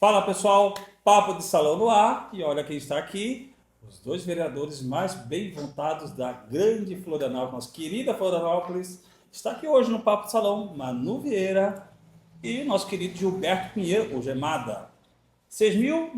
Fala pessoal, Papo de Salão no ar e olha quem está aqui, os dois vereadores mais bem votados da grande Florianópolis, nossa querida Florianópolis, está aqui hoje no Papo de Salão, Manu Vieira e nosso querido Gilberto Pinheiro, o Gemada. 68.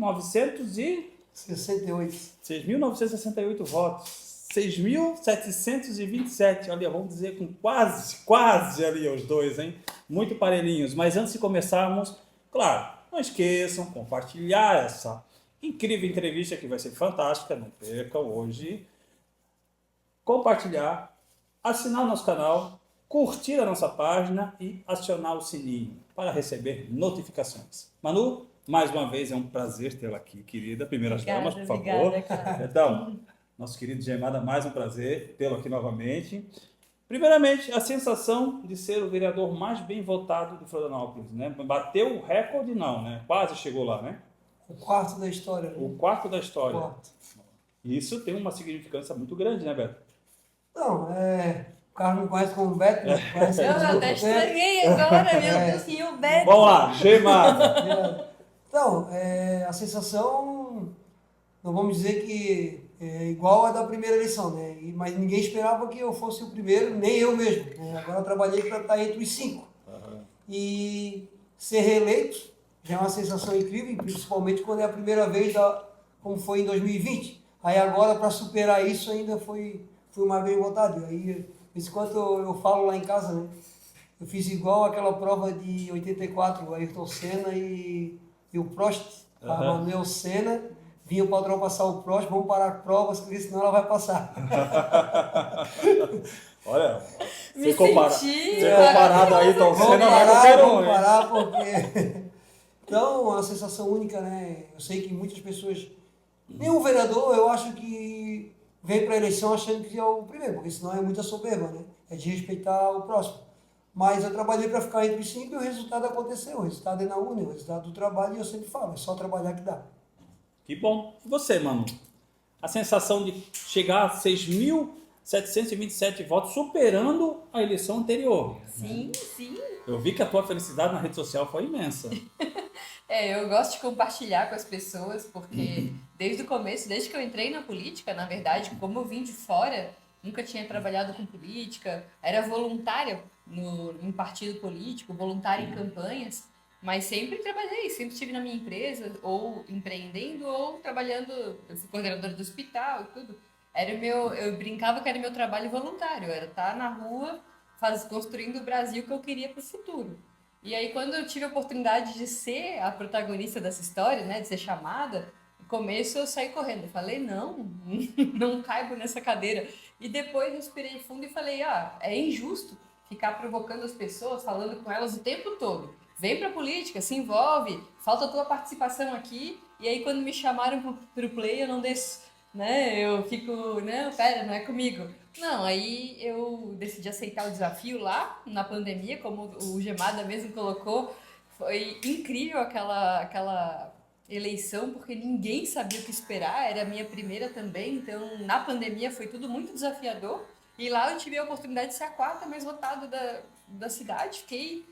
6.968 votos, 6.727, olha, vamos dizer com quase ali os dois, hein? Muito parelhinhos, mas antes de começarmos, claro, não esqueçam, compartilhar essa incrível entrevista que vai ser fantástica, não percam hoje. Compartilhar, assinar o nosso canal, curtir a nossa página e acionar o sininho para receber notificações. Manu, mais uma vez é um prazer tê-la aqui, querida. Primeiras damas, por favor. Obrigada, cara. Então, nosso querido Gemada, mais um prazer tê-lo aqui novamente. Primeiramente, a sensação de ser o vereador mais bem votado de Florianópolis, né? Bateu o recorde, não, né? Quase chegou lá, né? O quarto da história. Né? O quarto da história. Quarto. Isso tem uma significância muito grande, né, Beto? Não, o Carlos me conhece como Beto, né? Conhece Eu como até Beto. estranhei agora, meu Deus, e o Beto? Vamos lá, Gemada. Então, a sensação, não vamos dizer que é igual a da primeira eleição, né? Mas ninguém esperava que eu fosse o primeiro, nem eu mesmo. Né? Agora eu trabalhei para estar entre os 5. E ser reeleito já é uma sensação incrível, principalmente quando é a primeira vez, como foi em 2020. Aí agora, para superar isso, ainda fui mais bem votado. Aí, enquanto eu falo lá em casa, né? Eu fiz igual aquela prova de 84, o Ayrton Senna e o Prost, a Manuel Senna, vinham para ultrapassar o Prost, vamos parar a prova, porque senão ela vai passar. Olha, Me ser senti comparado aí, então Vamos você não é parar, qualquer um, vamos hein? parar, porque... Então, é uma sensação única, né? Eu sei que muitas pessoas... Nenhum vereador, eu acho que vem para a eleição achando que é o primeiro, porque senão é muita soberba, né? É de respeitar o próximo. Mas eu trabalhei para ficar entre os 5 e o resultado aconteceu. O resultado é na urna, o resultado do trabalho, e eu sempre falo, é só trabalhar que dá. Que bom. E você, Manu? A sensação de chegar a 6.727 votos, superando a eleição anterior. Sim, sim. Eu vi que a tua felicidade na rede social foi imensa. Eu gosto de compartilhar com as pessoas, porque desde o começo, desde que eu entrei na política, na verdade, como eu vim de fora, nunca tinha trabalhado com política, era voluntária em partido político, voluntária em campanhas, mas sempre trabalhei, sempre estive na minha empresa, ou empreendendo, ou trabalhando, eu fui coordenadora do hospital e tudo. Eu brincava que era meu trabalho voluntário, era estar na rua construindo o Brasil que eu queria para o futuro. E aí, quando eu tive a oportunidade de ser a protagonista dessa história, né, de ser chamada, no começo eu saí correndo. Eu falei, não, não caibo nessa cadeira. E depois respirei fundo e falei, é injusto ficar provocando as pessoas, falando com elas o tempo todo. Vem pra política, se envolve, falta a tua participação aqui. E aí, quando me chamaram pro play, eu não desço, né? Eu fico, não, pera, não é comigo. Não, aí eu decidi aceitar o desafio lá na pandemia, como o Gemada mesmo colocou. Foi incrível aquela eleição, porque ninguém sabia o que esperar, era a minha primeira também, então na pandemia foi tudo muito desafiador. E lá eu tive a oportunidade de ser a quarta mais votada da cidade, fiquei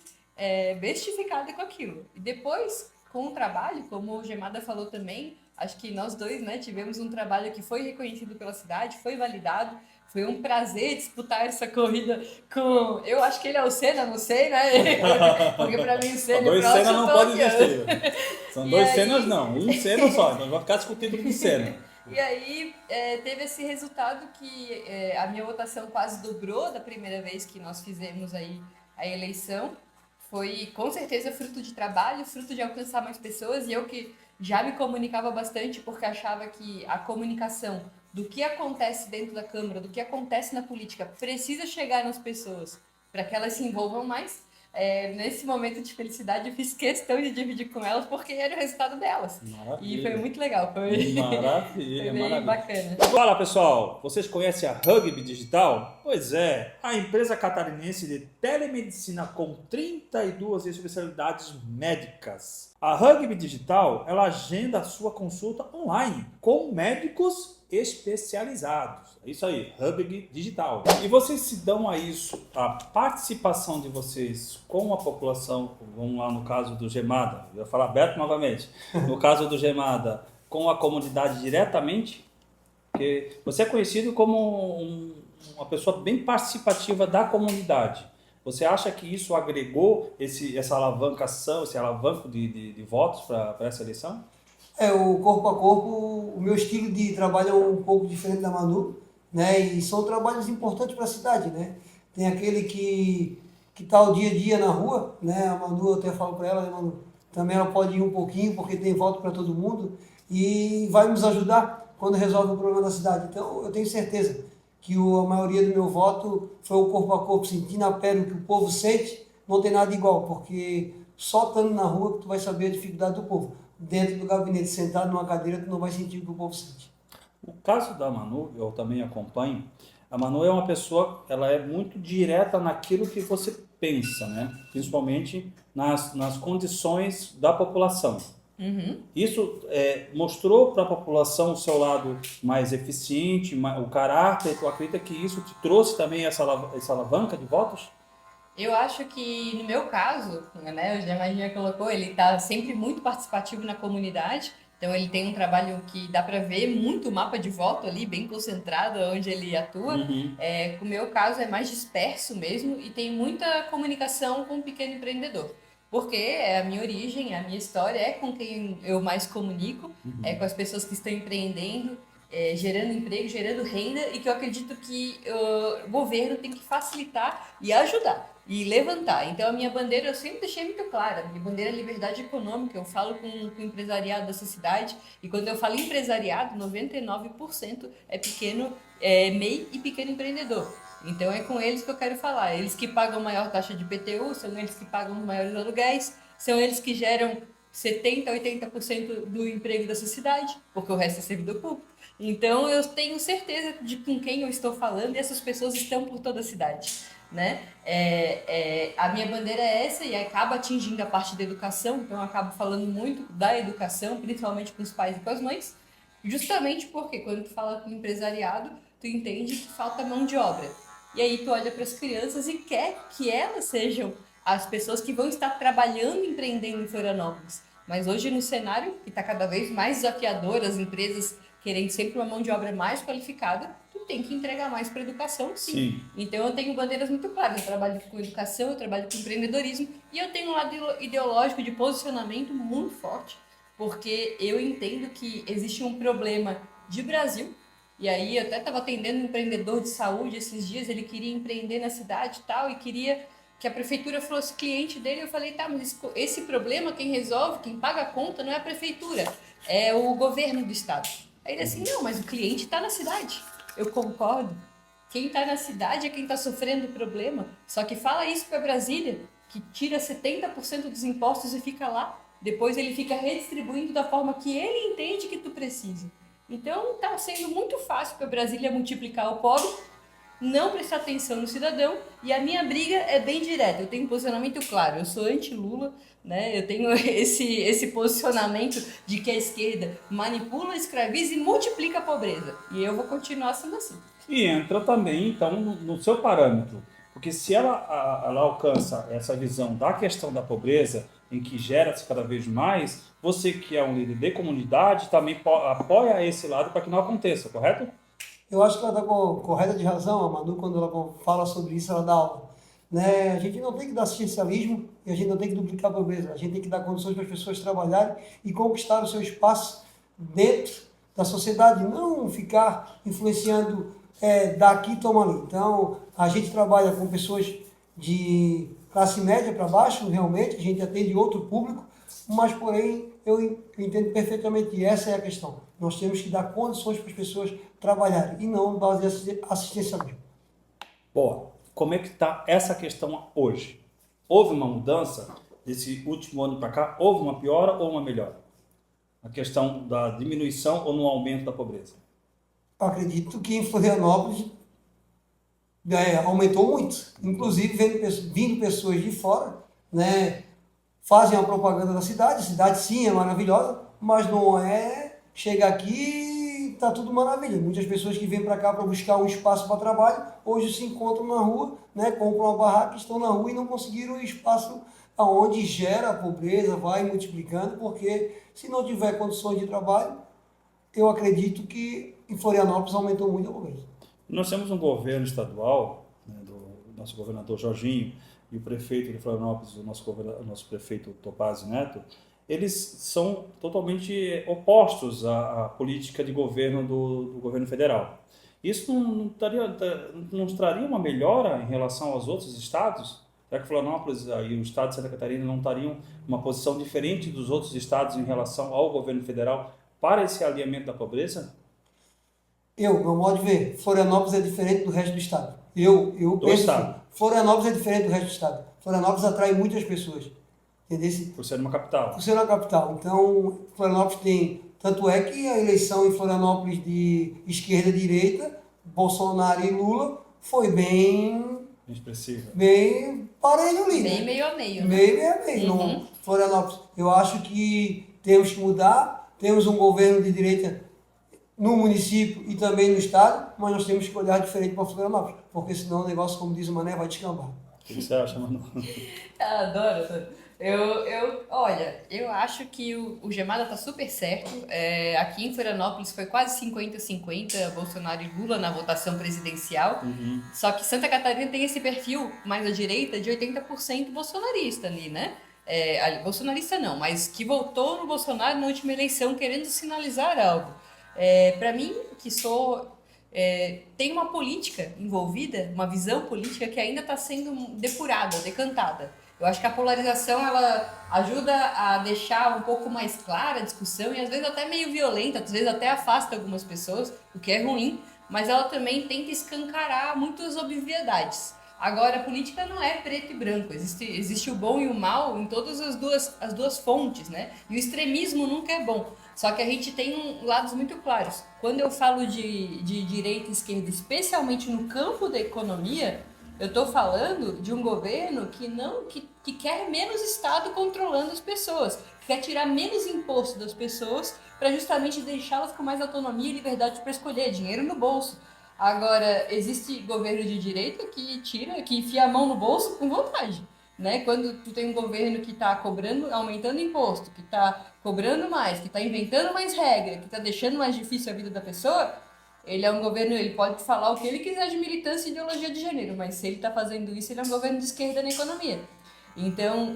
bestificada com aquilo. E depois, com o trabalho, como o Gemada falou também, acho que nós dois, né, tivemos um trabalho que foi reconhecido pela cidade, foi validado. Foi um prazer disputar essa corrida com... Eu acho que ele é o Senna, não sei, né? Porque pra mim o Senna Dois Senna não pode existir. São dois aí... Sennas não, um Senna só, então vai ficar discutindo com o Senna. E aí teve esse resultado que a minha votação quase dobrou da primeira vez que nós fizemos aí a eleição. Foi com certeza fruto de trabalho, fruto de alcançar mais pessoas, e eu que já me comunicava bastante porque achava que a comunicação do que acontece dentro da Câmara, do que acontece na política, precisa chegar nas pessoas para que elas se envolvam mais. Nesse momento de felicidade, eu fiz questão de dividir com elas porque era o resultado delas. Maravilha. E foi muito legal. Foi Maravilha, bem maravilha. bacana. Fala pessoal, vocês conhecem a Rugby Digital? Pois é, a empresa catarinense de telemedicina com 32 especialidades médicas. A Rugby Digital, ela agenda a sua consulta online com médicos especializados. É isso aí, Hub Digital. E vocês se dão a isso, a participação de vocês com a população, vamos lá no caso do Gemada, eu vou falar aberto novamente, no caso do Gemada, com a comunidade diretamente? Porque você é conhecido como uma pessoa bem participativa da comunidade. Você acha que isso agregou essa alavancação, esse alavanco de votos para essa eleição? O corpo a corpo, o meu estilo de trabalho é um pouco diferente da Manu, né? E são trabalhos importantes para a cidade, né? Tem aquele que está o dia a dia na rua, né? A Manu, eu até falo para ela, né, Manu? Também ela pode ir um pouquinho, porque tem voto para todo mundo e vai nos ajudar quando resolve o problema da cidade. Então, eu tenho certeza que a maioria do meu voto foi o corpo a corpo, sentindo a pele o que o povo sente, não tem nada igual, porque só estando na rua que tu vai saber a dificuldade do povo. Dentro do gabinete, sentado numa cadeira, tu não vai sentir o que o povo sente. O caso da Manu, eu também acompanho. A Manu é uma pessoa, ela é muito direta naquilo que você pensa, né? Principalmente nas condições da população. Isso mostrou para a população o seu lado mais eficiente, o caráter. Tu acredita que isso te trouxe também essa alavanca de votos? Eu acho que, no meu caso, né, o Germardinha colocou, ele está sempre muito participativo na comunidade, então ele tem um trabalho que dá para ver muito o mapa de voto ali, bem concentrado onde ele atua. O meu caso é mais disperso mesmo e tem muita comunicação com o pequeno empreendedor. Porque é a minha origem, a minha história é com quem eu mais comunico, é com as pessoas que estão empreendendo, gerando emprego, gerando renda, e que eu acredito que o governo tem que facilitar e ajudar e levantar. Então a minha bandeira eu sempre deixei muito clara, minha bandeira é liberdade econômica, eu falo com o empresariado dessa cidade, e quando eu falo empresariado, 99% é pequeno, MEI e pequeno empreendedor. Então é com eles que eu quero falar, eles que pagam maior taxa de IPTU, são eles que pagam os maiores aluguéis, são eles que geram 70%, 80% do emprego dessa cidade, porque o resto é servidor público. Então eu tenho certeza de com quem eu estou falando, e essas pessoas estão por toda a cidade, né? A minha bandeira é essa, e acaba atingindo a parte da educação, então eu acabo falando muito da educação, principalmente com os pais e com as mães, justamente porque quando tu fala com o empresariado, tu entende que falta mão de obra. E aí tu olha para as crianças e quer que elas sejam as pessoas que vão estar trabalhando e empreendendo em Florianópolis. Mas hoje no cenário, que está cada vez mais desafiador, as empresas querendo sempre uma mão de obra mais qualificada, tu tem que entregar mais para a educação, sim. Então eu tenho bandeiras muito claras, eu trabalho com educação, eu trabalho com empreendedorismo, e eu tenho um lado ideológico de posicionamento muito forte, porque eu entendo que existe um problema de Brasil. E aí eu até estava atendendo um empreendedor de saúde esses dias, ele queria empreender na cidade e tal, e queria que a prefeitura fosse cliente dele. Eu falei, tá, mas esse problema quem resolve, quem paga a conta não é a prefeitura, é o governo do estado. Aí ele assim, não, mas o cliente está na cidade. Eu concordo. Quem está na cidade é quem está sofrendo o problema. Só que fala isso para Brasília, que tira 70% dos impostos e fica lá. Depois ele fica redistribuindo da forma que ele entende que tu precisa. Então, está sendo muito fácil para Brasília multiplicar o pobre, não prestar atenção no cidadão, e a minha briga é bem direta, eu tenho um posicionamento claro, eu sou anti-Lula, né? Eu tenho esse posicionamento de que a esquerda manipula, escraviza e multiplica a pobreza, e eu vou continuar sendo assim. E entra também, então, no seu parâmetro, porque se ela alcança essa visão da questão da pobreza, em que gera-se cada vez mais, você que é um líder de comunidade também apoia esse lado para que não aconteça, correto? Eu acho que ela está correta de razão, a Manu, quando ela fala sobre isso, ela dá aula. Né? A gente não tem que dar assistencialismo e a gente não tem que duplicar a pobreza. A gente tem que dar condições para as pessoas trabalharem e conquistar o seu espaço dentro da sociedade, não ficar influenciando daqui toma ali. Então, a gente trabalha com pessoas de classe média para baixo, realmente, a gente atende outro público, mas, porém, eu entendo perfeitamente que essa é a questão. Nós temos que dar condições para as pessoas trabalharem e não base assistencialismo. Boa. Como é que está essa questão hoje? Houve uma mudança desse último ano para cá? Houve uma piora ou uma melhora? A questão da diminuição ou no aumento da pobreza? Eu acredito que em Florianópolis aumentou muito. Inclusive, vindo pessoas de fora, né, fazem a propaganda da cidade. A cidade, sim, é maravilhosa, mas não é chegar aqui está tudo maravilha. Muitas pessoas que vêm para cá para buscar um espaço para trabalho, hoje se encontram na rua, né, compram uma barraca, estão na rua e não conseguiram um espaço aonde gera a pobreza, vai multiplicando, porque se não tiver condições de trabalho, eu acredito que em Florianópolis aumentou muito a pobreza. Nós temos um governo estadual, né, do nosso governador Jorginho e o prefeito de Florianópolis, o nosso prefeito Topazio Neto. Eles são totalmente opostos à política de governo do governo federal. Isso não traria uma melhora em relação aos outros estados? Será que Florianópolis e o estado de Santa Catarina não estariam uma posição diferente dos outros estados em relação ao governo federal para esse alinhamento da pobreza? Meu modo de ver, Florianópolis é diferente do resto do estado. Eu penso assim, Florianópolis é diferente do resto do estado. Florianópolis atrai muitas pessoas. Entendeu? Por ser uma capital. Por ser uma capital. Então, Florianópolis tem... Tanto é que a eleição em Florianópolis de esquerda e direita, Bolsonaro e Lula, foi bem expressiva. Bem parelho ali. Bem né? meio a meio. Meio a meio. Uhum. No Florianópolis. Eu acho que temos que mudar. Temos um governo de direita no município e também no estado, mas nós temos que olhar diferente para Florianópolis, porque senão o negócio, como diz o Mané, vai descambar. O que você acha, Manu? Adoro. Olha, eu acho que o Gemada tá super certo. Aqui em Florianópolis foi quase 50-50 Bolsonaro e Lula na votação presidencial. Uhum. Só que Santa Catarina tem esse perfil mais à direita de 80% bolsonarista ali, né? Bolsonarista não, mas que votou no Bolsonaro na última eleição querendo sinalizar algo. Para mim, que tem uma política envolvida, uma visão política que ainda está sendo depurada, decantada. Eu acho que a polarização ela ajuda a deixar um pouco mais clara a discussão e às vezes até meio violenta, às vezes até afasta algumas pessoas, o que é ruim, mas ela também tenta escancarar muitas obviedades. Agora, a política não é preto e branco, existe o bom e o mal em todas as duas fontes, né? E o extremismo nunca é bom, só que a gente tem lados muito claros. Quando eu falo de direita e esquerda, especialmente no campo da economia, eu estou falando de um governo que quer menos Estado controlando as pessoas, que quer tirar menos imposto das pessoas para justamente deixá-las com mais autonomia e liberdade para escolher, dinheiro no bolso. Agora, existe governo de direita que enfia a mão no bolso com vontade, né? Quando tu tem um governo que está aumentando imposto, que está cobrando mais, que está inventando mais regra, que está deixando mais difícil a vida da pessoa, ele é um governo, ele pode falar o que ele quiser de militância e ideologia de gênero, mas se ele está fazendo isso, ele é um governo de esquerda na economia. Então,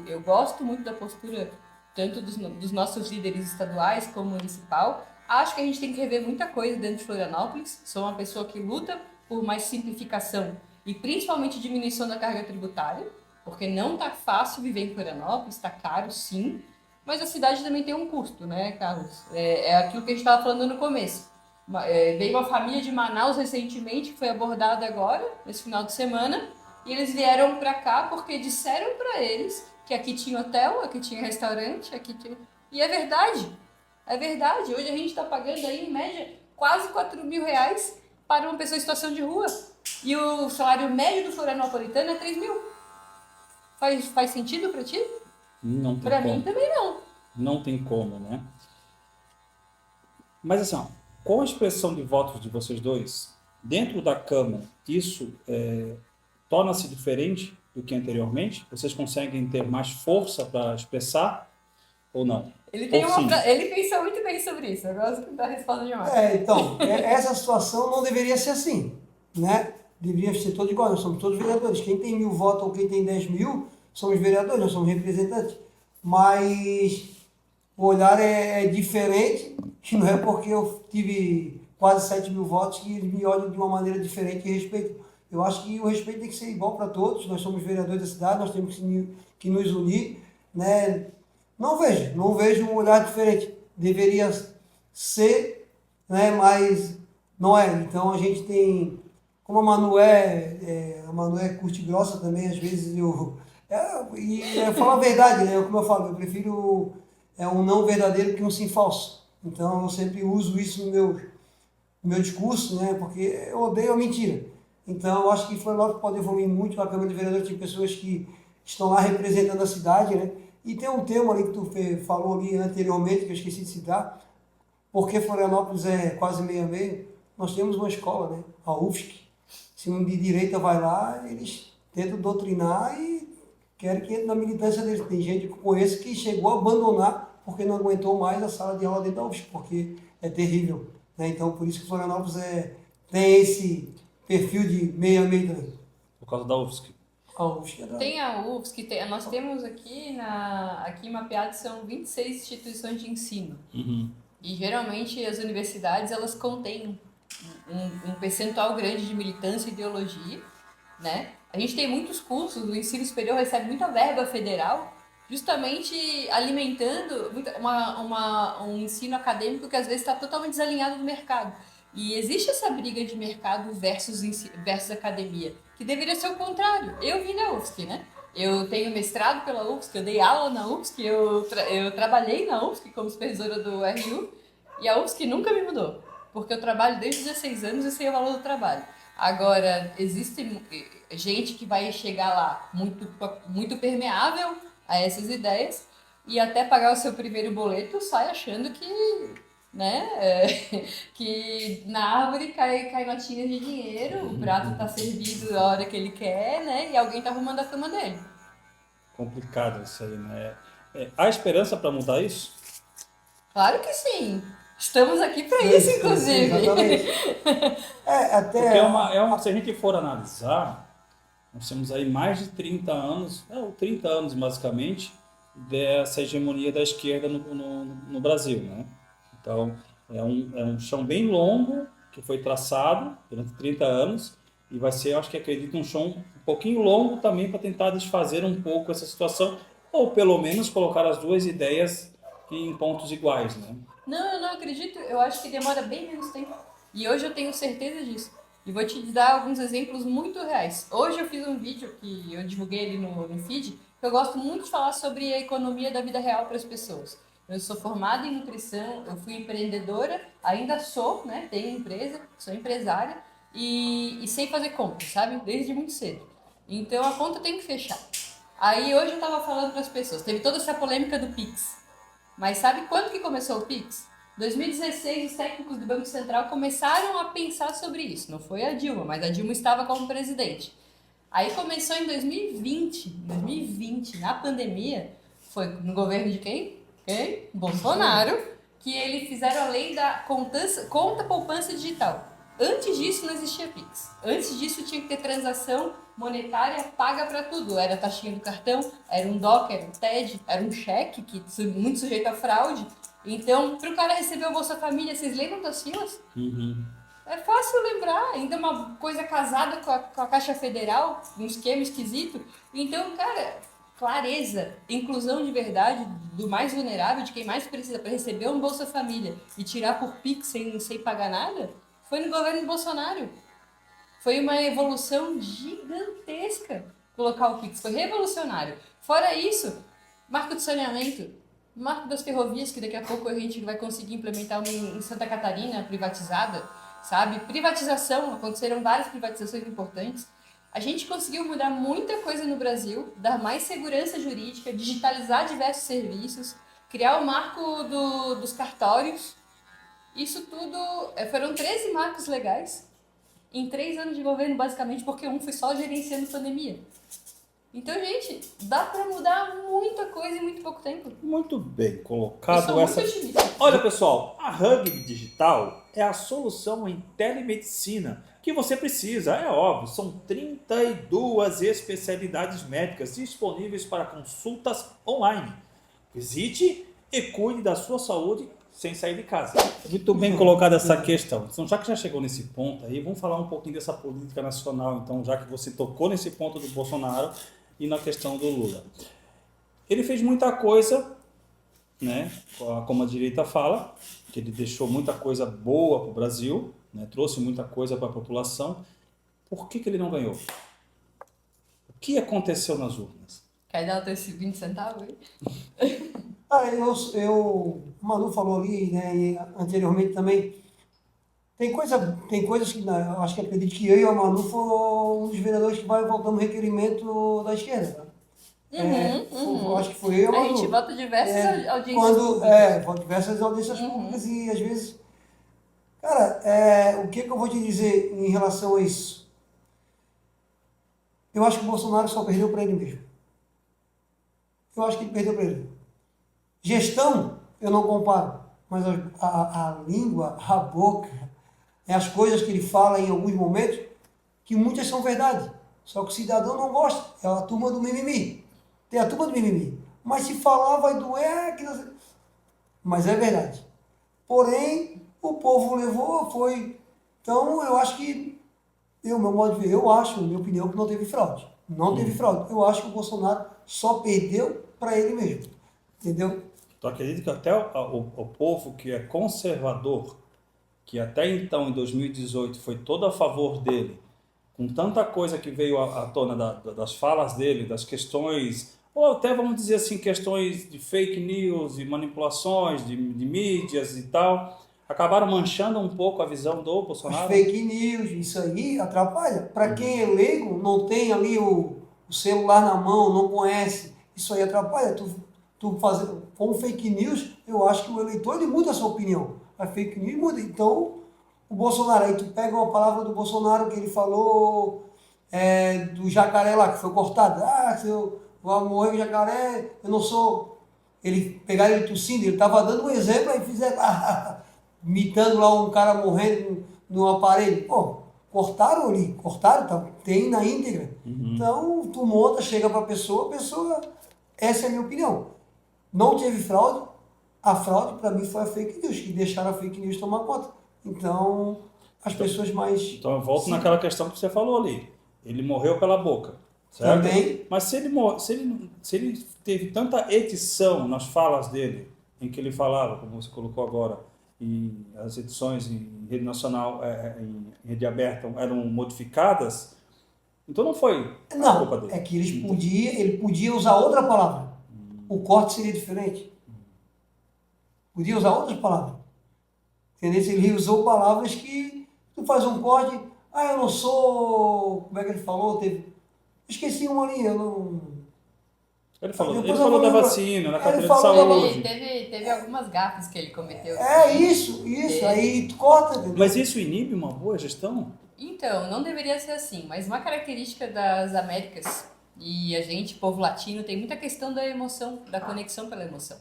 eu gosto muito da postura tanto dos nossos líderes estaduais como municipal. Acho que a gente tem que rever muita coisa dentro de Florianópolis. Sou uma pessoa que luta por mais simplificação e principalmente diminuição da carga tributária, porque não está fácil viver em Florianópolis, está caro sim, mas a cidade também tem um custo, né, Carlos? É aquilo que a gente estava falando no começo. Veio uma família de Manaus recentemente, que foi abordada agora, nesse final de semana, e eles vieram para cá porque disseram para eles que aqui tinha hotel, aqui tinha restaurante, aqui tinha... E é verdade. É verdade. Hoje a gente está pagando aí, em média, quase 4 mil reais para uma pessoa em situação de rua. E o salário médio do florianopolitano é 3 mil. Faz sentido para ti? Não tem Para como. mim também não. Não tem como, né? Mas assim, ó, com a expressão de votos de vocês dois, dentro da Câmara, isso torna-se diferente do que anteriormente? Vocês conseguem ter mais força para expressar ou não? Ele pensou muito bem sobre isso. Eu gosto da resposta de Marcos. Então, essa situação não deveria ser assim, né? Deveria ser todo igual, nós somos todos vereadores. Quem tem 1.000 votos ou quem tem 10 mil, somos vereadores, nós somos representantes. Mas o olhar é diferente, que não é porque eu tive quase 7 mil votos que eles me olham de uma maneira diferente e respeitam. Eu acho que o respeito tem que ser igual para todos, nós somos vereadores da cidade, nós temos que nos unir, né? Não vejo um olhar diferente. Deveria ser, né? Mas não é. Então a gente tem, como a Manu é curte grossa também, às vezes eu falo a verdade, né? Como eu falo, eu prefiro um não verdadeiro que um sim falso. Então eu sempre uso isso no meu discurso, né? Porque eu odeio a mentira. Então eu acho que Florianópolis pode evoluir muito. A Câmara de Vereadores tem pessoas que estão lá representando a cidade, né? E tem um tema ali que tu falou ali anteriormente, que eu esqueci de citar. porque Florianópolis é quase meio a meio, nós temos uma escola, né? A UFSC. Se um de direita vai lá, eles tentam doutrinar e querem que entre na militância deles. Tem gente que eu conheço que chegou a abandonar porque não aguentou mais a sala de aula dentro da UFSC, porque é terrível, né? Então, por isso que Florianópolis tem esse perfil de meio a meio também. Por causa da UFSC. A UFSC é da... Tem a UFSC, nós temos aqui mapeado são 26 instituições de ensino. Uhum. E geralmente as universidades elas contêm um percentual grande de militância e ideologia, né? A gente tem muitos cursos, o ensino superior recebe muita verba federal, justamente alimentando um ensino acadêmico que às vezes está totalmente desalinhado do mercado. E existe essa briga de mercado versus academia, que deveria ser o contrário. Eu vim da UFSC, né? Eu tenho mestrado pela UFSC, eu dei aula na UFSC, eu trabalhei na UFSC como supervisora do RU, e a UFSC nunca me mudou, porque eu trabalho desde os 16 anos e sei o valor do trabalho. Agora, existe gente que vai chegar lá muito permeável a essas ideias e até pagar o seu primeiro boleto sai achando que, né, que na árvore cai notinhas de dinheiro, o prato está servido a hora que ele quer, né, e alguém está arrumando a cama dele. Complicado isso aí, né? Há esperança para mudar isso? Claro que sim. Estamos aqui para isso, inclusive. Exatamente. Até... Porque se a gente for analisar, nós temos aí mais de 30 anos, 30 anos basicamente, dessa hegemonia da esquerda no Brasil, né? Então, é um chão bem longo que foi traçado durante 30 anos e vai ser, acho que acredito, um chão um pouquinho longo também para tentar desfazer um pouco essa situação, ou pelo menos colocar as duas ideias em pontos iguais, né? Não, eu não acredito. Eu acho que demora bem menos tempo. E hoje eu tenho certeza disso. E vou te dar alguns exemplos muito reais. Hoje eu fiz um vídeo que eu divulguei ali no feed, que eu gosto muito de falar sobre a economia da vida real para as pessoas. Eu sou formada em nutrição, eu fui empreendedora, ainda sou, né? Tenho empresa, sou empresária e sei fazer conta, sabe? Desde muito cedo. Então a conta tem que fechar. Aí hoje eu estava falando para as pessoas, teve toda essa polêmica do Pix. Mas sabe quando que começou o Pix? 2016, os técnicos do Banco Central começaram a pensar sobre isso. Não foi a Dilma, mas a Dilma estava como presidente. Aí começou em 2020, na pandemia, foi no governo de quem? Bolsonaro, que eles fizeram a lei da conta poupança digital. Antes disso não existia Pix. Antes disso tinha que ter transação monetária paga para tudo. Era a taxinha do cartão, era um DOC, era um TED, era um cheque, que muito sujeito a fraude. Então, para o cara receber o Bolsa Família, vocês lembram das filas? Uhum. É fácil lembrar, ainda uma coisa casada com a Caixa Federal, um esquema esquisito. Então, cara, clareza, inclusão de verdade do mais vulnerável, de quem mais precisa para receber um Bolsa Família e tirar por Pix sem pagar nada, foi no governo de Bolsonaro. Foi uma evolução gigantesca colocar o Pix, foi revolucionário. Fora isso, marco de saneamento, marco das ferrovias, que daqui a pouco a gente vai conseguir implementar uma em Santa Catarina, privatizada, sabe? Privatização, aconteceram várias privatizações importantes. A gente conseguiu mudar muita coisa no Brasil, dar mais segurança jurídica, digitalizar diversos serviços, criar o marco dos cartórios. Isso tudo, foram 13 marcos legais em 3 anos de governo, basicamente, porque um foi só gerenciando pandemia. Então, gente, dá pra mudar muita coisa em muito pouco tempo. Muito bem colocado. Eu sou muito otimista. Olha, pessoal, a Hug Digital é a solução em telemedicina que você precisa. É óbvio, são 32 especialidades médicas disponíveis para consultas online. Visite e cuide da sua saúde sem sair de casa. Muito bem colocada essa questão. Então, já que já chegou nesse ponto aí, vamos falar um pouquinho dessa política nacional. Então, já que você tocou nesse ponto do Bolsonaro e na questão do Lula. Ele fez muita coisa, né, como a direita fala, que ele deixou muita coisa boa para o Brasil, né, trouxe muita coisa para a população. Por que ele não ganhou? O que aconteceu nas urnas? Quer dar esses 20 centavos aí? O Manu falou ali, né, e anteriormente também, tem coisas que eu acho que acredito que eu e o Manu foram um dos vereadores que vai voltar no requerimento da esquerda. Tá? Eu acho que foi eu. A gente vota diversas audiências Quando, públicas. diversas audiências públicas e às vezes. Cara, o que eu vou te dizer em relação a isso? Eu acho que o Bolsonaro só perdeu para ele mesmo. Eu acho que ele perdeu para ele. Gestão, eu não comparo, mas a língua, a boca, as coisas que ele fala em alguns momentos, que muitas são verdade. Só que o cidadão não gosta. É a turma do mimimi. Tem a turma do mimimi. Mas se falar vai doer. Mas é verdade. Porém, o povo levou, foi. Então, eu acho que, meu modo de ver, eu acho, na minha opinião, que não teve fraude. Não teve fraude. Eu acho que o Bolsonaro só perdeu para ele mesmo. Entendeu? Tu acredita que até o povo que é conservador, que até então, em 2018, foi todo a favor dele, com tanta coisa que veio à tona das falas dele, das questões, ou até vamos dizer assim, questões de fake news, de manipulações, de mídias e tal, acabaram manchando um pouco a visão do As Bolsonaro? fake news, isso aí atrapalha. Para quem é leigo, não tem ali o celular na mão, não conhece, isso aí atrapalha. Tu fazer com fake news, eu acho que o eleitor ele muda a sua opinião. A fake news muda. Então, o Bolsonaro, aí tu pega uma palavra do Bolsonaro que ele falou do jacaré lá, que foi cortado. Se eu vou morrer com jacaré, eu não sou. Ele pegaram ele tossindo, ele estava dando um exemplo, aí fizeram, imitando lá um cara morrendo no aparelho. Pô, cortaram ali, tá, tem na íntegra. Então, tu monta, chega para a pessoa, essa é a minha opinião. Não teve fraude, a fraude para mim foi a fake news, que deixaram a fake news tomar conta. Então, as pessoas mais... Então eu volto naquela questão que você falou ali. Ele morreu pela boca, certo? Também. Mas se ele teve tanta edição nas falas dele, em que ele falava, como você colocou agora, e as edições em rede nacional, em rede aberta, eram modificadas, então não foi a culpa Não, dele. é que ele podia usar outra palavra. O corte seria diferente. Podia usar outras palavras. Entendeu? Ele usou palavras que tu faz um corte, eu não sou... Como é que ele falou? Esqueci uma ali, eu não... Ele falou Depois eu vou da lembrar. vacina, na Ele carteira de falou- saúde. Teve algumas gafes que ele cometeu. Isso. Aí tu corta, entendeu? Mas isso inibe uma boa gestão? Então, não deveria ser assim, mas uma característica das Américas, e a gente, povo latino, tem muita questão da emoção, da conexão pela emoção.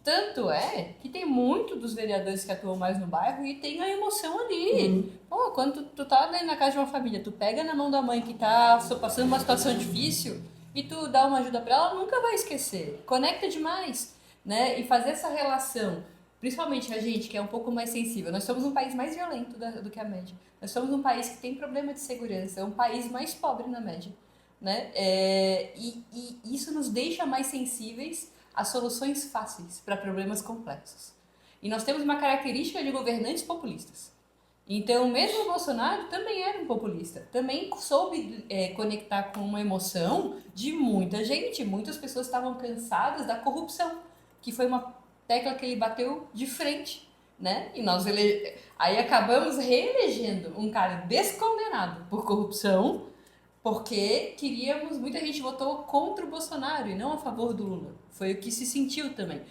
Tanto é que tem muito dos vereadores que atuam mais no bairro e tem a emoção ali. Pô, quando tu tá na casa de uma família, tu pega na mão da mãe que tá passando uma situação difícil e tu dá uma ajuda pra ela, nunca vai esquecer. Conecta demais, né? E fazer essa relação, principalmente a gente que é um pouco mais sensível. Nós somos um país mais violento do que a média. Nós somos um país que tem problema de segurança, é um país mais pobre na média, né? E isso nos deixa mais sensíveis a soluções fáceis para problemas complexos. E nós temos uma característica de governantes populistas. Então, mesmo o Bolsonaro também era um populista, também soube conectar com uma emoção de muita gente. Muitas pessoas estavam cansadas da corrupção, que foi uma tecla que ele bateu de frente, né? E nós aí acabamos reelegendo um cara descondenado por corrupção, porque muita gente votou contra o Bolsonaro e não a favor do Lula. Foi o que se sentiu também.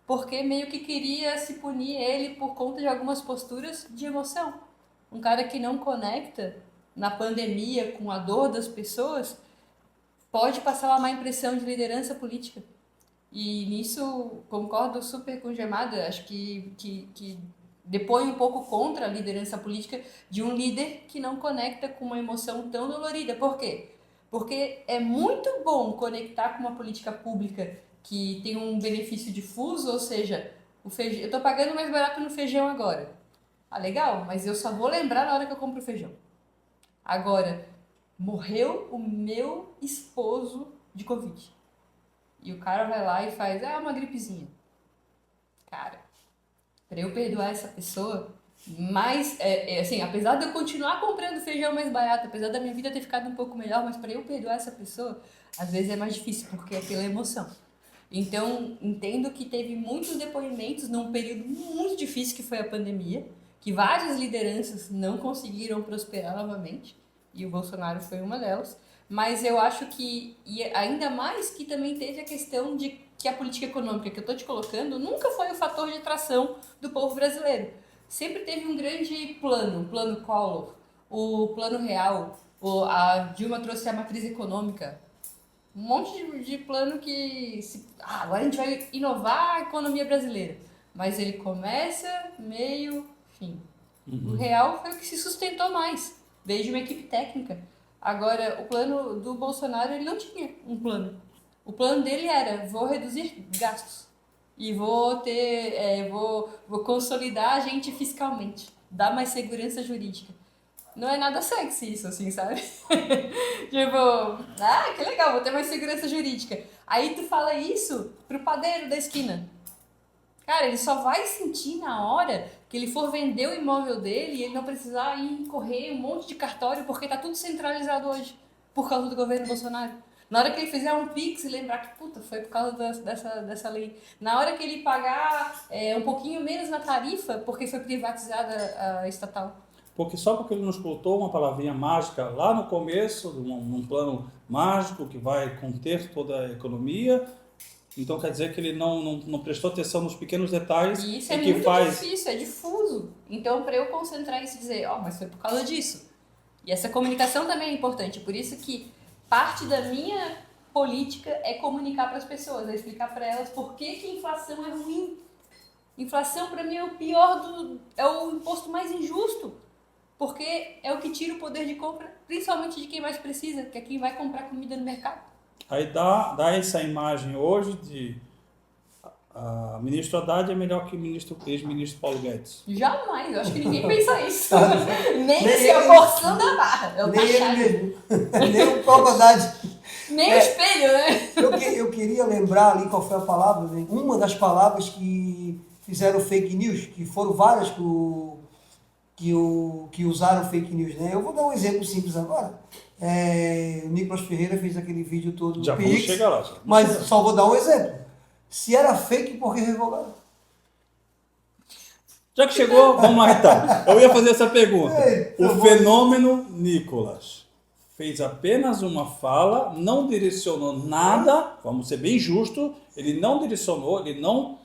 Porque meio que queria se punir ele por conta de algumas posturas de emoção. Um cara que não conecta na pandemia com a dor das pessoas pode passar uma má impressão de liderança política. E nisso concordo super com o Gemada, acho que depõe um pouco contra a liderança política de um líder que não conecta com uma emoção tão dolorida. Por quê? Porque é muito bom conectar com uma política pública que tem um benefício difuso, ou seja, eu estou pagando mais barato no feijão agora. Legal, mas eu só vou lembrar na hora que eu compro o feijão. Agora, morreu o meu esposo de Covid. E o cara vai lá e faz, uma gripezinha. Cara, para eu perdoar essa pessoa, mas, assim, apesar de eu continuar comprando feijão mais barato, apesar da minha vida ter ficado um pouco melhor, mas para eu perdoar essa pessoa, às vezes é mais difícil, porque é pela emoção. Então, entendo que teve muitos depoimentos num período muito difícil que foi a pandemia, que várias lideranças não conseguiram prosperar novamente, e o Bolsonaro foi uma delas, Mas eu acho que, e ainda mais que também teve a questão de que a política econômica que eu estou te colocando nunca foi o fator de atração do povo brasileiro. Sempre teve um grande plano, o plano Collor, o plano real, a Dilma trouxe a matriz econômica, um monte de plano que agora a gente vai inovar a economia brasileira. Mas ele começa, meio, fim. O real foi o que se sustentou mais, desde uma equipe técnica. Agora, o plano do Bolsonaro, ele não tinha um plano. O plano dele era, vou reduzir gastos e vou consolidar a gente fiscalmente, dar mais segurança jurídica. Não é nada sexy isso, assim, sabe? Tipo, que legal, vou ter mais segurança jurídica. Aí tu fala isso pro padeiro da esquina. Cara, ele só vai sentir na hora que ele for vender o imóvel dele e ele não precisar ir correr um monte de cartório porque tá tudo centralizado hoje por causa do governo Bolsonaro. Na hora que ele fizer um Pix e lembrar que, puta, foi por causa dessa lei. Na hora que ele pagar um pouquinho menos na tarifa porque foi privatizada a estatal. Porque ele nos botou uma palavrinha mágica lá no começo, num plano mágico que vai conter toda a economia. Então quer dizer que ele não prestou atenção nos pequenos detalhes. E isso é muito difícil, é difuso. Então, para eu concentrar isso e dizer, mas foi por causa disso. E essa comunicação também é importante. Por isso que parte da minha política é comunicar para as pessoas, é explicar para elas por que a inflação é ruim. Inflação, para mim, é o pior, é o imposto mais injusto. Porque é o que tira o poder de compra, principalmente de quem mais precisa, que é quem vai comprar comida no mercado. Aí dá essa imagem hoje de ministro Haddad é melhor que ex-ministro Paulo Guedes. Jamais, eu acho que ninguém pensa isso. Nem se a porção da barra. É o nem ele mesmo. Nem o próprio Haddad. Nem o espelho, né? Eu queria lembrar ali qual foi a palavra, né? Uma das palavras que fizeram fake news, que foram várias que usaram fake news, né? Eu vou dar um exemplo simples agora. O Nicolas Ferreira fez aquele vídeo todo do Já Pix, vamos chegar lá. mas só vou dar um exemplo. Se era fake, por que revogaram? Já que chegou, vamos lá então. Eu ia fazer essa pergunta. O fenômeno Nicolas fez apenas uma fala, não direcionou nada, vamos ser bem justos, ele não direcionou, ele não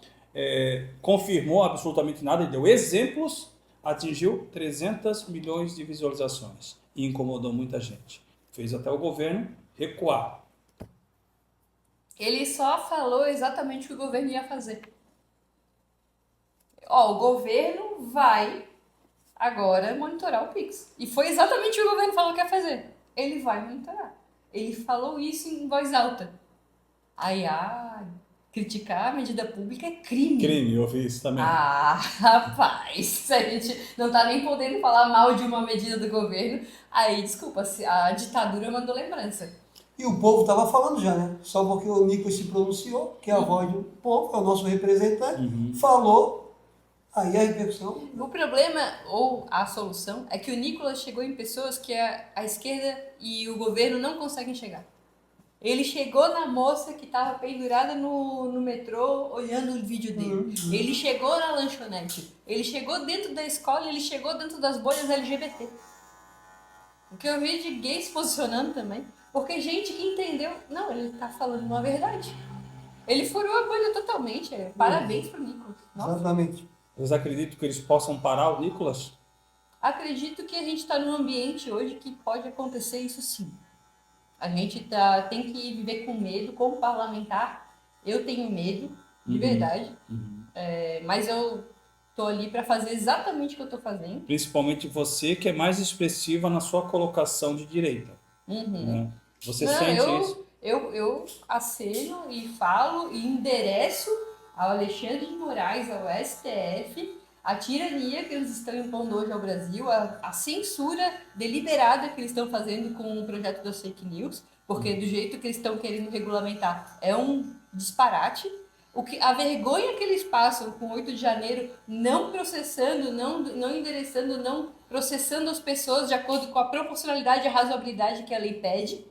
confirmou absolutamente nada, ele deu exemplos, atingiu 300 milhões de visualizações e incomodou muita gente. Fez até o governo recuar. Ele só falou exatamente o que o governo ia fazer. O governo vai agora monitorar o Pix. E foi exatamente o que o governo falou que ia fazer. Ele vai monitorar. Ele falou isso em voz alta. Aí, criticar a medida pública é crime. Crime, eu ouvi isso também. Rapaz, a gente não tá nem podendo falar mal de uma medida do governo. Aí, desculpa, a ditadura mandou lembrança. E o povo estava falando já, né? Só porque o Nicolas se pronunciou, que é a voz do povo, é o nosso representante, falou, aí a repercussão... O problema, ou a solução, é que o Nicolas chegou em pessoas que a esquerda e o governo não conseguem chegar. Ele chegou na moça que estava pendurada no metrô olhando o vídeo dele. Ele chegou na lanchonete. Ele chegou dentro da escola, ele chegou dentro das bolhas LGBT. O que eu vi de gay se posicionando também. Porque gente que entendeu... Não, ele tá falando uma verdade. Ele furou a bolha totalmente. Parabéns pro Nicolas. Nossa. Exatamente. Vocês acreditam que eles possam parar o Nicolas? Acredito que a gente está num ambiente hoje que pode acontecer isso sim. A gente tem que viver com medo, como parlamentar. Eu tenho medo, de verdade. Mas eu tô ali para fazer exatamente o que eu tô fazendo. Principalmente você, que é mais expressiva na sua colocação de direita. Né? Você sente isso? Eu aceno e falo e endereço ao Alexandre de Moraes, ao STF, a tirania que eles estão impondo hoje ao Brasil, a censura deliberada que eles estão fazendo com o projeto das fake news, porque do jeito que eles estão querendo regulamentar é um disparate. A vergonha que eles passam com 8 de janeiro, não processando, não endereçando, não processando as pessoas de acordo com a proporcionalidade e a razoabilidade que a lei pede.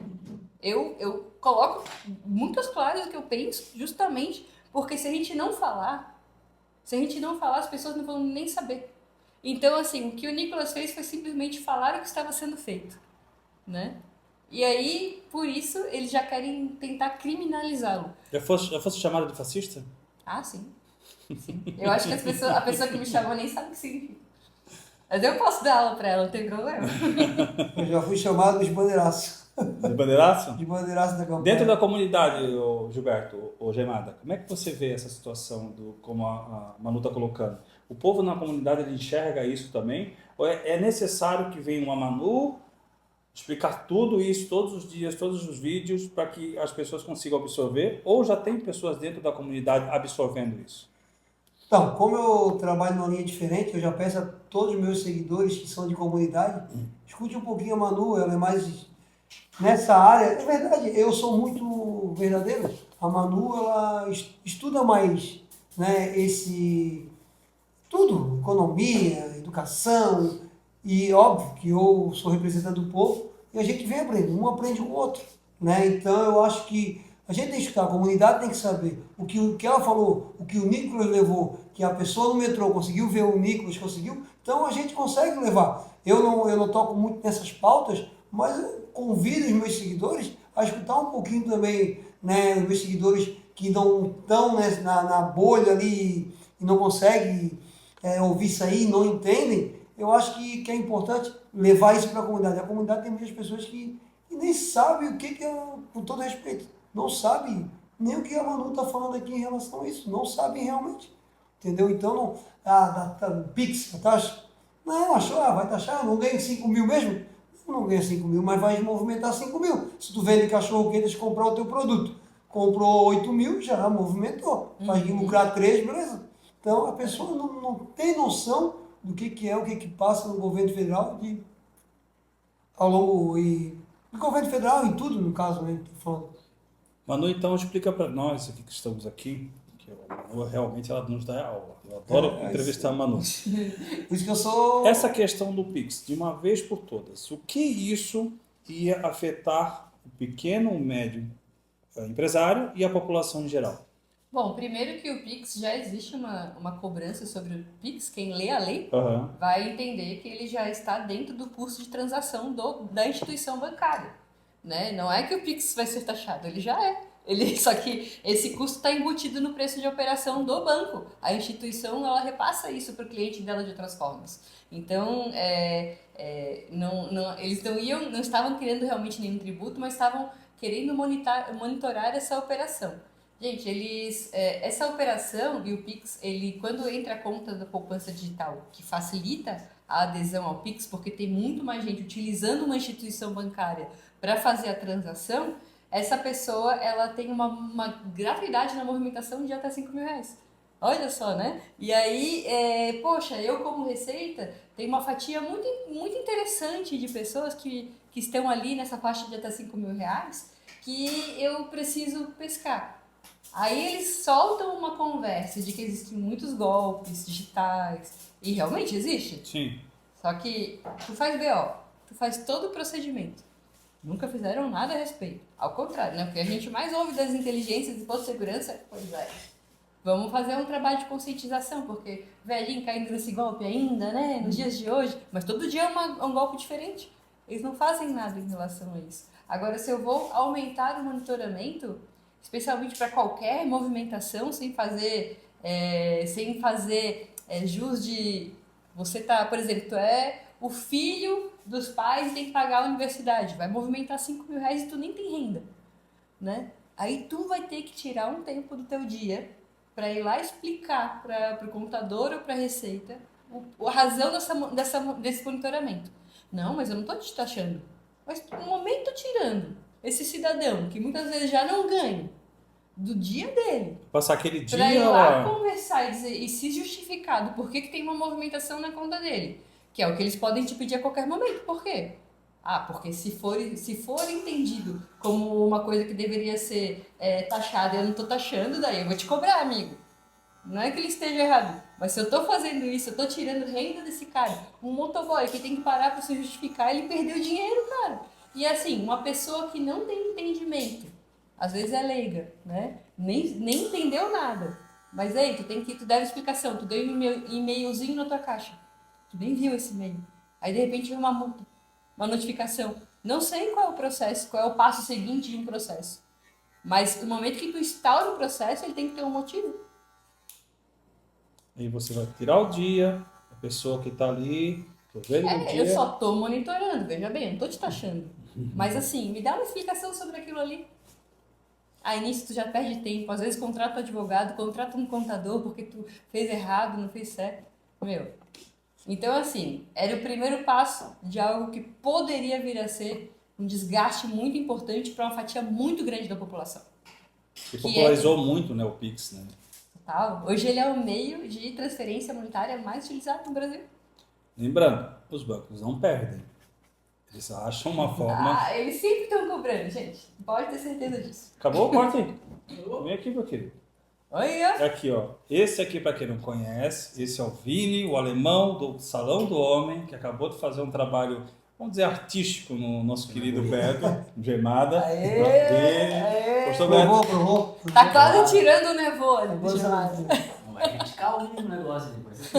Eu coloco muitas claras o que eu penso, justamente porque se a gente não falar, as pessoas não vão nem saber. Então, assim, o que o Nicolas fez foi simplesmente falar o que estava sendo feito, né? E aí, por isso, eles já querem tentar criminalizá-lo. Já fosse chamado de fascista? Ah, sim. Sim. Eu acho que a pessoa que me chamou nem sabe o que significa. Mas eu posso dar aula pra ela, não tem problema. Eu já fui chamado de bandeiraço. De bandeiraço? De bandeiraço da campanha. Dentro da comunidade, ô Gilberto, ô Gemada, como é que você vê essa situação, como a Manu está colocando? O povo na comunidade ele enxerga isso também? Ou é necessário que venha uma Manu explicar tudo isso todos os dias, todos os vídeos, para que as pessoas consigam absorver? Ou já tem pessoas dentro da comunidade absorvendo isso? Então, como eu trabalho numa linha diferente, eu já peço a todos os meus seguidores que são de comunidade, escute um pouquinho a Manu, ela é mais nessa área. É verdade, eu sou muito verdadeiro. A Manu, ela estuda mais, né, esse tudo, economia, educação, e óbvio que eu sou representante do povo e a gente vem aprendendo, um aprende com o outro, né? Então eu acho que a gente tem que escutar, a comunidade tem que saber o que ela falou, o que o Nicolas levou, que a pessoa no metrô conseguiu ver o Nicolas, conseguiu, então a gente consegue levar. Eu não toco muito nessas pautas, mas eu convido os meus seguidores a escutar um pouquinho também, né, os meus seguidores que não estão, né, na bolha ali e não conseguem ouvir isso aí, não entendem. Eu acho que é importante levar isso para a comunidade. A comunidade tem muitas pessoas que nem sabem o que é, com todo respeito, não sabem nem o que a Manu está falando aqui em relação a isso, não sabem realmente. Entendeu? Então, não, Pix, a taxa, não, achou, vai taxar, não ganha 5 mil mesmo? Não ganha 5 mil, mas vai movimentar 5 mil. Se tu vende cachorro quente, comprar o teu produto, comprou 8 mil, já movimentou. Vai lucrar 3, beleza? Então, a pessoa não tem noção do que é, o que passa no governo federal ao longo do governo federal em tudo, no caso, né? Tô falando. Manu, então explica para nós aqui que estamos aqui, que a Manu realmente ela nos dá aula. Eu adoro entrevistar a Manu. Por isso que eu sou... Essa questão do Pix, de uma vez por todas, o que isso ia afetar o pequeno ou médio empresário e a população em geral? Bom, primeiro que o Pix já existe uma cobrança sobre o Pix. Quem lê a lei Aham. vai entender que ele já está dentro do custo de transação da instituição bancária, né? Não é que o Pix vai ser taxado, ele já é. Só que esse custo está embutido no preço de operação do banco. A instituição ela repassa isso para o cliente dela de outras formas. Então, eles não estavam querendo realmente nenhum tributo, mas estavam querendo monitorar essa operação. Gente, essa operação e o Pix, quando entra a conta da poupança digital, que facilita a adesão ao Pix, porque tem muito mais gente utilizando uma instituição bancária para fazer a transação, essa pessoa ela tem uma gratuidade na movimentação de até 5 mil reais. Olha só, né? E aí, poxa, eu como Receita, tenho uma fatia muito, muito interessante de pessoas que estão ali nessa faixa de até 5 mil reais que eu preciso pescar. Aí eles soltam uma conversa de que existem muitos golpes digitais, e realmente existe. Sim. Só que tu faz BO, tu faz todo o procedimento. Nunca fizeram nada a respeito. Ao contrário, né? Porque a gente mais ouve das inteligências e posto de segurança, pois é. Vamos fazer um trabalho de conscientização, porque velhinho caindo nesse golpe ainda, né? Nos dias de hoje. Mas todo dia é um golpe diferente. Eles não fazem nada em relação a isso. Agora, se eu vou aumentar o monitoramento, especialmente para qualquer movimentação, sem fazer jus de... Você tá, por exemplo, tu é o filho dos pais e tem que pagar a universidade. Vai movimentar 5 mil reais e tu nem tem renda, né? Aí tu vai ter que tirar um tempo do teu dia para ir lá explicar para o contador ou para a Receita a razão desse monitoramento. Não, mas eu não estou te taxando. Mas no momento tirando esse cidadão, que muitas vezes já não ganha, do dia dele, Passar aquele dia... para ir lá conversar e se justificar do porquê que tem uma movimentação na conta dele, que é o que eles podem te pedir a qualquer momento. Por quê? Porque se for entendido como uma coisa que deveria ser taxada e eu não estou taxando, daí eu vou te cobrar, amigo. Não é que ele esteja errado, mas se eu estou fazendo isso, eu estou tirando renda desse cara. Um motoboy que tem que parar para se justificar, ele perdeu dinheiro, cara. E assim, uma pessoa que não tem entendimento, às vezes é leiga, né? Nem entendeu nada. Mas aí, tu deve explicação, tu deu um e-mailzinho na tua caixa. Tu nem viu esse e-mail. Aí de repente vem uma multa, uma notificação. Não sei qual é o processo, qual é o passo seguinte de um processo. Mas no momento que tu instaura o processo, ele tem que ter um motivo. Aí você vai tirar o dia, a pessoa que está ali, tô vendo o dia. Eu só tô monitorando, veja bem, eu não tô te taxando. Mas assim, me dá uma explicação sobre aquilo ali. Aí nisso tu já perde tempo, às vezes contrata um advogado, contrata um contador porque tu fez errado, não fez certo. Meu. Então assim, era o primeiro passo de algo que poderia vir a ser um desgaste muito importante para uma fatia muito grande da população. E popularizou muito, né, o Pix, né? Total. Hoje ele é o meio de transferência monetária mais utilizado no Brasil. Lembrando, os bancos não perdem. Eles acham uma forma... Ah, eles sempre estão cobrando, gente. Pode ter certeza disso. Acabou? Corta aí. Vem aqui, meu querido. Olha! Aqui, ó. Esse aqui, para quem não conhece, esse é o Vini, o alemão do Salão do Homem, que acabou de fazer um trabalho, vamos dizer, artístico no nosso querido Beto, gemada. Gostou, Beto? Provou. Tá quase tirando o nervoso. Não vai criticar o negócio depois.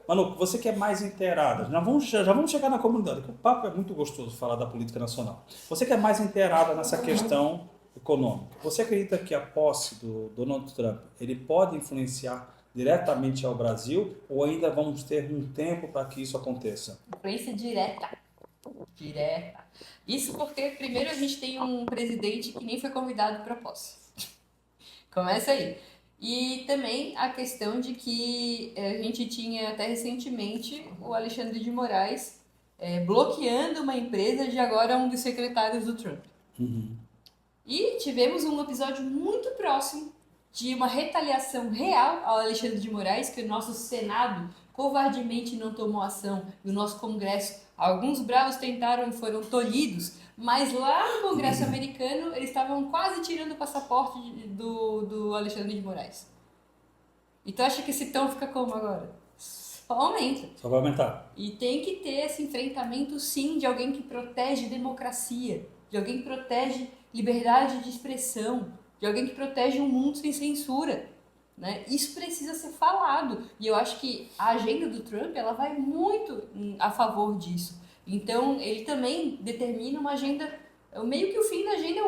Manu, você que é mais inteirada, já vamos chegar na comunidade, porque o papo é muito gostoso falar da política nacional. Você que é mais inteirada nessa questão econômica, você acredita que a posse do Donald Trump, ele pode influenciar diretamente ao Brasil ou ainda vamos ter um tempo para que isso aconteça? Influência direta. Direta. Isso porque, primeiro, a gente tem um presidente que nem foi convidado para a posse. Começa aí. E também a questão de que a gente tinha até recentemente o Alexandre de Moraes bloqueando uma empresa de agora um dos secretários do Trump. E tivemos um episódio muito próximo de uma retaliação real ao Alexandre de Moraes, que o nosso Senado covardemente não tomou ação, e o nosso Congresso, alguns bravos tentaram e foram tolhidos, mas lá no Congresso americano eles estavam quase tirando o passaporte do Alexandre de Moraes. Então acha que esse tom fica como agora? Só aumenta. Só vai aumentar. E tem que ter esse enfrentamento, sim, de alguém que protege democracia, de alguém que protege liberdade de expressão, de alguém que protege um mundo sem censura, né? Isso precisa ser falado. E eu acho que a agenda do Trump ela vai muito a favor disso. Então, ele também determina uma agenda, meio que o fim da agenda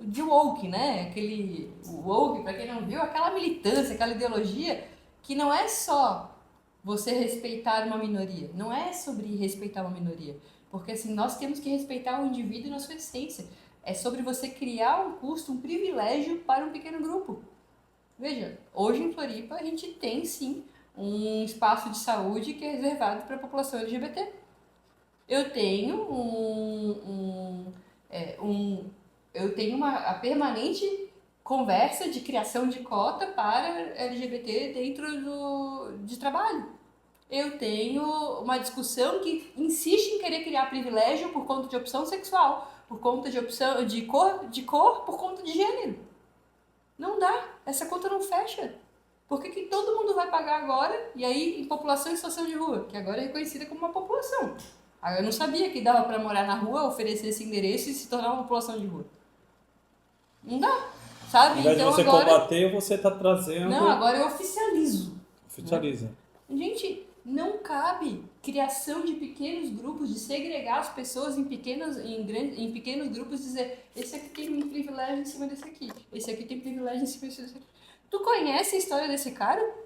de woke, né? Aquele woke, para quem não viu, aquela militância, aquela ideologia que não é só você respeitar uma minoria, não é sobre respeitar uma minoria, porque assim, nós temos que respeitar o indivíduo na sua essência. É sobre você criar um custo, um privilégio para um pequeno grupo. Veja, hoje em Floripa a gente tem sim um espaço de saúde que é reservado para a população LGBT. Eu tenho a permanente conversa de criação de cota para LGBT dentro de trabalho. Eu tenho uma discussão que insiste em querer criar privilégio por conta de opção sexual, por conta de opção de cor, por conta de gênero. Não dá, essa conta não fecha. Por que todo mundo vai pagar agora, e aí em população em situação de rua, que agora é reconhecida como uma população? Eu não sabia que dava para morar na rua, oferecer esse endereço e se tornar uma população de rua. Não dá, sabe? Ao invés de você combater, você está trazendo... Não, agora eu oficializo. Oficializa. Né? Gente, não cabe criação de pequenos grupos, de segregar as pessoas em pequenos grupos e dizer, esse aqui tem um privilégio em cima desse aqui, esse aqui tem privilégio em cima desse aqui. Tu conhece a história desse cara?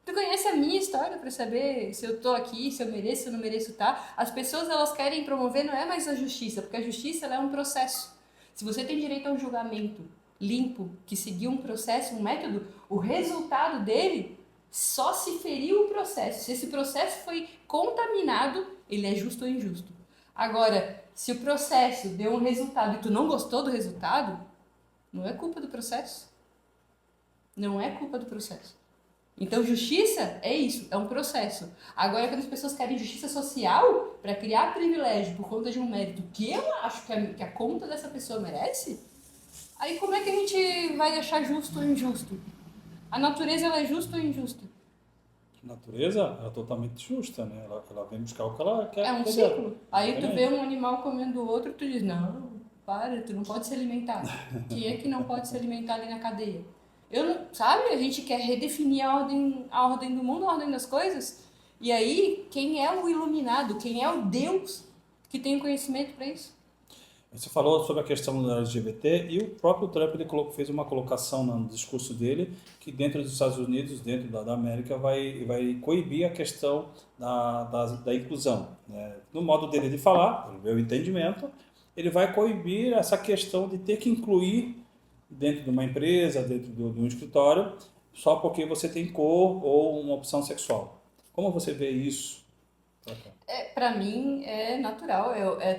Tu conhece a minha história para saber se eu tô aqui, se eu mereço, se eu não mereço estar? As pessoas, elas querem promover, não é mais a justiça, porque a justiça ela é um processo. Se você tem direito a um julgamento limpo, que seguiu um processo, um método, o resultado dele só se feriu o processo. Se esse processo foi contaminado, ele é justo ou injusto. Agora, se o processo deu um resultado e tu não gostou do resultado, não é culpa do processo. Não é culpa do processo. Então, justiça é isso, é um processo. Agora, quando as pessoas querem justiça social para criar privilégio por conta de um mérito que eu acho que a conta dessa pessoa merece, aí como é que a gente vai achar justo ou injusto? A natureza ela é justa ou injusta? A natureza ela é totalmente justa, né? Ela vem buscar o que ela quer. É um ciclo. Aí tu vê um animal comendo o outro e tu diz, não, para, tu não pode se alimentar. Quem é que não pode se alimentar ali na cadeia? Sabe, a gente quer redefinir a ordem do mundo, a ordem das coisas. E aí, quem é o iluminado, quem é o Deus que tenham conhecimento para isso. Você falou sobre a questão do LGBT e o próprio Trump ele fez uma colocação no discurso dele que dentro dos Estados Unidos, dentro da América, vai coibir a questão da inclusão, né? No modo dele de falar, pelo meu entendimento, ele vai coibir essa questão de ter que incluir dentro de uma empresa, dentro de um escritório, só porque você tem cor ou uma opção sexual. Como você vê isso? Para mim é natural.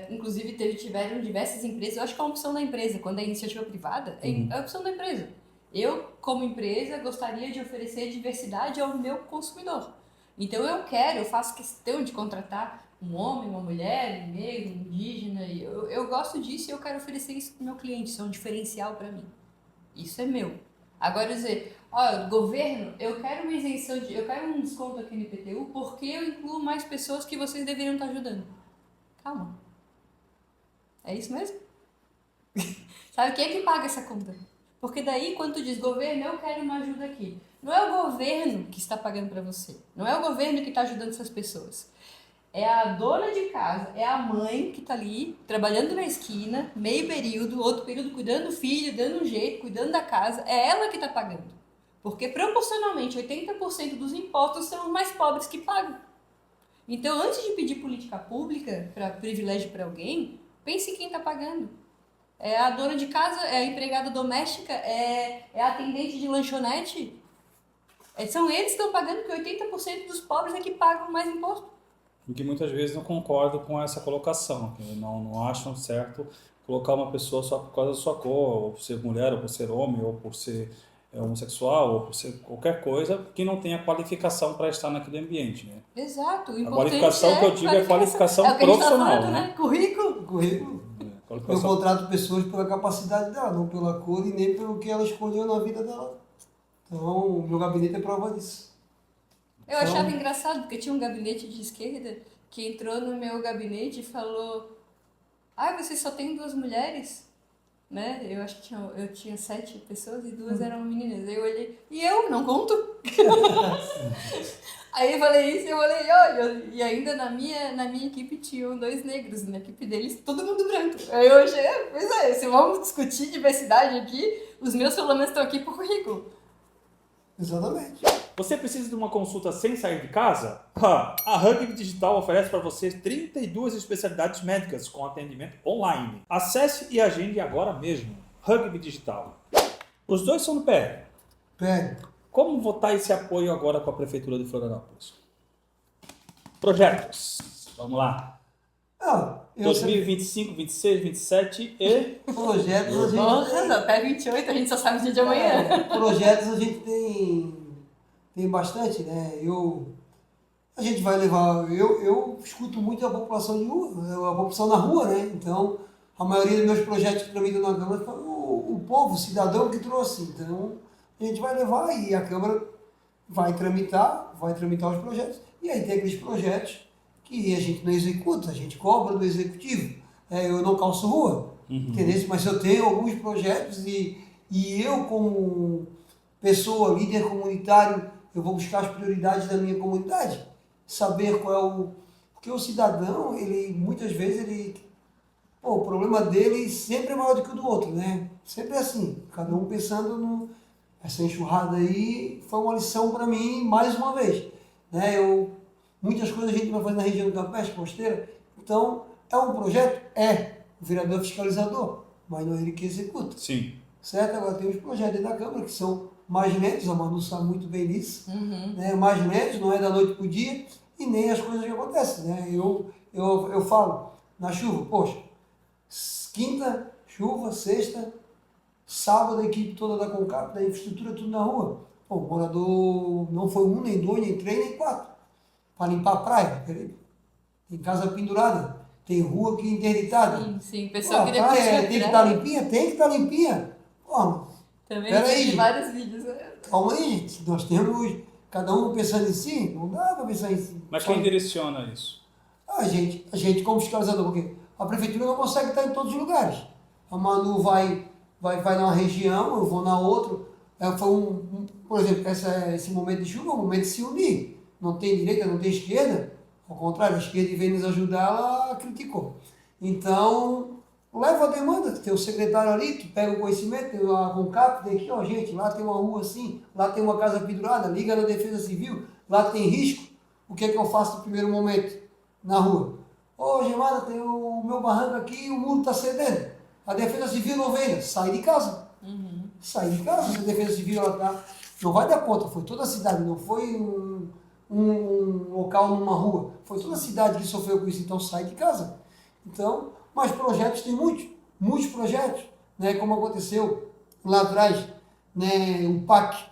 Inclusive tiveram diversas empresas. Eu acho que é uma opção da empresa. Quando é iniciativa privada, é a opção da empresa. Eu, como empresa, gostaria de oferecer diversidade ao meu consumidor. Então eu faço questão de contratar um homem, uma mulher, um negro, um indígena. Eu gosto disso e eu quero oferecer isso para o meu cliente. Isso é um diferencial para mim. Isso é meu. Agora dizer, governo, eu quero uma isenção eu quero um desconto aqui no IPTU porque eu incluo mais pessoas que vocês deveriam estar ajudando. Calma. É isso mesmo? Sabe quem é que paga essa conta? Porque daí quando tu diz governo, eu quero uma ajuda aqui. Não é o governo que está pagando para você. Não é o governo que está ajudando essas pessoas. É a dona de casa, é a mãe que está ali, trabalhando na esquina, meio período, outro período cuidando do filho, dando um jeito, cuidando da casa. É ela que está pagando. Porque proporcionalmente 80% dos impostos são os mais pobres que pagam. Então, antes de pedir política pública, para privilégio para alguém, pense em quem está pagando. É a dona de casa, é a empregada doméstica, é a atendente de lanchonete. São eles que estão pagando, porque 80% dos pobres é que pagam mais imposto. E que muitas vezes não concordo com essa colocação, que não acham certo colocar uma pessoa só por causa da sua cor, ou por ser mulher, ou por ser homem, ou por ser homossexual, ou por ser qualquer coisa, que não tenha qualificação para estar naquele ambiente, né? Exato. O A importante qualificação que eu digo é qualificação é o que a gente tá profissional, falando, né? Currículo. Eu Qualificação. contrato pessoas pela capacidade dela, não pela cor e nem pelo que ela escolheu na vida dela. Então, o meu gabinete é prova disso. Eu achava engraçado, porque tinha um gabinete de esquerda que entrou no meu gabinete e falou: você só tem 2 mulheres? Né? Eu acho que eu tinha 7 pessoas e 2 eram meninas. Aí eu olhei, e eu não conto? Aí eu falei isso, e ainda na minha equipe tinham 2 negros, e na equipe deles todo mundo branco. Aí eu achei, pois é, se vamos discutir diversidade aqui, os meus pelo menos estão aqui por currículo. Exatamente. Você precisa de uma consulta sem sair de casa? A Rugby Digital oferece para você 32 especialidades médicas com atendimento online. Acesse e agende agora mesmo. Rugby Digital. Os 2 são do PR. Pega. Como votar esse apoio agora com a Prefeitura de Florianópolis? Projetos. Vamos lá. 2025, 26, 27 e... Projetos a gente Nossa, até 28 a gente só sabe o dia de amanhã. projetos a gente tem bastante, né? A gente vai levar... Eu escuto muito a população de rua, a população na rua, né? Então, a maioria dos meus projetos que tramitam na Câmara foi o povo, o cidadão que trouxe. Então, a gente vai levar e a Câmara vai tramitar os projetos. E aí tem aqueles projetos que a gente não executa, a gente cobra do executivo. Eu não calço rua, entendeu? Mas eu tenho alguns projetos e eu, como pessoa, líder comunitário, eu vou buscar as prioridades da minha comunidade, saber qual é porque o cidadão, muitas vezes, o problema dele sempre é maior do que o do outro, né? Sempre é assim, cada um pensando essa enxurrada aí foi uma lição para mim, mais uma vez, né? Muitas coisas a gente vai fazer na região do Campestre, Costeira, então, é um projeto? O vereador fiscalizador, mas não é ele que executa. Sim. Certo? Agora tem os projetos da Câmara que são mais lentos, a Manu sabe muito bem disso, né? Mais lentos, não é da noite para o dia, e nem as coisas que acontecem, né? Eu falo, na chuva, poxa, quinta, chuva, sexta, sábado, a equipe toda da Concap, da infraestrutura, tudo na rua. O morador não foi 1, nem 2, nem 3, nem 4, para limpar a praia, tem casa pendurada, tem rua que interditada. Sim, pessoal queria a praia tem que estar limpinha? Tem que estar limpinha. Também Peraí, tem vários vídeos. calma aí, gente. Nós temos cada um pensando em si, não dá para pensar em si. Mas quem direciona isso? A gente como fiscalizador, porque a prefeitura não consegue estar em todos os lugares. A Manu vai numa região, eu vou na outra. Por exemplo, esse momento de chuva é um momento de se unir. Não tem direita, não tem esquerda. Ao contrário, a esquerda, em vez de nos ajudar, ela criticou. Então, leva a demanda, tem o secretário ali, tu pega o conhecimento, tem a CONCAP, tem aqui, ó, gente, lá tem uma rua assim, lá tem uma casa pendurada, liga na Defesa Civil, lá tem risco. O que é que eu faço no primeiro momento na rua? Ô, Gemada, tem o meu barranco aqui e o muro está cedendo. A Defesa Civil não vem, sai de casa. Sai de casa, se a Defesa Civil ela tá, não vai dar conta, foi toda a cidade, não foi um local numa rua, foi toda a cidade que sofreu com isso, então sai de casa. Então, mas projetos tem muitos projetos, né, como aconteceu lá atrás, né, o PAC,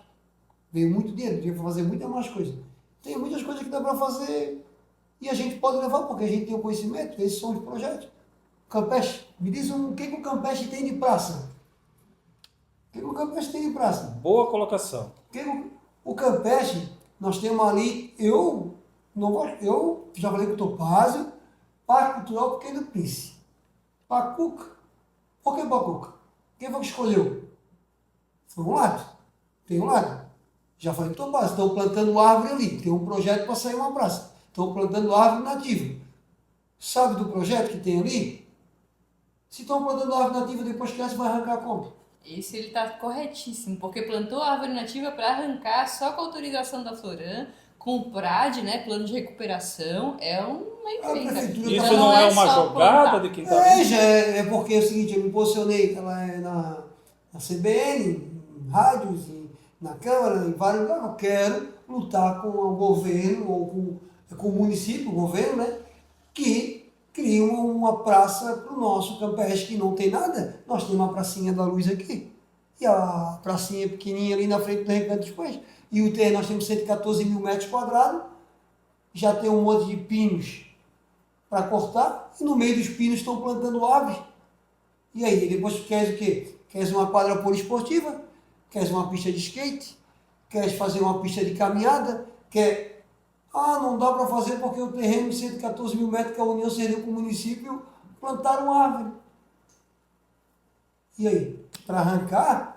veio muito dinheiro, devia fazer muita mais coisa. Tem muitas coisas que dá para fazer e a gente pode levar, porque a gente tem o conhecimento, esses são os projetos. Campeche, me diz o que o Campeche tem de praça? O que o Campeche tem de praça? Boa colocação. O Campeche, nós temos ali, eu já falei com o Topázio, Parque Cultural Pequeno Príncipe. Pacuca. Por que Pacuca? Quem foi que escolheu? Foi um lado. Tem um lado. Já falei com o Topázio, estão plantando árvore ali. Tem um projeto para sair uma praça. Estão plantando árvore nativa. Sabe do projeto que tem ali? Se estão plantando árvore nativa, depois cresce, vai arrancar como? Isso ele está corretíssimo, porque plantou árvore nativa para arrancar só com autorização da Floran, com o PRAD, né, plano de recuperação, é uma encrenca. Isso Então, não é uma só jogada plantar. de quem está vendo? É porque é o seguinte, eu me posicionei na CBN, em rádios, na Câmara, em vários lugares. Eu quero lutar com o governo, ou com o município, o governo, né, que cria uma praça para o nosso Campeche que não tem nada. Nós temos uma pracinha da Luz aqui, e a pracinha pequenininha ali na frente do Recanto dos Pães. E o terreno, nós temos 114 mil metros quadrados, já tem um monte de pinos para cortar, e no meio dos pinos estão plantando árvores. E aí, depois tu queres o quê? Queres uma quadra poliesportiva? Queres uma pista de skate? Queres fazer uma pista de caminhada? Não dá para fazer porque o terreno de 114 mil metros que a União cedeu com o município, plantaram árvore. E aí, para arrancar,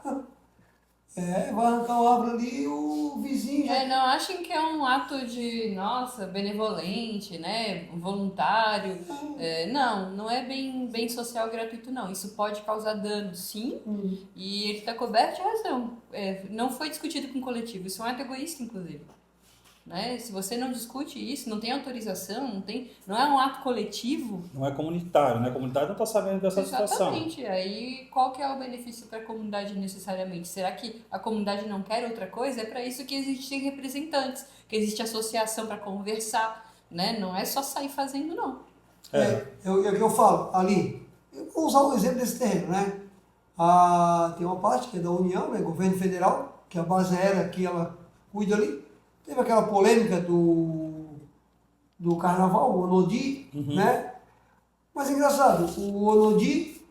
vai arrancar uma árvore ali e o vizinho já... Não achem que é um ato de, nossa, benevolente, né, voluntário. Não é bem social gratuito, não. Isso pode causar dano, sim, e ele está coberto de razão. Não foi discutido com o coletivo, isso é um ato egoísta, inclusive. Né? Se você não discute isso, não tem autorização, não é um ato coletivo. Não é comunitário, né? A comunidade não está sabendo dessa situação. Exatamente. Aí qual que é o benefício para a comunidade necessariamente? Será que a comunidade não quer outra coisa? É para isso que existem representantes, que existe associação para conversar, né? Não é só sair fazendo, não. É o que eu falo ali. Eu vou usar o exemplo desse terreno, né? Tem uma parte que é da União, né? Governo federal, que a base aérea que ela cuida ali. Teve aquela polêmica do carnaval, o Onodi, né? Mas é engraçado, o Onodi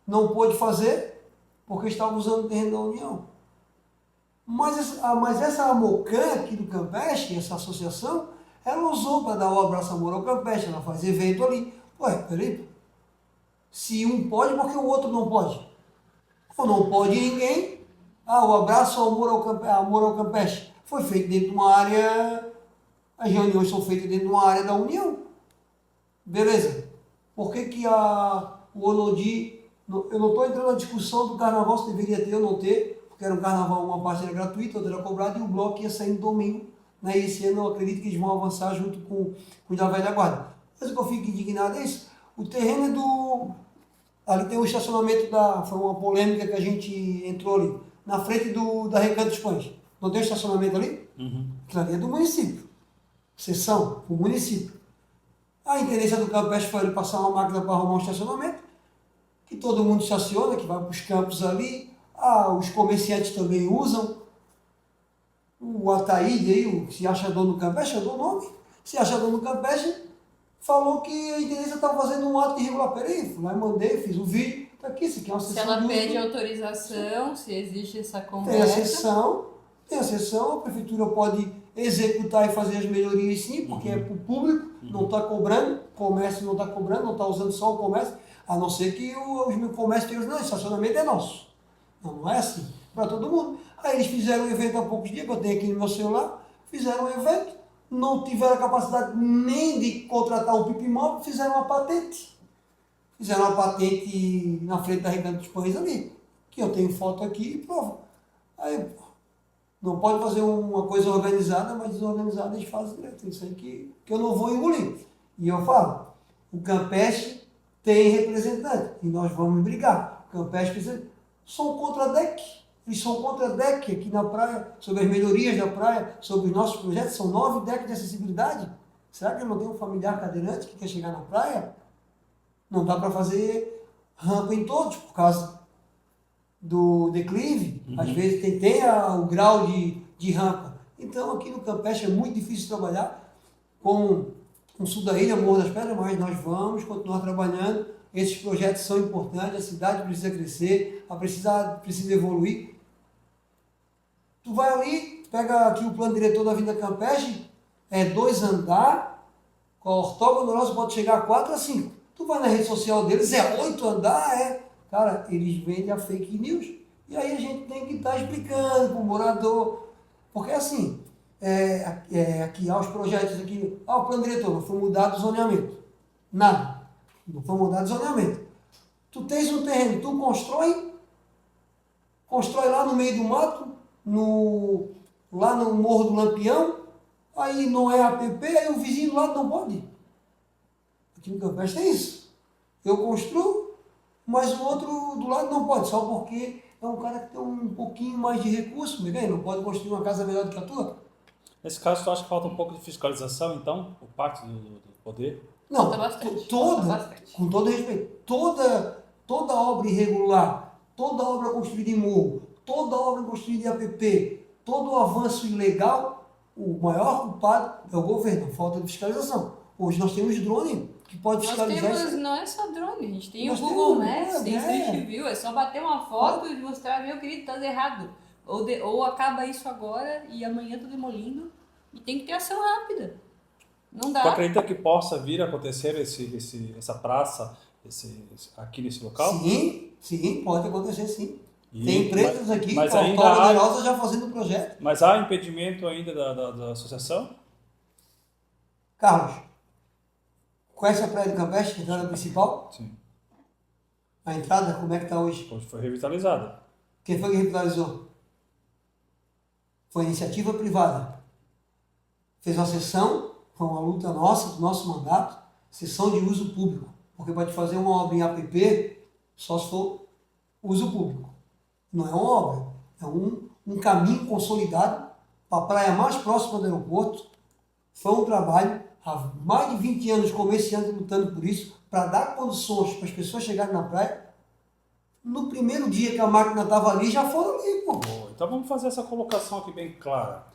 não pôde fazer porque estava usando o terreno da União. Mas essa Amocan aqui do Campeche, essa associação, ela usou para dar o abraço amor ao Campeche, ela faz evento ali. Peraí, se um pode, por que o outro não pode? Ou não pode ninguém, o abraço amor ao Campeche. Foi feito dentro de uma área, as reuniões são feitas dentro de uma área da União. Beleza. Por que o Onodi, eu não estou entrando na discussão do carnaval, se deveria ter ou não ter, porque era um carnaval, uma parte era gratuita, outra era cobrada, e o bloco ia sair no domingo. Né? E esse ano eu acredito que eles vão avançar junto com o da velha guarda. Mas o que eu fico indignado é isso. O terreno é do... Ali tem o estacionamento foi uma polêmica que a gente entrou ali, na frente da Recanto dos Pães. Não tem estacionamento ali? Aquilo ali é do município. Sessão, o município. A intendência do Campeche foi ele passar uma máquina para arrumar um estacionamento, que todo mundo estaciona, que vai para os campos ali. Os comerciantes também usam. O Ataíde aí, o se acha dono do Campeche, eu dou o nome. Se acha dono do Campeche, falou que a intendência estava fazendo um ato irregular. Peraí, fui lá e mandei, fiz o vídeo. Está aqui, isso aqui é uma sessão. Se ela pede autorização, se existe essa conversa. Tem a sessão, a prefeitura pode executar e fazer as melhorias sim, porque é para o público, não está cobrando, o comércio não está cobrando, não está usando só o comércio, a não ser que os comércios tenham, não, o estacionamento é nosso. Não é assim, para todo mundo. Aí eles fizeram um evento há poucos dias, que eu tenho aqui no meu celular, fizeram um evento, não tiveram a capacidade nem de contratar um pipimóvel, fizeram uma patente. Fizeram uma patente na frente da Recanto dos Pães ali, que eu tenho foto aqui e prova. Aí, pô, não pode fazer uma coisa organizada, mas desorganizada eles fazem direito. Isso aí que eu não vou engolir. E eu falo, o Campestre tem representante e nós vamos brigar. O Campestre precisa... São contra a DEC. Eles são contra a DEC aqui na praia, sobre as melhorias da praia, sobre os nossos projetos. São 9 decks de acessibilidade. Será que eu não tenho um familiar cadeirante que quer chegar na praia? Não dá para fazer rampa em todos, por causa do declive. Às vezes tem o grau de rampa. Então aqui no Campestre é muito difícil trabalhar com o sul da ilha, Morro das Pedras, mas nós vamos continuar trabalhando. Esses projetos são importantes, a cidade precisa crescer, precisa evoluir. Tu vai ali, pega aqui o plano diretor da Avenida Campestre, é 2 andares, com a ortogonal pode chegar a 4 a 5. Tu vai na rede social deles, é 8 andares, Cara, eles vendem a fake news. E aí a gente tem que estar explicando para o morador. Porque assim, aqui há os projetos aqui, o plano diretor, não foi mudado o zoneamento. Nada. Não foi mudado o zoneamento. Tu tens um terreno, tu constrói lá no meio do mato, lá no Morro do Lampião, aí não é APP, aí o vizinho do lado não pode. Aqui no Campestre é isso. Eu construo, mas o outro do lado não pode, só porque é um cara que tem um pouquinho mais de recurso, não pode construir uma casa melhor do que a tua. Nesse caso, tu acha que falta um pouco de fiscalização, então, por parte do poder? Não, Falta bastante. com todo respeito, toda obra irregular, toda obra construída em morro, toda obra construída em APP, todo avanço ilegal, o maior culpado é o governo, a falta de fiscalização. Hoje nós temos drone que pode fiscalizar. Nós temos, não é só drone, a gente tem Nós o Google temos, Maps, tem Street View, é só bater uma foto e mostrar, meu querido, tá errado. Ou acaba isso agora e amanhã tô demolindo. E tem que ter ação rápida. Não dá. Tu acredita que possa vir a acontecer essa praça aqui nesse local? Sim, pode acontecer sim. Tem empresas aqui, mas a ainda Poderosa já fazendo o projeto. Mas há impedimento ainda da associação? Carlos, conhece a Praia do Campestre, a entrada principal? Sim. A entrada, como é que está hoje? Hoje foi revitalizada. Quem foi que revitalizou? Foi iniciativa privada. Fez uma sessão, foi uma luta nossa, do nosso mandato, sessão de uso público. Porque para te fazer uma obra em APP, só se for uso público. Não é uma obra, é um caminho consolidado para a praia mais próxima do aeroporto. Foi um trabalho, há mais de 20 anos comerciantes lutando por isso, para dar condições para as pessoas chegarem na praia. No primeiro dia que a máquina estava ali, já foram ali, pô. Então vamos fazer essa colocação aqui bem clara.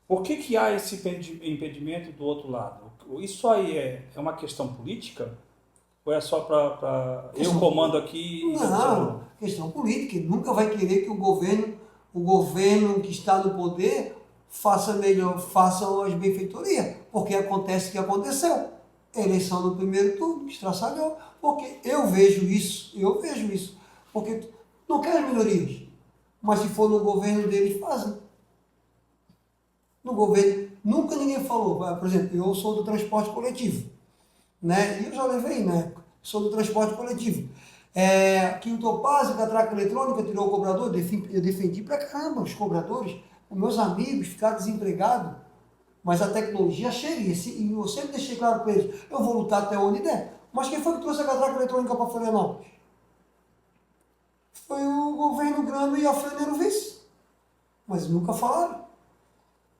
Por que há esse impedimento do outro lado? Isso aí é uma questão política? Ou é só para eu comando aqui? Não, questão política. Ele nunca vai querer que o governo que está no poder faça as benfeitorias. Porque acontece o que aconteceu. Eleição no primeiro turno, estraçalhou. Porque eu vejo isso. Porque não querem melhorias. Mas se for no governo deles, fazem. No governo, nunca ninguém falou. Por exemplo, eu sou do transporte coletivo. Né? E eu já levei, né? Sou do transporte coletivo. Aqui o Topázio, catraca eletrônica, tirou o cobrador, eu defendi pra caramba os cobradores. Os meus amigos ficaram desempregados. Mas a tecnologia chega, e eu sempre deixei claro para eles, eu vou lutar até onde der. Mas quem foi que trouxe a catraca eletrônica para Florianópolis? Foi o governo Grande e a Fernando Vice. Mas nunca falaram.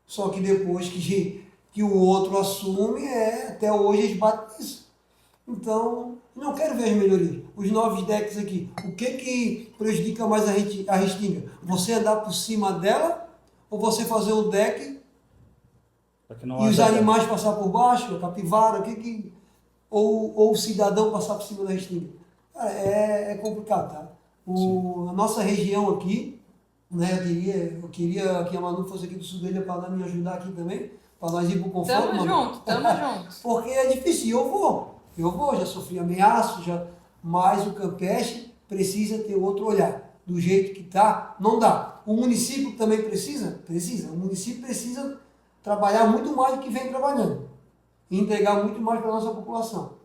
Só que depois que o outro assume, até hoje eles batem nisso. Então, não quero ver as melhorias. Os novos decks aqui, o que prejudica mais a Restinga? Você andar por cima dela ou você fazer o deck e os animais passar por baixo, a capivara, ou o cidadão passar por cima da Restinga? Cara, é complicado, tá? A nossa região aqui, né, eu queria que a Manu fosse aqui do sul dele para me ajudar aqui também, para nós ir para o conforto. Tamo junto. Porque é difícil, eu vou, já sofri ameaço, mas o Campestre precisa ter outro olhar. Do jeito que está, não dá. O município também precisa, o município precisa trabalhar muito mais do que vem trabalhando e entregar muito mais para a nossa população.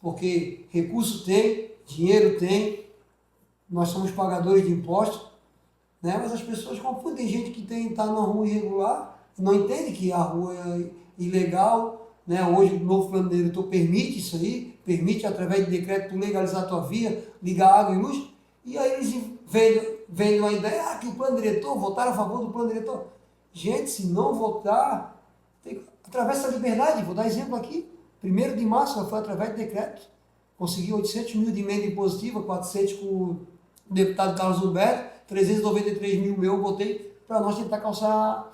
Porque recurso tem, dinheiro tem, nós somos pagadores de impostos, né? Mas as pessoas confundem. Tem gente que está numa rua irregular, não entende que a rua é ilegal, né? Hoje o novo plano diretor permite isso aí, permite através de decreto legalizar a tua via, ligar água e luz, e aí eles vêm uma ideia, que o plano diretor, votar a favor do plano diretor. Gente, se não votar, através da liberdade, vou dar exemplo aqui, 1º de março foi através de decreto, consegui 800 mil de emenda impositiva, 400 com o deputado Carlos Humberto, 393 mil meu eu botei para nós tentar calçar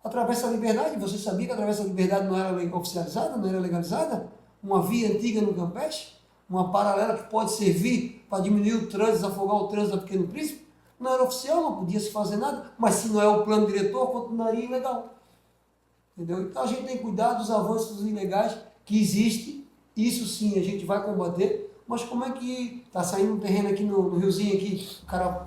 através da liberdade. Você sabia que através da liberdade não era oficializada, não era legalizada? Uma via antiga no Campeche, uma paralela que pode servir para diminuir o trânsito, afogar o trânsito da Pequeno Príncipe, não era oficial, não podia se fazer nada, mas se não é o plano diretor, continuaria ilegal. Entendeu? Então a gente tem que cuidar dos avanços ilegais que existem, isso sim a gente vai combater, mas como é que está saindo um terreno aqui no riozinho aqui, o cara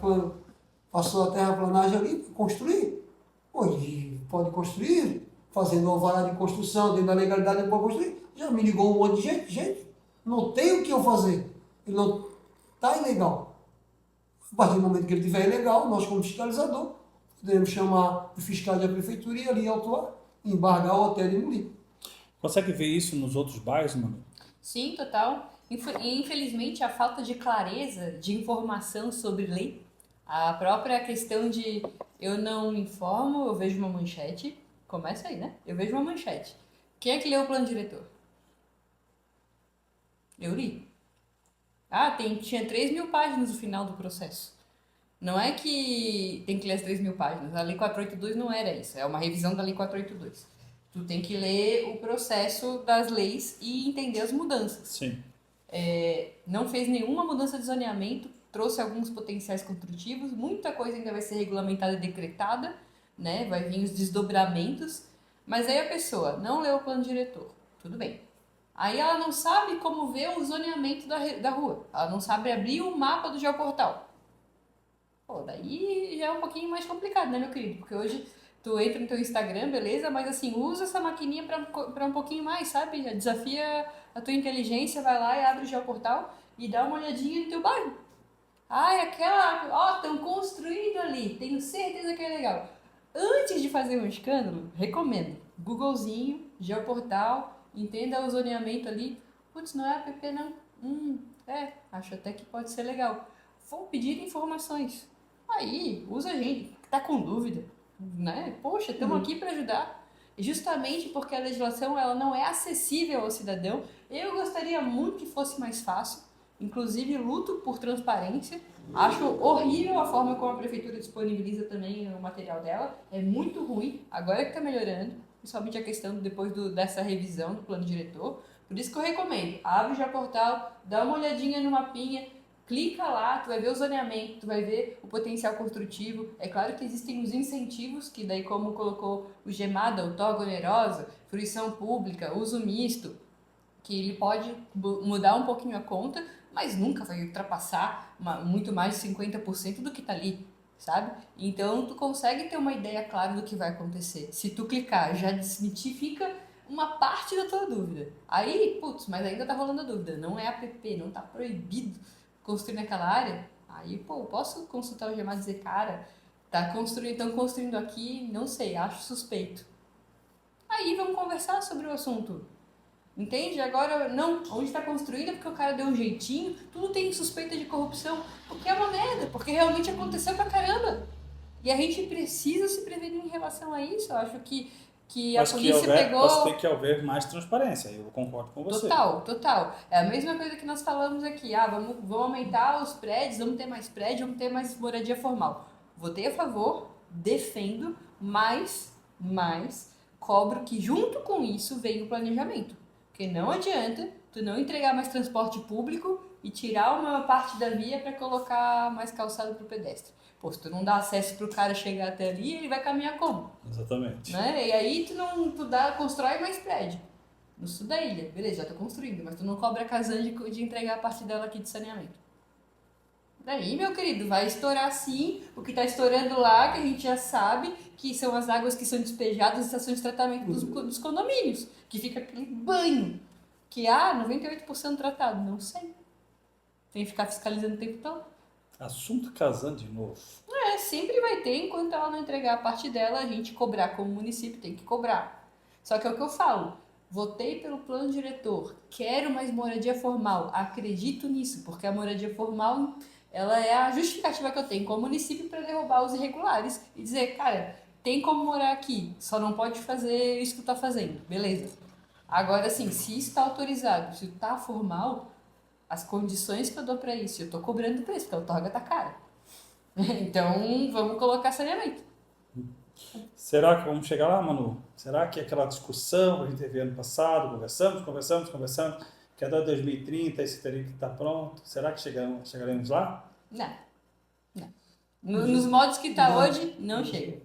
passou a terraplanagem ali, construir? Pô, ele pode construir, fazendo alvará de construção, dentro da legalidade ele pode construir. Já me ligou um monte de gente, não tem o que eu fazer, ele não está ilegal. A partir do momento que ele estiver ilegal, nós como fiscalizador, podemos chamar o fiscal da prefeitura e ali autuar, embargar o hotel e demolir. Consegue ver isso nos outros bairros, mano? Sim, total. Infelizmente, a falta de clareza, de informação sobre lei, a própria questão de eu não informo, eu vejo uma manchete, começa aí, né? Eu vejo uma manchete. Quem é que leu o plano diretor? Eu li. Tinha 3.000 páginas no final do processo. Não é que tem que ler as 3.000 páginas. A Lei 482 não era isso. É uma revisão da Lei 482. Tu tem que ler o processo das leis e entender as mudanças. Sim. Não fez nenhuma mudança de zoneamento, trouxe alguns potenciais construtivos, muita coisa ainda vai ser regulamentada e decretada, né? Vai vir os desdobramentos, mas aí a pessoa não leu o plano diretor, tudo bem. Aí ela não sabe como ver o zoneamento da rua, ela não sabe abrir o mapa do geoportal. Pô, daí já é um pouquinho mais complicado, né, meu querido? Porque hoje tu entra no teu Instagram, beleza, mas assim, usa essa maquininha pra um pouquinho mais, sabe? Desafia a tua inteligência, vai lá e abre o geoportal e dá uma olhadinha no teu bairro. Estão construindo ali, tenho certeza que é legal. Antes de fazer um escândalo, recomendo. Googlezinho, geoportal, entenda o zoneamento ali. Putz, não é app não. Acho até que pode ser legal. Vou pedir informações. Aí, usa a gente, que tá com dúvida, né? Poxa, estamos aqui para ajudar. Justamente porque a legislação ela não é acessível ao cidadão. Eu gostaria muito que fosse mais fácil. Inclusive, luto por transparência. Acho horrível a forma como a prefeitura disponibiliza também o material dela. É muito ruim. Agora que está melhorando. Principalmente a questão depois dessa revisão do plano diretor. Por isso que eu recomendo. Abre o geoportal, dá uma olhadinha no mapinha, clica lá, tu vai ver o zoneamento, tu vai ver o potencial construtivo. É claro que existem os incentivos, que daí como colocou o GEMADA, outorga onerosa, fruição pública, uso misto, que ele pode mudar um pouquinho a conta, mas nunca vai ultrapassar muito mais de 50% do que está ali, sabe? Então, tu consegue ter uma ideia clara do que vai acontecer. Se tu clicar, já desmitifica uma parte da tua dúvida. Aí, mas ainda tá rolando a dúvida. Não é app, não tá proibido construir naquela área. Aí, posso consultar o GEMADA e dizer, cara, estão construindo aqui, não sei, acho suspeito. Aí, vamos conversar sobre o assunto. Entende? Agora, não, onde está construído é porque o cara deu um jeitinho, tudo tem suspeita de corrupção, porque é uma merda, porque realmente aconteceu pra caramba. E a gente precisa se prevenir em relação a isso. Eu acho que a polícia pegou... Mas tem que haver mais transparência, eu concordo com você. Total. É a mesma coisa que nós falamos aqui, vamos aumentar os prédios, vamos ter mais prédio, vamos ter mais moradia formal. Votei a favor, defendo, mas cobro que junto com isso venha o planejamento. Porque não adianta tu não entregar mais transporte público e tirar uma parte da via para colocar mais calçada para o pedestre. Se tu não dá acesso para o cara chegar até ali, ele vai caminhar como? Exatamente. Né? E aí constrói mais prédio. No sul da ilha, beleza, já tô construindo, mas tu não cobra a Casan de entregar a parte dela aqui de saneamento. Daí, meu querido, vai estourar sim o que está estourando lá, que a gente já sabe que são as águas que são despejadas nas estações de tratamento dos condomínios, que fica aquele banho, que 98% tratado, não sei. Tem que ficar fiscalizando o tempo todo. Assunto casando de novo. Sempre vai ter, enquanto ela não entregar a parte dela, a gente cobrar como município, tem que cobrar. Só que é o que eu falo, votei pelo plano diretor, quero mais moradia formal, acredito nisso, porque a moradia formal, ela é a justificativa que eu tenho como município para derrubar os irregulares e dizer, cara, tem como morar aqui, só não pode fazer isso que tu tá fazendo, beleza. Agora, assim, se está autorizado, se está formal, as condições que eu dou para isso, eu tô cobrando preço, porque a outorga tá cara. Então, vamos colocar saneamento. Será que vamos chegar lá, Manu? Será que aquela discussão que a gente teve ano passado, conversamos, que até 2030 isso teria que estar pronto? Será que chegaremos lá? Não, não. Nos modos que tá hoje, não chega.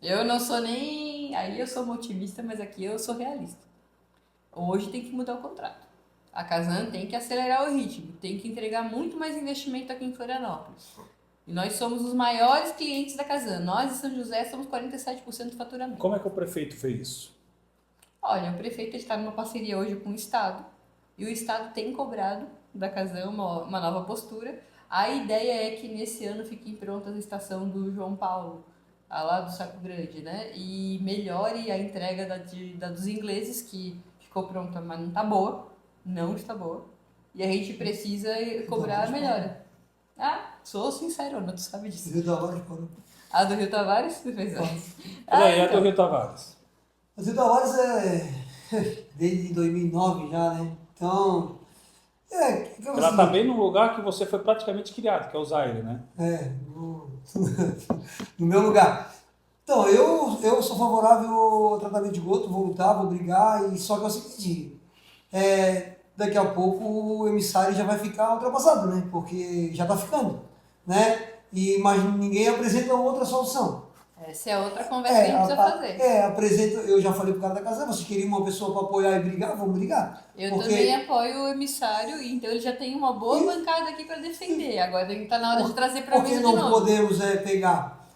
Eu não sou nem... Aí eu sou uma otimista, mas aqui eu sou realista. Hoje tem que mudar o contrato. A Casan tem que acelerar o ritmo, tem que entregar muito mais investimento aqui em Florianópolis. E nós somos os maiores clientes da Casan. Nós e São José somos 47% do faturamento. Como é que o prefeito fez isso? Olha, o prefeito está numa parceria hoje com o Estado. E o Estado tem cobrado da Casan uma nova postura. A ideia é que nesse ano fique pronta a estação do João Paulo, lá do Saco Grande, né? E melhore a entrega da dos ingleses, que ficou pronta, mas não está boa. Não está boa. E a gente precisa cobrar a melhora. Sou sincerona, tu sabe disso. Rio Tavares parou. A do Rio Tavares? Pois é. Olha aí, a Então. do Rio Tavares. Mas Rio Tavares é desde 2009 já, né? Então, Ela está bem no lugar que você foi praticamente criado, que é o Zaire, né? No meu lugar. Então, eu sou favorável ao tratamento de esgoto, vou lutar, vou brigar, só que é o seguinte, daqui a pouco o emissário já vai ficar ultrapassado, né? Porque já está ficando, né? Mas ninguém apresenta outra solução. Essa é outra conversa que a gente precisa fazer. Apresenta, eu já falei pro cara da casa, vocês queriam uma pessoa para apoiar e brigar? Vamos brigar. Eu também apoio o emissário, então ele já tem uma boa bancada aqui para defender. Agora tem que estar na hora de trazer para a mesa de novo. Porque não podemos pegar...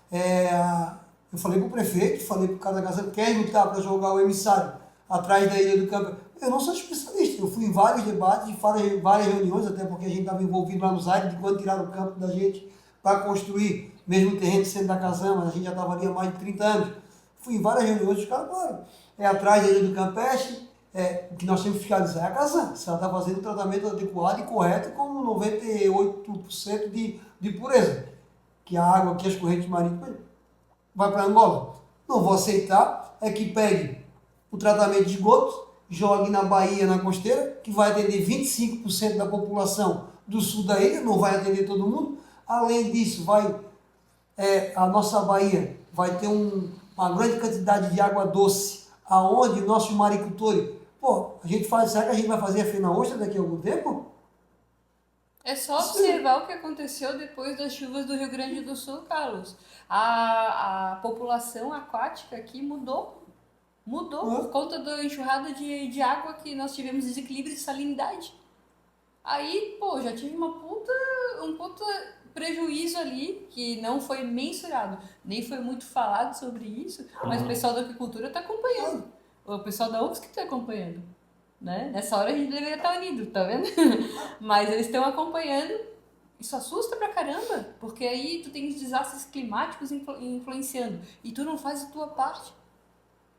eu falei pro prefeito, falei pro cara da casa, quer lutar para jogar o emissário atrás da Ilha do Campo. Eu não sou especialista, eu fui em vários debates, várias reuniões, até porque a gente estava envolvido lá no Zaire, de quando tiraram o campo da gente para construir, mesmo o terreno sendo da Casan, mas a gente já estava ali há mais de 30 anos. Fui em várias reuniões, os caras falaram, atrás da Ilha do Campestre, o que nós temos que fiscalizar é a Casan, se ela está fazendo o tratamento adequado e correto, com 98% de pureza, que a água, que as correntes marítimas vai para Angola. Não vou aceitar que pegue o tratamento de esgoto, jogue na Bahia, na costeira, que vai atender 25% da população do sul da ilha, não vai atender todo mundo. Além disso, a nossa Bahia vai ter uma grande quantidade de água doce, aonde nossos maricultores, será que a gente vai fazer a fena ostra daqui a algum tempo? É só observar o que aconteceu depois das chuvas do Rio Grande do Sul, Carlos. A população aquática aqui mudou por conta da enxurrada de água que nós tivemos, desequilíbrio de salinidade. Aí, já tive um puta prejuízo ali, que não foi mensurado, nem foi muito falado sobre isso, mas o pessoal da aquicultura está acompanhando. O pessoal da UFSC está acompanhando. Né? Nessa hora a gente deveria estar unido, tá vendo? Mas eles estão acompanhando. Isso assusta pra caramba, porque aí tu tem os desastres climáticos influenciando e tu não faz a tua parte,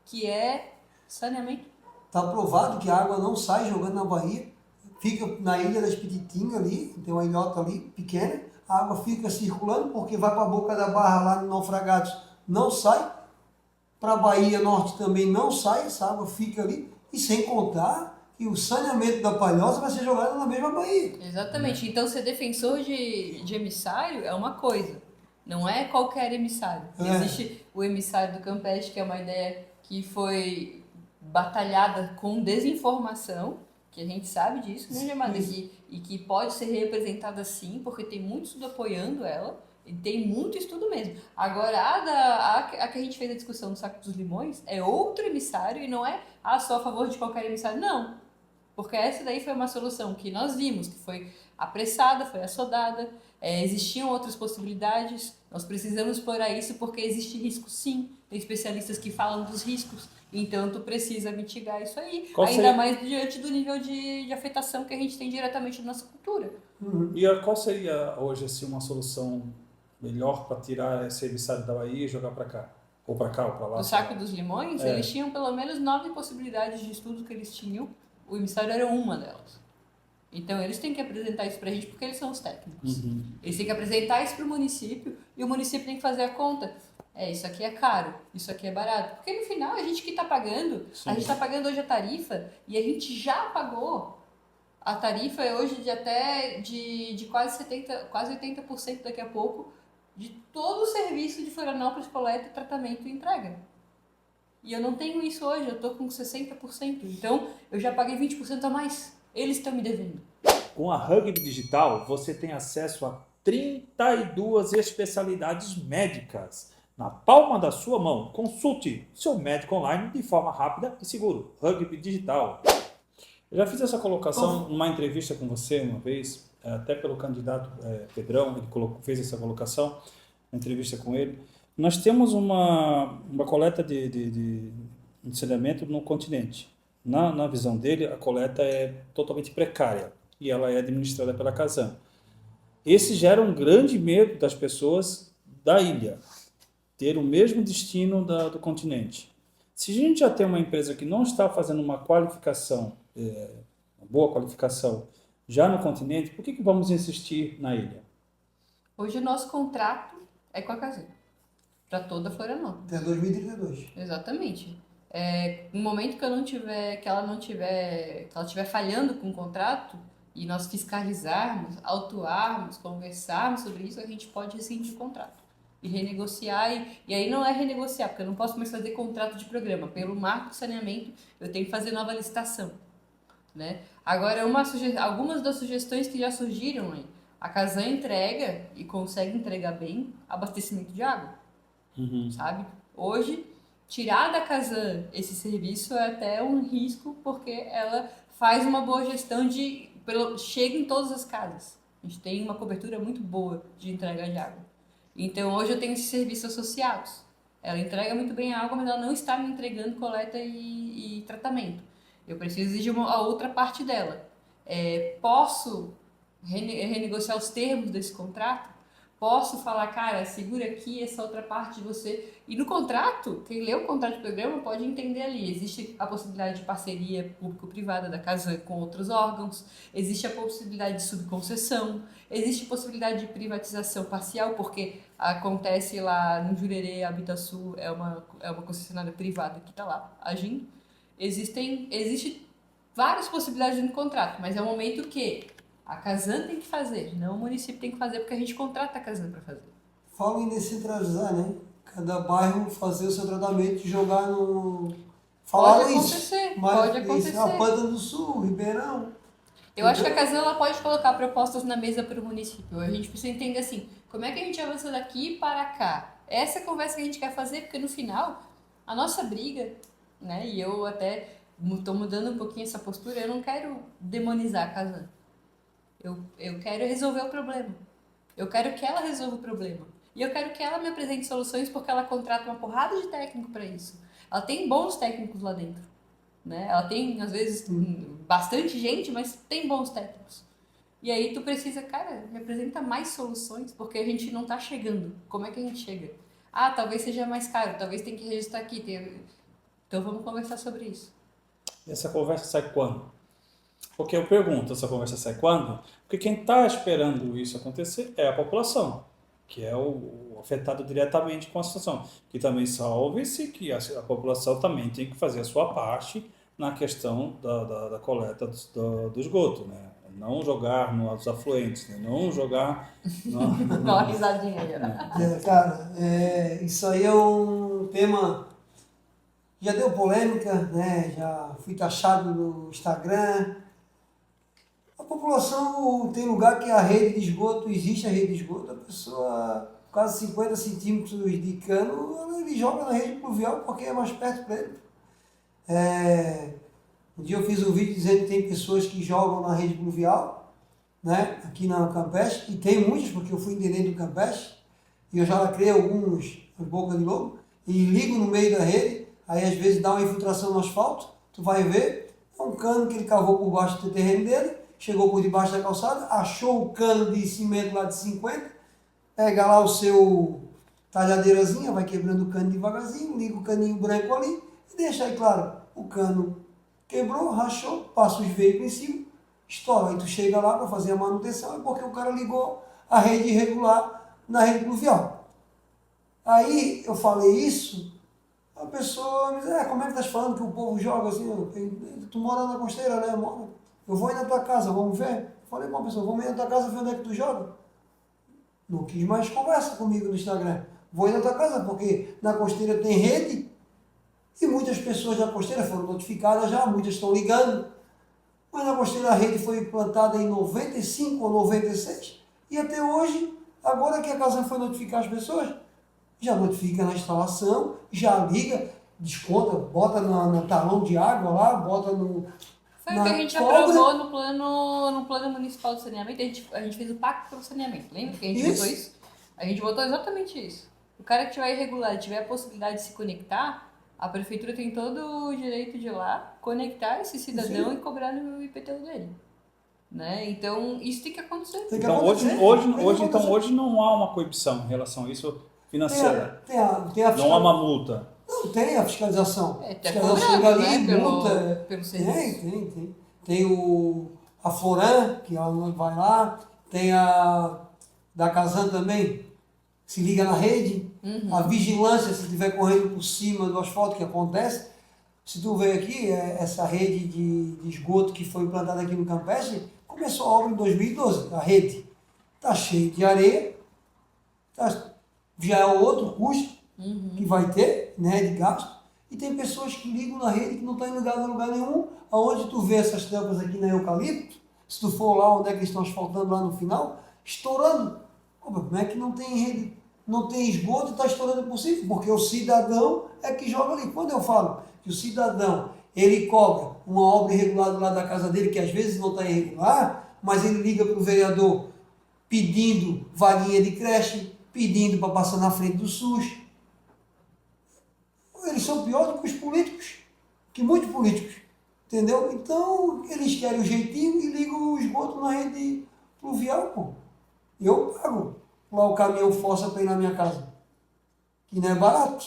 que é saneamento. Está provado que a água não sai jogando na Bahia, fica na Ilha das Pititinhas ali, tem uma ilhota ali pequena, a água fica circulando porque vai para a boca da barra lá no Naufragados, não sai, para a Bahia Norte também não sai, essa água fica ali, e sem contar que o saneamento da Palhoça vai ser jogado na mesma Bahia. Exatamente. Então, ser defensor de emissário é uma coisa. Não é qualquer emissário. Existe o emissário do Campeche, que é uma ideia que foi batalhada com desinformação, que a gente sabe disso, né, Gemada? E que pode ser representada sim, porque tem muito estudo apoiando ela. E tem muito estudo mesmo. Agora, a que a gente fez a discussão do Saco dos Limões é outro emissário e não é só a favor de qualquer emissário, não. Porque essa daí foi uma solução que nós vimos, que foi apressada, foi assodada, existiam outras possibilidades, nós precisamos explorar isso porque existe risco sim, tem especialistas que falam dos riscos, então tu precisa mitigar isso aí, Qual ainda seria- mais diante do nível de afetação que a gente tem diretamente na nossa cultura. E qual seria hoje assim, uma solução melhor para tirar esse emissário da Bahia e jogar para cá? Ou para cá, ou para lá? Do saco dos limões, É. eles tinham pelo menos 9 possibilidades de estudo que eles tinham, o emissário era uma delas. Então eles têm que apresentar isso pra gente porque eles são os técnicos. Uhum. Eles têm que apresentar isso pro município e o município tem que fazer a conta. Isso aqui é caro, isso aqui é barato. Porque no final a gente que está pagando, Sim. a gente está pagando hoje a tarifa e a gente já pagou. A tarifa é hoje de quase 70, quase 80% daqui a pouco de todo o serviço de Florianópolis, coleta, tratamento e entrega. E eu não tenho isso hoje, eu estou com 60%. Então eu já paguei 20% a mais. Eles estão me devendo. Com a Rugby Digital, você tem acesso a 32 especialidades médicas na palma da sua mão. Consulte seu médico online de forma rápida e segura. Rugby Digital. Eu já fiz essa colocação numa entrevista com você uma vez, até pelo candidato Pedrão, ele fez essa colocação, uma entrevista com ele. Nós temos uma coleta de saneamento no continente. Na visão dele, a coleta é totalmente precária e ela é administrada pela Casan. Esse gera um grande medo das pessoas da ilha, ter o mesmo destino do continente. Se a gente já tem uma empresa que não está fazendo uma qualificação, uma boa qualificação, já no continente, por que vamos insistir na ilha? Hoje o nosso contrato é com a Casan, para toda Florianópolis. Até 2032. Exatamente. No momento que ela estiver falhando com o contrato e nós fiscalizarmos, autuarmos, conversarmos sobre isso, a gente pode rescindir o contrato e renegociar. E aí não é renegociar, porque eu não posso mais fazer contrato de programa. Pelo marco de saneamento, eu tenho que fazer nova licitação, né? Agora, algumas das sugestões que já surgiram aí, a Casan entrega e consegue entregar bem abastecimento de água, sabe? Hoje, tirar da Casan esse serviço é até um risco, porque ela faz uma boa gestão chega em todas as casas. A gente tem uma cobertura muito boa de entrega de água. Então, hoje eu tenho esses serviços associados. Ela entrega muito bem a água, mas ela não está me entregando coleta e tratamento. Eu preciso de a outra parte dela. Posso renegociar os termos desse contrato? Posso falar, cara, segura aqui essa outra parte de você. E no contrato, quem lê o contrato de programa pode entender ali. Existe a possibilidade de parceria público-privada da Casan com outros órgãos. Existe a possibilidade de subconcessão. Existe a possibilidade de privatização parcial, porque acontece lá no Jurerê, a Habitasul é uma concessionária privada que está lá agindo. Existem várias possibilidades no contrato, mas é o momento que a Casan tem que fazer, não o município tem que fazer, porque a gente contrata a Casan para fazer. Falam em descentralizar, né? Cada bairro fazer o seu tratamento e jogar no... Falaram Pode isso, acontecer, mas pode acontecer. A Panta do Sul, Ribeirão. Eu acho que a Casan ela pode colocar propostas na mesa para o município. A gente precisa entender assim, como é que a gente avança daqui para cá? Essa é a conversa que a gente quer fazer, porque no final, a nossa briga, né? E eu até estou mudando um pouquinho essa postura, eu não quero demonizar a Casan. Eu quero resolver o problema. Eu quero que ela resolva o problema. E eu quero que ela me apresente soluções, porque ela contrata uma porrada de técnico para isso. Ela tem bons técnicos lá dentro, né? Ela tem, às vezes, bastante gente, mas tem bons técnicos. E aí tu precisa, cara, me apresenta mais soluções, porque a gente não tá chegando. Como é que a gente chega? Talvez seja mais caro, talvez tenha que registrar aqui. Então vamos conversar sobre isso. E essa conversa sai quando? Porque eu pergunto, essa conversa sai quando? Porque quem está esperando isso acontecer é a população, que é o afetado diretamente com a situação. Que também salve-se que a população também tem que fazer a sua parte na questão da coleta do esgoto, né? Não jogar nos afluentes, né? Não jogar... Dá uma risadinha aí, né? Cara, isso aí é um tema... Já deu polêmica, né? Já fui taxado no Instagram. A população tem lugar que a rede de esgoto, existe a rede de esgoto, a pessoa, quase 50 centímetros de cano, ele joga na rede pluvial porque é mais perto para ele. Um dia eu fiz um vídeo dizendo que tem pessoas que jogam na rede pluvial, né, aqui na Campeche, e tem muitas, porque eu fui intendente do Campeche, e eu já lacrei alguns boca de lobo, e ligo no meio da rede, aí às vezes dá uma infiltração no asfalto, tu vai ver, é um cano que ele cavou por baixo do terreno dele, chegou por debaixo da calçada, achou o cano de cimento lá de 50, pega lá o seu talhadeirazinha, vai quebrando o cano devagarzinho, liga o caninho branco ali, e deixa aí claro, o cano quebrou, rachou, passa os veículos em cima, estoura. Aí tu chega lá para fazer a manutenção, é porque o cara ligou a rede irregular na rede pluvial. Aí eu falei isso, a pessoa me diz, como é que estás falando que o povo joga assim? Tu mora na Costeira, né? Eu vou ir na tua casa, vamos ver? Eu falei, bom pessoal, vamos ir na tua casa ver onde é que tu joga. Não quis mais conversa comigo no Instagram. Vou ir na tua casa, porque na Costeira tem rede, e muitas pessoas da Costeira foram notificadas já, muitas estão ligando. Mas na Costeira a rede foi implantada em 95 ou 96, e até hoje, agora que a Casan foi notificar as pessoas, já notifica na instalação, já liga, desconta, bota no talão de água lá, bota no... Foi o que a gente aprovou no plano municipal de saneamento, a gente fez o pacto pelo saneamento, lembra que a gente votou isso? A gente votou exatamente isso. O cara que tiver irregular, tiver a possibilidade de se conectar, a prefeitura tem todo o direito de ir lá, conectar esse cidadão Sim. e cobrar no IPTU dele. Né? Então, isso tem que acontecer. Tem que Então, acontecer. hoje não há uma coibição em relação a isso financeira. Não há uma multa. Não, tem a fiscalização. Tá Fiscalização cobrando, chega ali, né? multa. Pelo serviço. Tem. Tem a Floran, que ela vai lá. Tem a da Casan também, se liga na rede. A vigilância, se estiver correndo por cima do asfalto, que acontece. Se tu ver aqui, essa rede de esgoto que foi implantada aqui no Campeche, começou a obra em 2012, a rede. Está cheia de areia, já é outro custo que vai ter, né, de gasto. E tem pessoas que ligam na rede que não estão em lugar nenhum, aonde tu vê essas tampas aqui na Eucalipto, se tu for lá onde é que eles estão asfaltando lá no final, estourando. Como é que não tem rede, não tem esgoto e está estourando por cima? Porque o cidadão é que joga ali. Quando eu falo que o cidadão, ele cobra uma obra irregular do lado da casa dele, que às vezes não está irregular, mas ele liga para o vereador pedindo vaguinha de creche, pedindo para passar na frente do SUS. Eles são piores do que os políticos, que muitos políticos, entendeu? Então, eles querem o jeitinho e ligam o esgoto na rede pluvial, pô. Eu pago lá o caminhão força para ir na minha casa, que não é barato.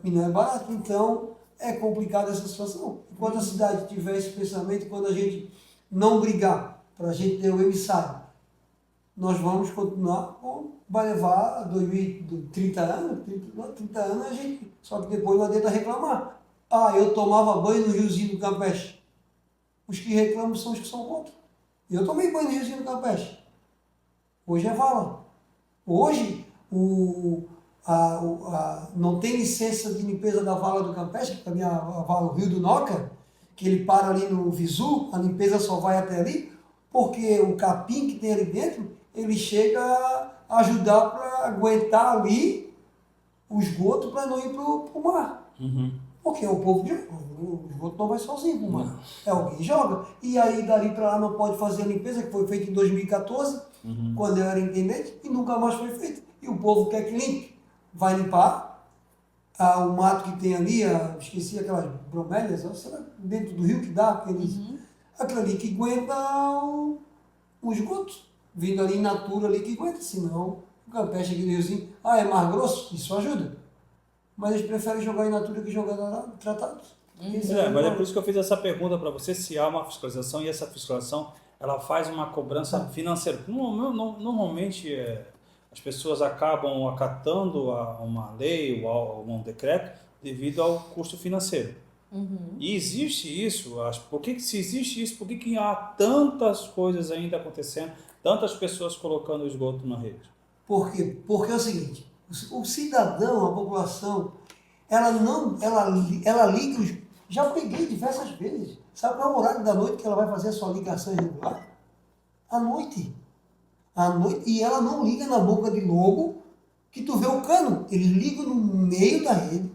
E não é barato, então é complicada essa situação. Enquanto a cidade tiver esse pensamento, quando a gente não brigar para a gente ter o emissário, nós vamos continuar, vai levar 30 anos, 30 anos a gente, só que depois não adianta reclamar. Eu tomava banho no Riozinho do Campeche. Os que reclamam são os que são contra. Eu tomei banho no Riozinho do Campeche. Hoje é vala. Hoje não tem licença de limpeza da vala do Campeche, que também é a vala do Rio do Noca, que ele para ali no Visu, a limpeza só vai até ali, porque o capim que tem ali dentro, ele chega a ajudar para aguentar ali o esgoto para não ir para o mar. Porque o povo o esgoto não vai sozinho para o mar. Alguém joga. E aí dali para lá não pode fazer a limpeza, que foi feita em 2014, quando eu era intendente, e nunca mais foi feita. E o povo quer que limpe. Vai limpar o mato que tem ali, esqueci aquelas bromélias, será dentro do rio que dá aquilo ali que aguenta o esgoto. Vindo ali in natura ali que aguenta, senão o Campeche aqui do riozinho, é mais grosso, isso ajuda. Mas eles preferem jogar in natura que jogar tratado. Mas é por isso que eu fiz essa pergunta para você, se há uma fiscalização, e essa fiscalização ela faz uma cobrança financeira. Normalmente as pessoas acabam acatando uma lei ou um decreto devido ao custo financeiro. E existe isso, se existe isso, por que há tantas coisas ainda acontecendo, tantas pessoas colocando o esgoto na rede? Por quê? Porque é o seguinte, o cidadão, a população, ela liga, já peguei diversas vezes, sabe qual é o horário da noite que ela vai fazer a sua ligação irregular? À noite, e ela não liga na boca de lobo, que tu vê o cano, eles ligam no meio da rede,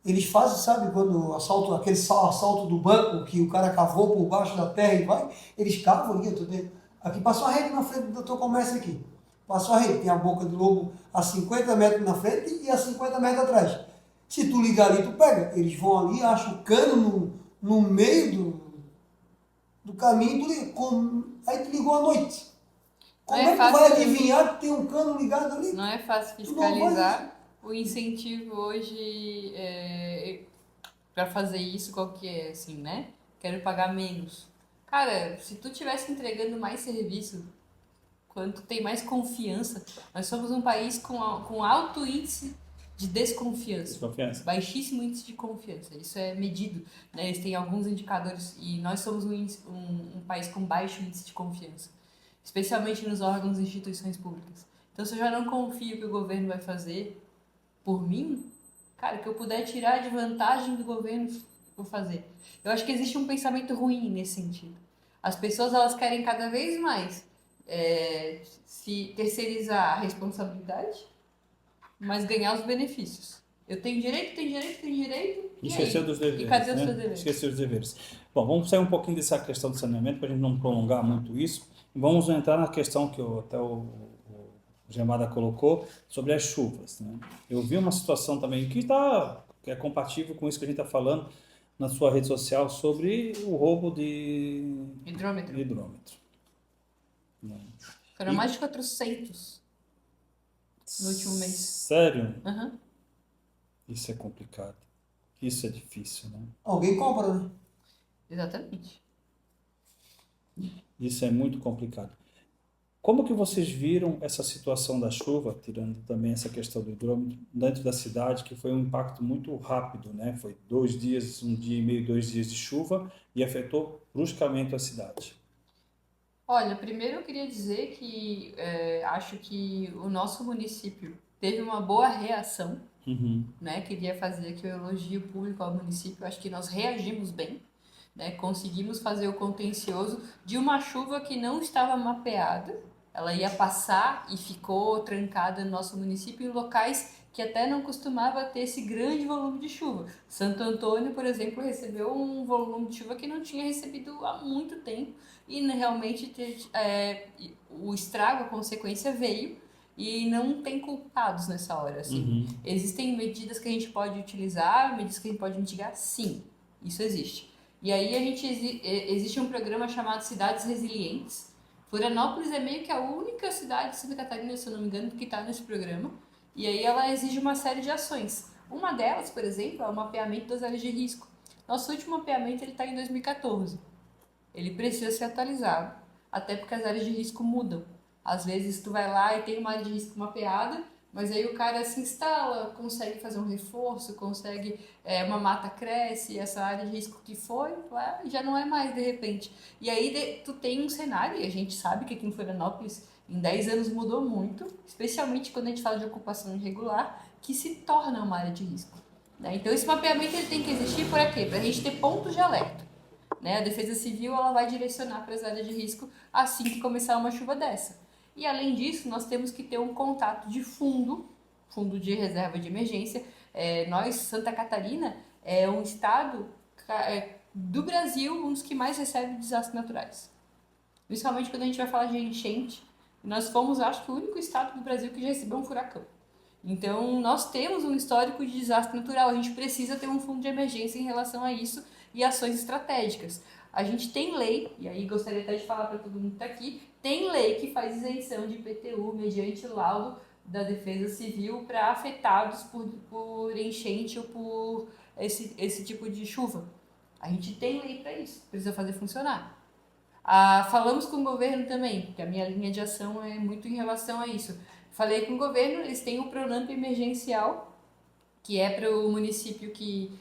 Eles fazem, sabe, quando assalto, aquele assalto do banco, que o cara cavou por baixo da terra e vai, eles cavam ali, eu tô dentro. Aqui passou a rede na frente do teu comércio aqui. Passou a rede, tem a boca do lobo a 50 metros na frente e a 50 metros atrás. Se tu ligar ali, tu pega. Eles vão ali, acham o cano no meio do caminho, aí tu ligou à noite. Não Como é é que tu vai fácil, adivinhar que tem um cano ligado ali? não é fácil Tu não vai- fiscalizar. O incentivo hoje para fazer isso, qual que é, assim, né? Quero pagar menos. Cara, se tu tivesse entregando mais serviço, quando tem mais confiança, nós somos um país com alto índice de desconfiança. Desconfiança. Baixíssimo índice de confiança. Isso é medido, né? Eles têm alguns indicadores e nós somos um país com baixo índice de confiança, especialmente nos órgãos e instituições públicas. Então, se eu já não confio que o governo vai fazer por mim, cara, o que eu puder tirar de vantagem do governo, vou fazer. Eu acho que existe um pensamento ruim nesse sentido. As pessoas, elas querem cada vez mais se terceirizar a responsabilidade, mas ganhar os benefícios. Eu tenho direito, e Esqueceu aí? dos deveres. E cadê os né? seus deveres? Esqueceu os deveres. Bom, vamos sair um pouquinho dessa questão do saneamento para a gente não prolongar muito isso. Vamos entrar na questão que até o Gemada colocou sobre as chuvas. Né? Eu vi uma situação também que é compatível com isso que a gente está falando na sua rede social sobre o roubo de Hidrômetro. hidrômetro. Né? Foram mais de 400 no último mês. Sério? Aham. Isso é complicado. Isso é difícil, né? Alguém compra, né? Exatamente. Isso é muito complicado. Como que vocês viram essa situação da chuva, tirando também essa questão do hidrômetro, dentro da cidade, que foi um impacto muito rápido, né? Foi 2 dias, 1 dia e meio, 2 dias de chuva e afetou bruscamente a cidade. Olha, primeiro eu queria dizer que acho que o nosso município teve uma boa reação, Uhum. né? Queria fazer aqui o elogio público ao município. Acho que nós reagimos bem, né? Conseguimos fazer o contencioso de uma chuva que não estava mapeada. Ela ia passar e ficou trancada no nosso município em locais que até não costumava ter esse grande volume de chuva. Santo Antônio, por exemplo, recebeu um volume de chuva que não tinha recebido há muito tempo e realmente o estrago, a consequência veio e não tem culpados nessa hora, assim. Uhum. Existem medidas que a gente pode utilizar, medidas que a gente pode mitigar? Sim, isso existe. E aí existe um programa chamado Cidades Resilientes. Florianópolis é meio que a única cidade de Santa Catarina, se eu não me engano, que está nesse programa. E aí ela exige uma série de ações. Uma delas, por exemplo, é o mapeamento das áreas de risco. Nosso último mapeamento está em 2014. Ele precisa ser atualizado, até porque as áreas de risco mudam. Às vezes tu vai lá e tem uma área de risco mapeada, mas aí o cara se instala, consegue fazer um reforço, consegue, uma mata cresce, essa área de risco que foi, já não é mais de repente. E aí tu tem um cenário, e a gente sabe que aqui em Florianópolis em 10 anos mudou muito, especialmente quando a gente fala de ocupação irregular, que se torna uma área de risco. Né? Então esse mapeamento ele tem que existir para quê? Para a gente ter pontos de alerta. Né? A Defesa Civil ela vai direcionar para as áreas de risco assim que começar uma chuva dessa. E além disso, nós temos que ter um contato de fundo de reserva de emergência. Nós, Santa Catarina, é um estado do Brasil, um dos que mais recebe desastres naturais. Principalmente quando a gente vai falar de enchente. Nós fomos, acho que, o único estado do Brasil que já recebeu um furacão. Então, nós temos um histórico de desastre natural. A gente precisa ter um fundo de emergência em relação a isso e ações estratégicas. A gente tem lei, e aí gostaria até de falar para todo mundo que está aqui, tem lei que faz isenção de IPTU mediante laudo da Defesa Civil para afetados por enchente ou por esse tipo de chuva. A gente tem lei para isso, precisa fazer funcionar. Falamos com o governo também, que a minha linha de ação é muito em relação a isso. Falei com o governo, eles têm o Pronamp emergencial, que é para o município que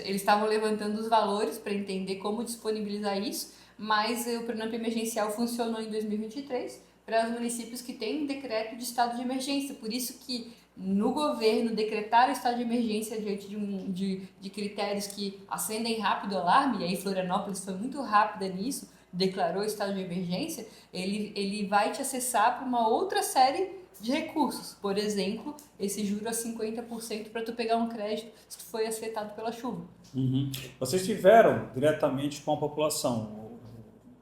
eles estavam levantando os valores para entender como disponibilizar isso, mas o Pronamp emergencial funcionou em 2023 para os municípios que têm um decreto de estado de emergência. Por isso que no governo decretar o estado de emergência diante de critérios que acendem rápido o alarme, e aí Florianópolis foi muito rápida nisso, declarou o estado de emergência, ele vai te acessar para uma outra série de recursos. Por exemplo, esse juro a 50% para tu pegar um crédito se tu foi afetado pela chuva. Uhum. Vocês estiveram diretamente com a população,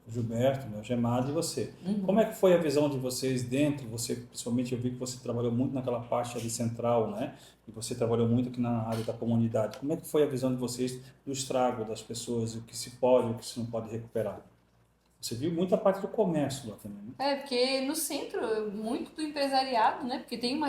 o Gilberto, né, o Gemado e você. Como é que foi a visão de vocês dentro? Você, principalmente, eu vi que você trabalhou muito naquela parte ali central, né? E você trabalhou muito aqui na área da comunidade. Como é que foi a visão de vocês do estrago das pessoas, o que se pode e o que se não pode recuperar? Você viu muita parte do comércio lá também, né? Porque no centro, muito do empresariado, né? Porque tem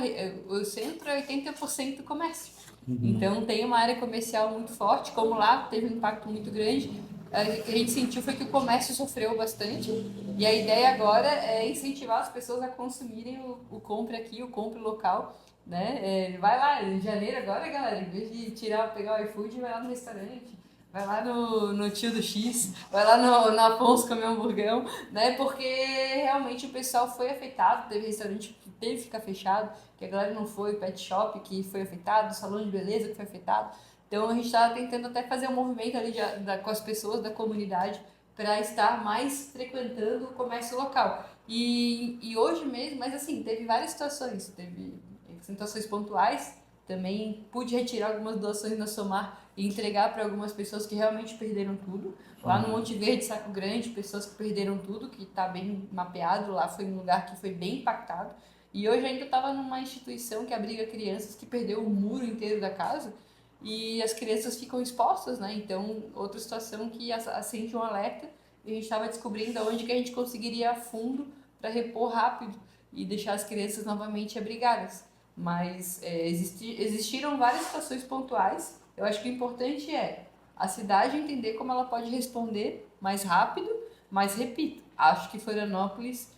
o centro é 80% comércio. Então tem uma área comercial muito forte, como lá teve um impacto muito grande. O que a gente sentiu foi que o comércio sofreu bastante. E a ideia agora é incentivar as pessoas a consumirem o compre aqui, o compre local. Né? Vai lá, em janeiro agora, galera, em vez de pegar o iFood, vai lá no restaurante. Vai lá no Tio do X, vai lá no Afonso comer um hamburgão, né? Porque realmente o pessoal foi afetado, teve restaurante que teve que ficar fechado, que a galera não foi, pet shop que foi afetado, salão de beleza que foi afetado. Então a gente está tentando até fazer um movimento ali com as pessoas da comunidade para estar mais frequentando o comércio local. E hoje mesmo, mas assim, teve várias situações, teve situações pontuais, também pude retirar algumas doações na Somar e entregar para algumas pessoas que realmente perderam tudo. Lá no Monte Verde, Saco Grande, pessoas que perderam tudo, que está bem mapeado, lá foi um lugar que foi bem impactado. E hoje ainda estava numa instituição que abriga crianças que perdeu o muro inteiro da casa e as crianças ficam expostas, né? Então, outra situação que acende um alerta e a gente estava descobrindo aonde que a gente conseguiria fundo para repor rápido e deixar as crianças novamente abrigadas. Mas existiram várias situações pontuais. Eu acho que o importante é a cidade entender como ela pode responder mais rápido, mas repito, acho que Florianópolis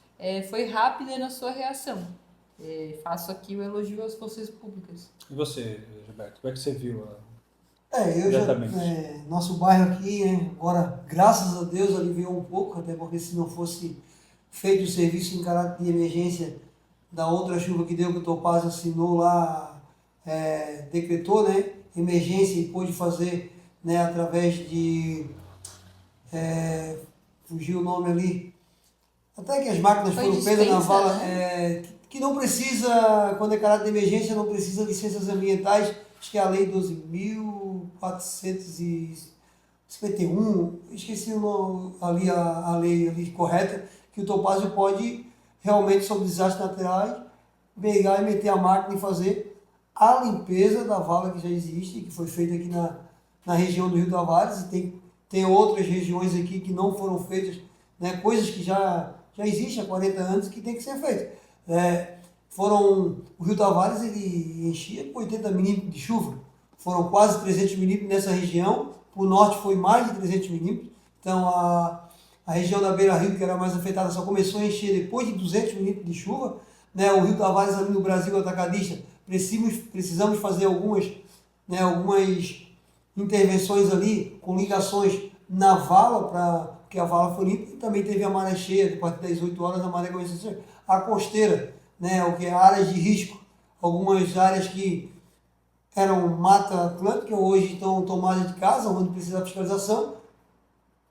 foi rápida na sua reação. Faço aqui o elogio às forças públicas. E você, Gilberto, como é que você viu? Nosso bairro aqui, agora, graças a Deus, aliviou um pouco, até porque se não fosse feito o serviço em caráter de emergência da outra chuva que deu, que o Topazio assinou lá, decretou, né, emergência e pôde fazer, né, através de, fugiu o nome ali, até que as máquinas foram presas na vala, né? que não precisa, quando é caráter de emergência, não precisa de licenças ambientais, acho que é a lei 12.451, esqueci o nome, ali a lei ali correta, que o Topazio pode realmente, sobre desastres naturais, pegar e meter a máquina e fazer a limpeza da vala que já existe, que foi feita aqui na região do Rio Tavares, e tem outras regiões aqui que não foram feitas, né, coisas que já existem há 40 anos que tem que ser feitas. O Rio Tavares ele enchia com 80 milímetros de chuva, foram quase 300 milímetros nessa região, o norte foi mais de 300 milímetros, então a região da Beira Rio, que era mais afetada, só começou a encher depois de 200 milímetros de chuva. Né? O Rio Tavares, ali no Brasil Atacadista, precisamos fazer algumas intervenções ali, com ligações na vala, porque a vala foi limpa, e também teve a maré cheia, a partir das 8 horas a maré começou a ser. A costeira, né? O que é áreas de risco, algumas áreas que eram mata atlântica, hoje estão tomadas de casa, onde precisa de fiscalização,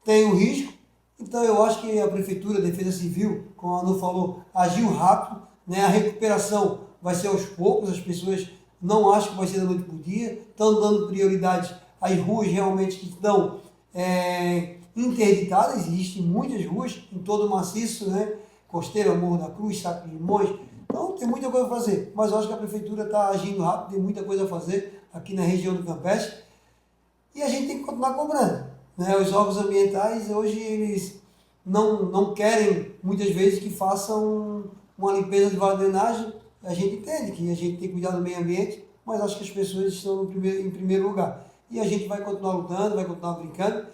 tem o risco. Então eu acho que a Prefeitura, a Defesa Civil, como a Anu falou, agiu rápido, né? A recuperação vai ser aos poucos, as pessoas não acham que vai ser da noite para o dia, estão dando prioridade às ruas realmente que estão interditadas, existem muitas ruas em todo o maciço, né? Costeira, Morro da Cruz, Saco de Limões, então tem muita coisa a fazer, mas eu acho que a Prefeitura está agindo rápido, tem muita coisa a fazer aqui na região do Campeche, e a gente tem que continuar cobrando. Né? Os órgãos ambientais, hoje, eles não querem, muitas vezes, que façam uma limpeza de vala de drenagem. A gente entende que a gente tem que cuidar do meio ambiente, mas acho que as pessoas estão em primeiro lugar. E a gente vai continuar lutando, vai continuar brincando.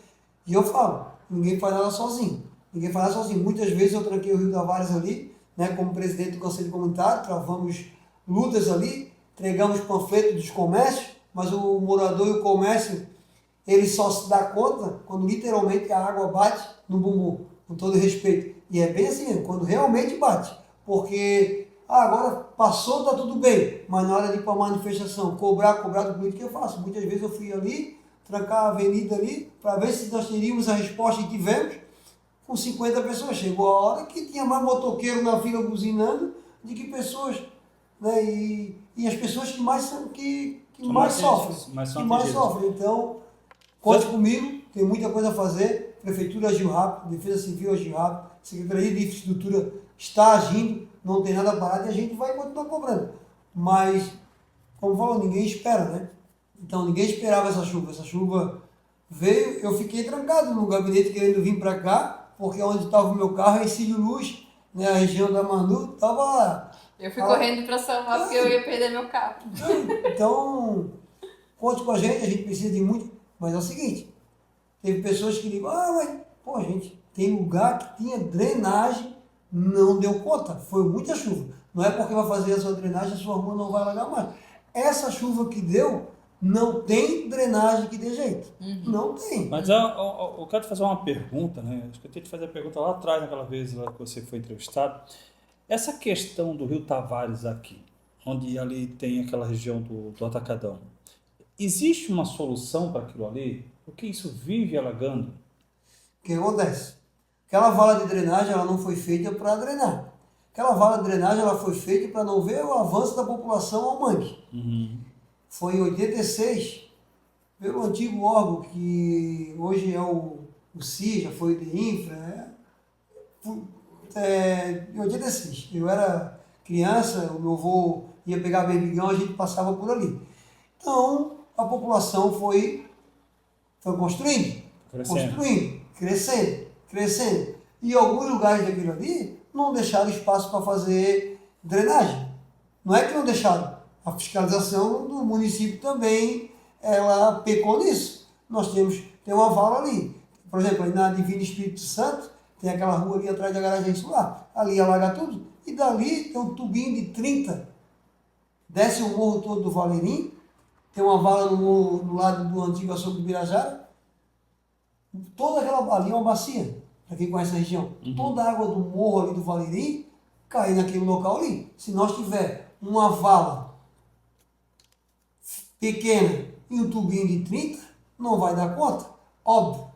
E eu falo, ninguém faz nada sozinho. Ninguém faz nada sozinho. Muitas vezes eu tranquei o Rio Tavares ali, né, como presidente do Conselho Comunitário, travamos lutas ali, entregamos panfletos dos comércios, mas o morador e o comércio, ele só se dá conta quando literalmente a água bate no bumbum, com todo respeito. E é bem assim mesmo, quando realmente bate. Porque agora passou, está tudo bem, mas na hora de ir para a manifestação, cobrar do político, que eu faço? Muitas vezes eu fui ali, trancar a avenida ali, para ver se nós teríamos a resposta que tivemos com 50 pessoas. Chegou a hora que tinha mais motoqueiro na fila buzinando de que pessoas, né, e as pessoas que mais são, que São mais mais sofrem, mais que mais atingidas. sofrem. Então, conte comigo, tem muita coisa a fazer. Prefeitura agiu rápido, Defesa Civil agiu rápido, Secretaria de Infraestrutura está agindo, não tem nada parado e a gente vai continuar cobrando. Mas, como falou, ninguém espera, né? Então, ninguém esperava essa chuva. Essa chuva veio, eu fiquei trancado no gabinete querendo vir para cá, porque onde estava o meu carro é em Cílio Luz, né, a região da Manu, estava... Eu fui correndo pra salvar porque eu ia perder meu carro. Então, conte com a gente precisa de muito. Mas é o seguinte, teve pessoas que digam, mas, pô, gente, tem lugar que tinha drenagem, não deu conta, foi muita chuva. Não é porque vai fazer a sua drenagem, a sua rua não vai alagar mais. Essa chuva que deu, não tem drenagem que dê jeito. Não tem. Mas eu quero te fazer uma pergunta, né? Acho que eu tinha que fazer a pergunta lá atrás, naquela vez lá que você foi entrevistado. Essa questão do Rio Tavares aqui, onde ali tem aquela região do Atacadão, existe uma solução para aquilo ali? Porque isso vive alagando? O que acontece? Aquela vala de drenagem ela não foi feita para drenar. Aquela vala de drenagem ela foi feita para não ver o avanço da população ao mangue. Foi em 86, pelo antigo órgão que hoje é o CI, já foi o DEINFRA, né? Em 86. Eu era criança, o meu avô ia pegar berbigão, a gente passava por ali. Então, a população foi construindo, crescendo. E alguns lugares daquilo ali não deixaram espaço para fazer drenagem. Não é que não deixaram. A fiscalização do município também, ela pecou nisso. Nós tem uma vala ali. Por exemplo, aí na Divina Espírito Santo, tem aquela rua ali atrás da garagem solar. Ali alaga tudo. E dali tem um tubinho de 30. Desce o morro todo do Valeirim. Tem uma vala no lado do antigo açougue do Birajara. Toda aquela ali é uma bacia, para quem conhece a região. Toda a água do morro ali do Valeirim cai naquele local ali. Se nós tiver uma vala pequena e um tubinho de 30, não vai dar conta. Óbvio.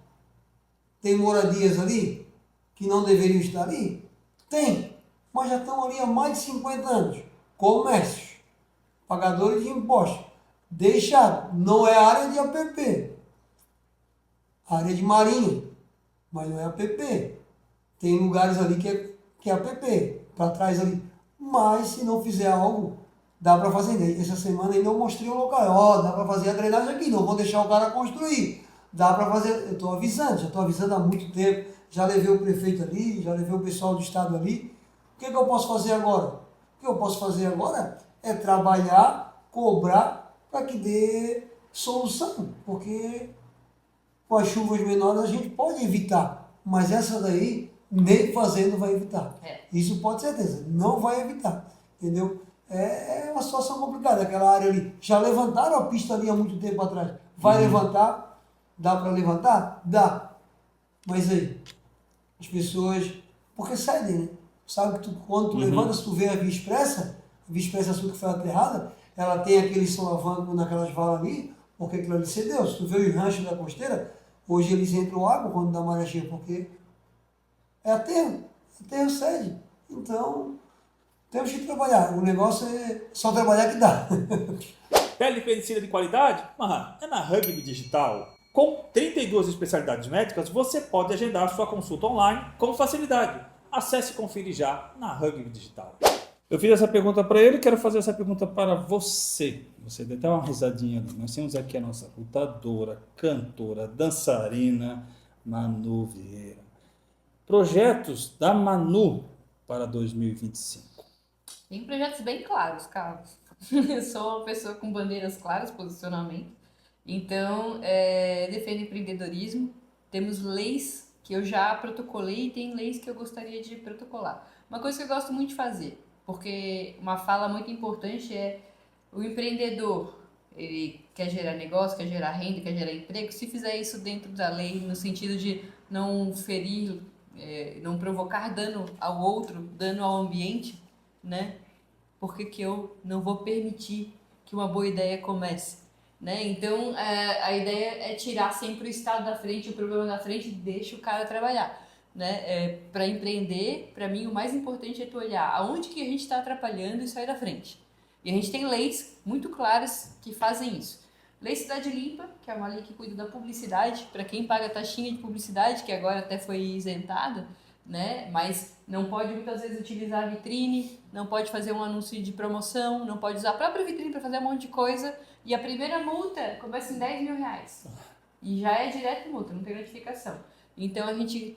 Tem moradias ali que não deveriam estar ali? Tem, mas já estão ali há mais de 50 anos. Comércios, pagadores de impostos. Deixaram. Não é área de APP. Área de marinha, mas não é APP. Tem lugares ali que é APP, para trás ali. Mas se não fizer algo, dá para fazer. Essa semana ainda eu mostrei um local. Dá para fazer a drenagem aqui, não vou deixar o cara construir. Dá para fazer, eu estou avisando, já estou avisando há muito tempo. Já levei o prefeito ali, já levei o pessoal do estado ali. O que eu posso fazer agora? O que eu posso fazer agora é trabalhar, cobrar, para que dê solução. Porque com as chuvas menores a gente pode evitar, mas essa daí nem fazendo vai evitar. Isso pode ter certeza, não vai evitar, entendeu? É uma situação complicada, aquela área ali. Já levantaram a pista ali há muito tempo atrás. Vai levantar? Dá para levantar? Dá. Mas aí, as pessoas, porque cedem, né? Sabe que quando tu levanta, se tu vê a Via Expressa Sul que foi aterrada, ela tem aquele solavanco naquelas valas ali, porque aquilo ali cedeu. Se tu vê os ranchos da costeira, hoje eles entram água quando dá maré cheia, porque é aterro cede. Então, temos que trabalhar. O negócio é só trabalhar que dá. Pele e medicina de qualidade? É na Rugby Digital. Com 32 especialidades médicas, você pode agendar sua consulta online com facilidade. Acesse e confira já na Rugby Digital. Eu fiz essa pergunta para ele, quero fazer essa pergunta para você. Você deu até uma risadinha ali. Nós temos aqui a nossa lutadora, cantora, dançarina, Manu Vieira. Projetos da Manu para 2025. Tem projetos bem claros, Carlos. Eu sou uma pessoa com bandeiras claras, posicionamento. Então, defendo empreendedorismo. Temos leis que eu já protocolei e tem leis que eu gostaria de protocolar. Uma coisa que eu gosto muito de fazer, porque uma fala muito importante é o empreendedor, ele quer gerar negócio, quer gerar renda, quer gerar emprego. Se fizer isso dentro da lei, no sentido de não ferir, não provocar dano ao outro, dano ao ambiente, né? Por que eu não vou permitir que uma boa ideia comece? Né? Então, a ideia é tirar sempre o Estado da frente, o problema da frente, e deixa o cara trabalhar. né? Para empreender, para mim, o mais importante é tu olhar aonde que a gente está atrapalhando e sair da frente. E a gente tem leis muito claras que fazem isso. Lei Cidade Limpa, que é uma lei que cuida da publicidade, para quem paga taxinha de publicidade, que agora até foi isentada, né? Mas não pode muitas vezes utilizar a vitrine, não pode fazer um anúncio de promoção, não pode usar a própria vitrine para fazer um monte de coisa. E a primeira multa começa em R$ 10.000. E já é direto multa, não tem notificação. Então a gente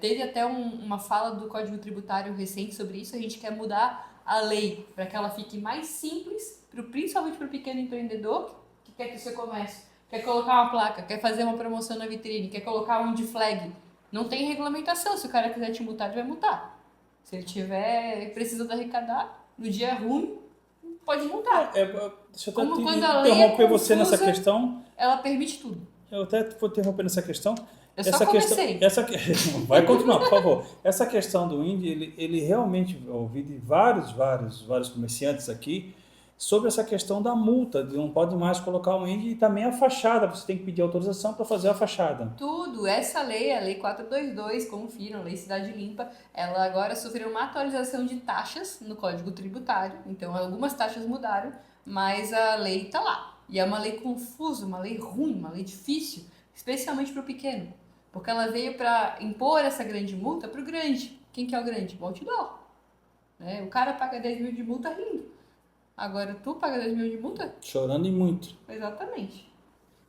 teve até uma fala do Código Tributário recente sobre isso. A gente quer mudar a lei para que ela fique mais simples, principalmente para o pequeno empreendedor que quer que o seu comércio quer colocar uma placa, quer fazer uma promoção na vitrine, quer colocar um de flag. Não tem regulamentação. Se o cara quiser te multar, ele vai multar. Se ele tiver precisando arrecadar, no dia ruim, pode multar. Deixa eu Como até quando a lei é interromper você nessa confusa, questão. ela permite tudo. Eu até vou interromper nessa questão. Eu só comecei. Vai continuar, por favor. Essa questão do INDE, ele realmente, eu ouvi de vários comerciantes aqui, sobre essa questão da multa, de não pode mais colocar o INDE e também a fachada, você tem que pedir autorização para fazer a fachada. Tudo. Essa lei, a Lei 422, confiram, Lei Cidade Limpa, ela agora sofreu uma atualização de taxas no Código Tributário, então algumas taxas mudaram, mas a lei está lá. E é uma lei confusa, uma lei ruim, uma lei difícil, especialmente para o pequeno, porque ela veio para impor essa grande multa para o grande. Quem que é o grande? O outdoor. Né? O cara paga 10 mil de multa rindo. Agora tu paga 10 mil de multa? Chorando e muito. Exatamente.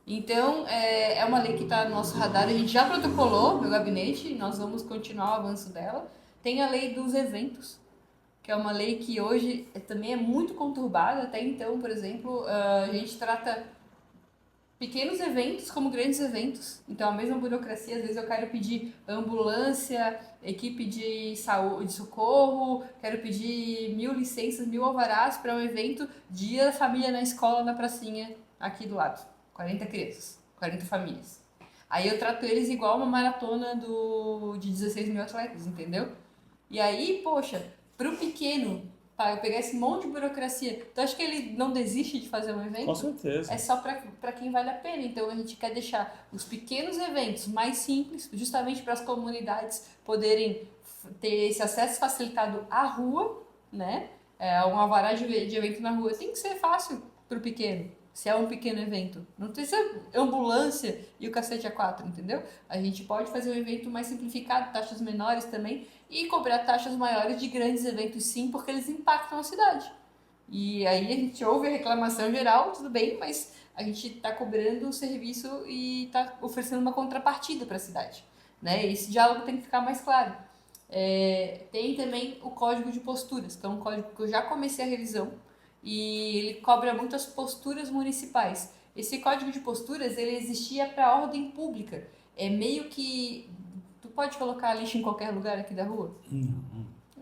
Então, é uma lei que está no nosso radar, a gente já protocolou no gabinete, nós vamos continuar o avanço dela. Tem a lei dos eventos, que é uma lei que hoje também é muito conturbada. Até então, por exemplo, a gente trata pequenos eventos como grandes eventos. Então, a mesma burocracia, às vezes eu quero pedir ambulância, equipe de saúde, de socorro, quero pedir 1000 licenças, 1000 alvarás para um evento Dia da Família na escola, na pracinha, aqui do lado. 40 crianças, 40 famílias. Aí eu trato eles igual uma maratona de 16 mil atletas, entendeu? E aí, poxa, pro pequeno, eu pegar esse monte de burocracia, tu acha que ele não desiste de fazer um evento? Com certeza. É só para quem vale a pena. Então a gente quer deixar os pequenos eventos mais simples, justamente para as comunidades poderem ter esse acesso facilitado à rua, né? Um alvará de evento na rua tem que ser fácil para o pequeno. Se é um pequeno evento, não precisa ambulância e o cacete A4, entendeu? A gente pode fazer um evento mais simplificado, taxas menores também, e cobrar taxas maiores de grandes eventos sim, porque eles impactam a cidade. E aí a gente ouve a reclamação geral, tudo bem, mas a gente está cobrando o serviço e está oferecendo uma contrapartida para a cidade. Né? Esse diálogo tem que ficar mais claro. Tem também o Código de Posturas, que é um código que eu já comecei a revisão, e ele cobra muitas posturas municipais. Esse Código de Posturas, ele existia para a ordem pública. É meio que... Tu pode colocar lixo em qualquer lugar aqui da rua?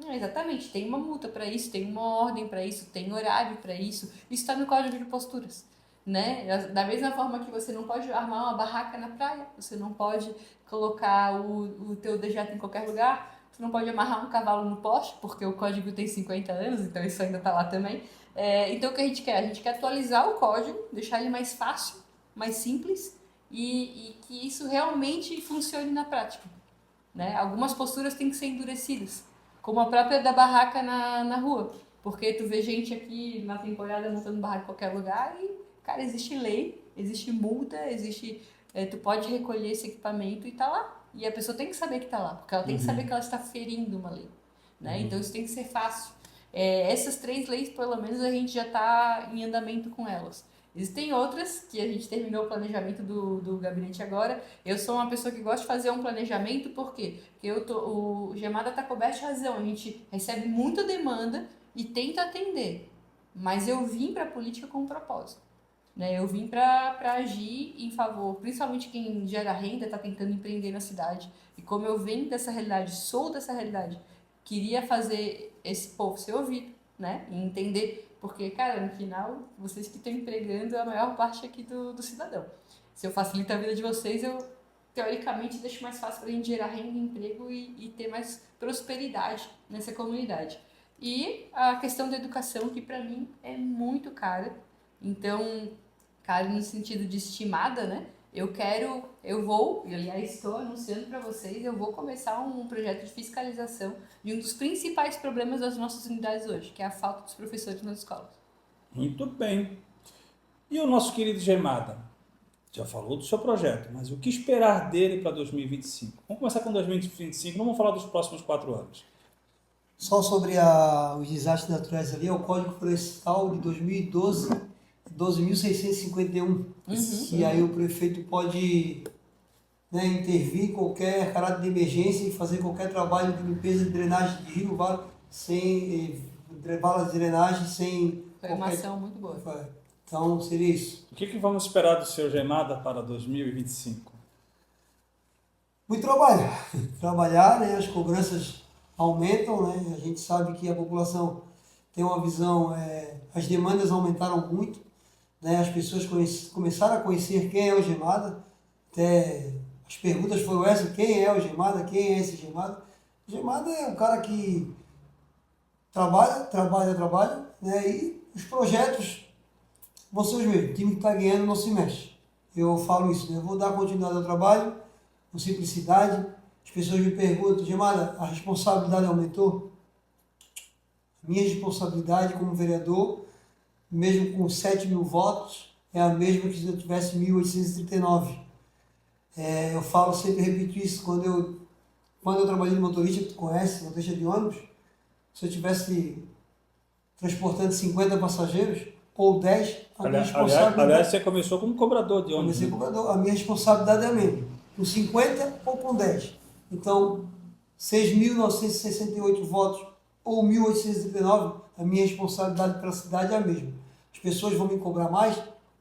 Exatamente, tem uma multa para isso, tem uma ordem para isso, tem horário para isso. Isso está no Código de Posturas, né? Da mesma forma que você não pode armar uma barraca na praia, você não pode colocar o teu dejeto em qualquer lugar, você não pode amarrar um cavalo no poste, porque o código tem 50 anos, então isso ainda está lá também. Então o que a gente quer? A gente quer atualizar o código, deixar ele mais fácil, mais simples e que isso realmente funcione na prática. Né? Algumas posturas têm que ser endurecidas, como a própria da barraca na rua. Porque tu vê gente aqui na temporada montando barraca em qualquer lugar e, cara, existe lei, existe multa, tu pode recolher esse equipamento e tá lá. E a pessoa tem que saber que tá lá, porque ela tem que saber que ela está ferindo uma lei. Né? Então isso tem que ser fácil. Essas 3 leis, pelo menos, a gente já está em andamento com elas. Existem outras que a gente terminou o planejamento do gabinete agora. Eu sou uma pessoa que gosta de fazer um planejamento, por quê? Porque o Gemada está coberto de razão. A gente recebe muita demanda e tenta atender. Mas eu vim para a política com um propósito. Né? Eu vim para agir em favor, principalmente quem gera renda, está tentando empreender na cidade. E como eu venho dessa realidade, sou dessa realidade, queria fazer esse povo ser ouvido, né? E entender. Porque, cara, no final, vocês que estão empregando a maior parte aqui do cidadão. Se eu facilito a vida de vocês, eu, teoricamente, deixo mais fácil para a gente gerar renda, emprego e ter mais prosperidade nessa comunidade. E a questão da educação, que para mim é muito cara. Então, cara, no sentido de estimada, né? e aliás estou anunciando para vocês, eu vou começar um projeto de fiscalização de um dos principais problemas das nossas unidades hoje, que é a falta dos professores nas escolas. Muito bem. E o nosso querido Gemada? Já falou do seu projeto, mas o que esperar dele para 2025? Vamos começar com 2025, não vamos falar dos próximos 4 anos. Só sobre os desastres naturais ali, é o Código Florestal de 2012, 12.651. E aí o prefeito pode, né, intervir em qualquer caráter de emergência e fazer qualquer trabalho de limpeza de drenagem de rio, vale, sem valas de drenagem, sem... Foi uma ação muito boa. Então, seria isso. O que vamos esperar do seu Gemada para 2025? Muito trabalho. Trabalhar, né? As cobranças aumentam, né? A gente sabe que a população tem uma visão, as demandas aumentaram muito, né? As pessoas começaram a conhecer quem é o Gemada. Até as perguntas foram essas: quem é o Gemada? Quem é esse Gemada? O Gemada é um cara que trabalha, né? E os projetos vão ser os mesmos. O time que está ganhando não se mexe. Eu falo isso, né? Eu vou dar continuidade ao trabalho, com simplicidade. As pessoas me perguntam: Gemada, a responsabilidade aumentou? A minha responsabilidade como vereador, mesmo com 7.000 votos, é a mesma que se eu tivesse 1.839. Eu falo, sempre repito isso, quando eu trabalhei de motorista, que tu conhece, motorista de ônibus, se eu tivesse transportando 50 passageiros, ou 10, a minha responsabilidade... Aliás, você começou como cobrador de ônibus. Comecei como cobrador, a minha responsabilidade é a mesma, com 50 ou com 10. Então, 6.968 votos ou 1.839, a minha responsabilidade para a cidade é a mesma. As pessoas vão me cobrar mais?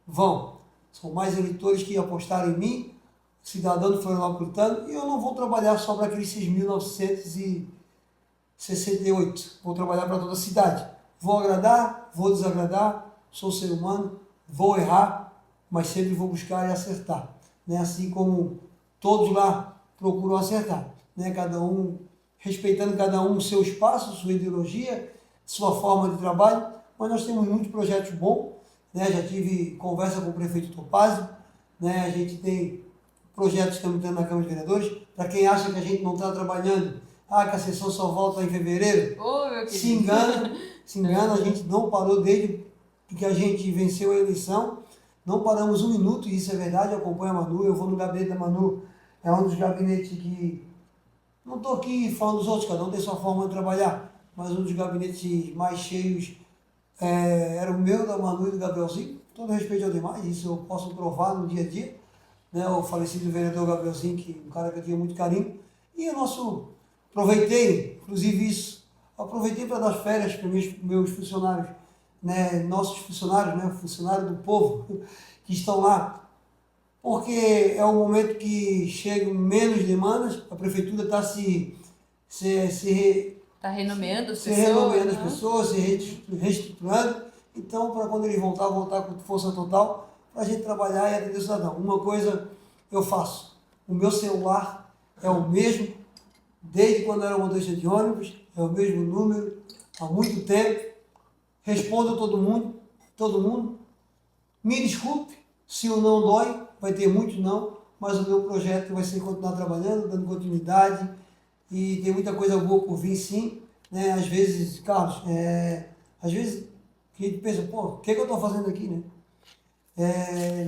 Vão. São mais eleitores que apostaram em mim, cidadão do Florianopolitano, e eu não vou trabalhar só para aqueles 6.968. Vou trabalhar para toda a cidade. Vou agradar, vou desagradar, sou ser humano, vou errar, mas sempre vou buscar e acertar. Né? Assim como todos lá procuram acertar. Né? Cada um, respeitando cada um o seu espaço, sua ideologia, sua forma de trabalho, mas nós temos muitos projetos bons. Né? Já tive conversa com o prefeito Topázio, né? A gente tem projetos que estamos tendo na Câmara de Vereadores. Para quem acha que a gente não está trabalhando, que a sessão só volta em fevereiro, se engana, a gente não parou desde que a gente venceu a eleição, não paramos um minuto, e isso é verdade. Eu acompanho a Manu, eu vou no gabinete da Manu, é um dos gabinetes que, não estou aqui falando dos outros, cada um tem sua forma de trabalhar, mas um dos gabinetes mais cheios era o meu, da Manu e do Gabrielzinho. Todo respeito ao demais, isso eu posso provar no dia a dia, né? O falecido vereador Gabrielzinho, que um cara que eu tinha muito carinho, e aproveitei, inclusive isso, aproveitei para dar férias para meus funcionários, né? Nossos funcionários, né? Funcionários do povo que estão lá, porque é um momento que chegam menos demandas, a prefeitura está Tá renomeando as pessoas, se reestruturando. Então, para quando ele voltar com força total, para a gente trabalhar e atender o cidadão. Uma coisa eu faço: o meu celular é o mesmo, desde quando eu era motorista de ônibus, é o mesmo número, há muito tempo. Respondo a todo mundo. Me desculpe se o não dói, vai ter muito não, mas o meu projeto vai ser continuar trabalhando, dando continuidade, e tem muita coisa boa por vir, sim. Né? Às vezes, Carlos, às vezes a gente pensa, o que eu estou fazendo aqui, né?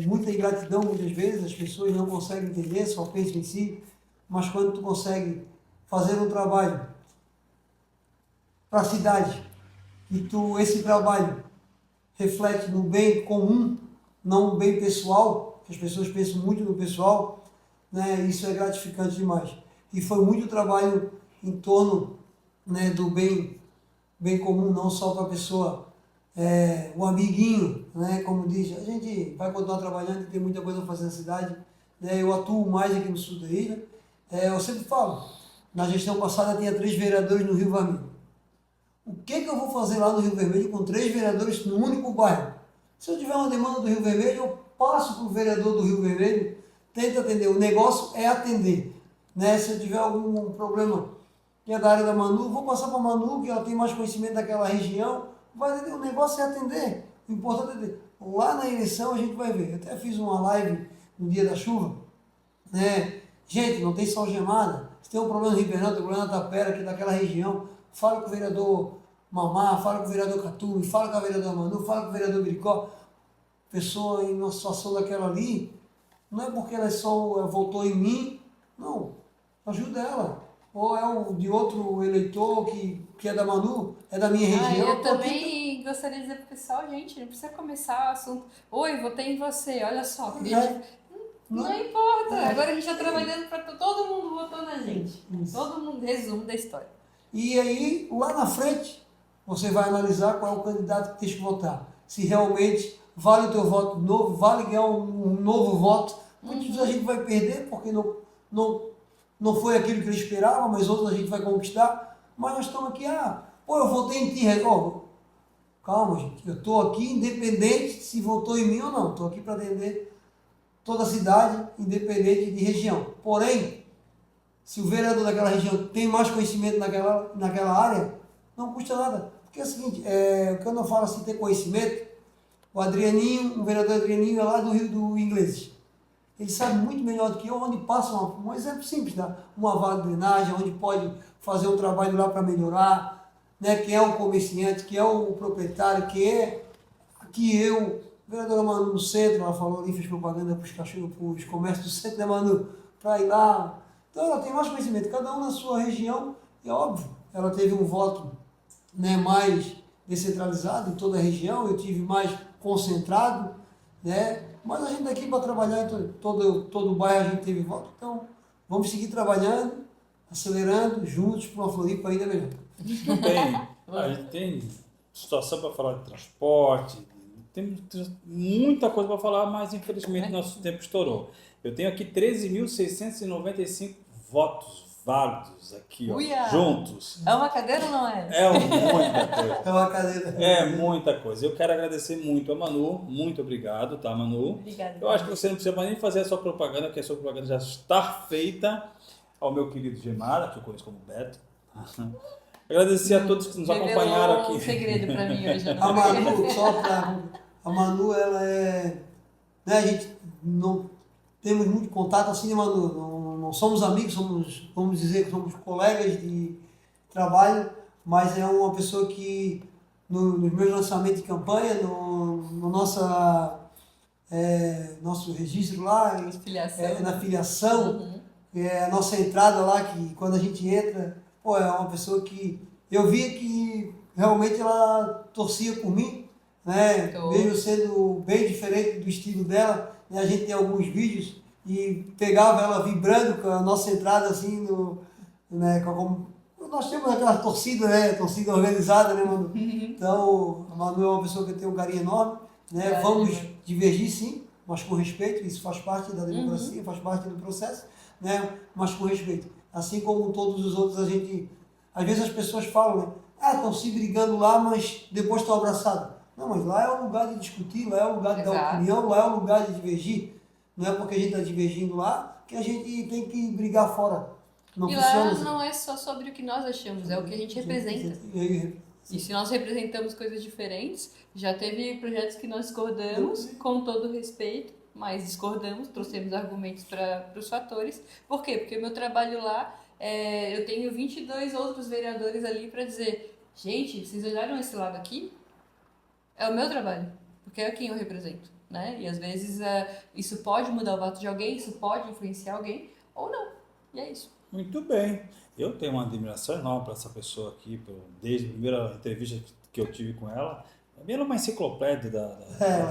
Muita ingratidão, muitas vezes, as pessoas não conseguem entender, só pensam em si, mas quando tu consegue fazer um trabalho para a cidade, e esse trabalho reflete no bem comum, não no bem pessoal, que as pessoas pensam muito no pessoal, né? Isso é gratificante demais. E foi muito trabalho em torno, né, do bem comum, não só para a pessoa, o amiguinho, né? Como diz, a gente vai continuar trabalhando e tem muita coisa a fazer na cidade. Né? Eu atuo mais aqui no sul da ilha. Eu sempre falo, na gestão passada tinha 3 vereadores no Rio Vermelho. O que eu vou fazer lá no Rio Vermelho com 3 vereadores no único bairro? Se eu tiver uma demanda do Rio Vermelho, eu passo para o vereador do Rio Vermelho, tento atender. O negócio é atender. Né? Se eu tiver algum problema que é da área da Manu, vou passar para a Manu, que ela tem mais conhecimento daquela região. Vai atender. O negócio é atender. O importante é atender. Lá na eleição a gente vai ver. Eu até fiz uma live no dia da chuva, né? Gente, não tem só Gemada. Se tem um problema no Ribeirão, tem um problema na Tapera, aqui daquela região, fala com o vereador Mamá, fala com o vereador Catume, fala com a vereadora Manu, fala com o vereador Biricó. Pessoa em uma situação daquela ali, não é porque ela só votou em mim, não, ajuda ela. Ou é de outro eleitor que é da Manu, é da minha região. Eu também gostaria de dizer pro pessoal, gente, não precisa começar o assunto. Oi, votei em você, olha só. Não importa, agora a gente está trabalhando para todo mundo votou na gente. Isso. Todo mundo, resumo da história. E aí, lá na frente, você vai analisar qual é o candidato que tem que votar. Se realmente vale o teu voto novo, vale ganhar um novo voto. Muitos a gente vai perder porque não foi aquilo que ele esperava, mas outros a gente vai conquistar. Mas nós estamos aqui, eu votei em ti, calma, gente, eu estou aqui independente se votou em mim ou não. Estou aqui para atender toda a cidade, independente de região. Porém, se o vereador daquela região tem mais conhecimento naquela área, não custa nada. Porque é o seguinte, quando eu falo assim, ter conhecimento, o Adrianinho, o vereador Adrianinho é lá do Rio do Ingleses. Ele sabe muito melhor do que eu onde passa um exemplo simples, uma vaga de drenagem, onde pode fazer um trabalho lá para melhorar, né? Quem é o comerciante, quem é o proprietário, que eu, a vereadora Manu no centro, ela falou ali, fez propaganda para os cachorros, para os comércios do centro, né, Manu? Para ir lá. Então ela tem mais conhecimento, cada um na sua região, e é óbvio, ela teve um voto, né, mais descentralizado em toda a região, eu tive mais concentrado, né? Mas a gente está aqui para trabalhar em todo o bairro, a gente teve voto, então vamos seguir trabalhando, acelerando, juntos para uma Floripa ainda melhor. Tudo bem, a gente tem situação para falar de transporte, tem muita coisa para falar, mas infelizmente nosso tempo estourou. Eu tenho aqui 13.695 votos válidos aqui, ó, juntos. É uma cadeira ou não é? É muita coisa. É uma cadeira. É muita coisa. Eu quero agradecer muito a Manu. Muito obrigado, tá, Manu? Obrigada. Eu acho que você não precisa mais nem fazer a sua propaganda, porque a sua propaganda já está feita. Ao meu querido Gemada, que eu conheço como Beto. Agradecer a todos que nos acompanharam aqui. Um segredo para mim hoje. A Manu, a Manu, ela é... Né, a gente não temos muito contato assim, né, Manu? Não somos amigos, vamos dizer que somos colegas de trabalho, mas é uma pessoa que nos meus lançamentos de campanha, no nosso registro lá, na filiação, a nossa entrada lá, que quando a gente entra, é uma pessoa que eu via que realmente ela torcia por mim, né? Mesmo sendo bem diferente do estilo dela, né? A gente tem alguns vídeos e pegava ela vibrando com a nossa entrada assim, né? Nós temos aquela torcida, né? Torcida organizada, né, Manu? Então, a Manu é uma pessoa que tem um carinho enorme, né? Vamos divergir sim, mas com respeito, isso faz parte da democracia, faz parte do processo, né? Mas com respeito. Assim como todos os outros, a gente... Às vezes as pessoas falam, né? Estão se brigando lá, mas depois estão abraçados. Não, mas lá é o lugar de discutir, lá é o lugar de dar opinião, lá é o lugar de divergir. Não é porque a gente está divergindo lá que a gente tem que brigar fora. Não funciona assim. Não é só sobre o que nós achamos, é o que a gente representa. E se nós representamos coisas diferentes, já teve projetos que nós discordamos, com todo respeito, mas discordamos, trouxemos argumentos para os fatores. Por quê? Porque o meu trabalho lá, eu tenho 22 outros vereadores ali para dizer, gente, vocês olharam esse lado aqui? É o meu trabalho, porque é quem eu represento, né? E às vezes isso pode mudar o voto de alguém, isso pode influenciar alguém, ou não. E é isso. Muito bem. Eu tenho uma admiração enorme para essa pessoa aqui, desde a primeira entrevista que eu tive com ela. Ela é uma enciclopédia da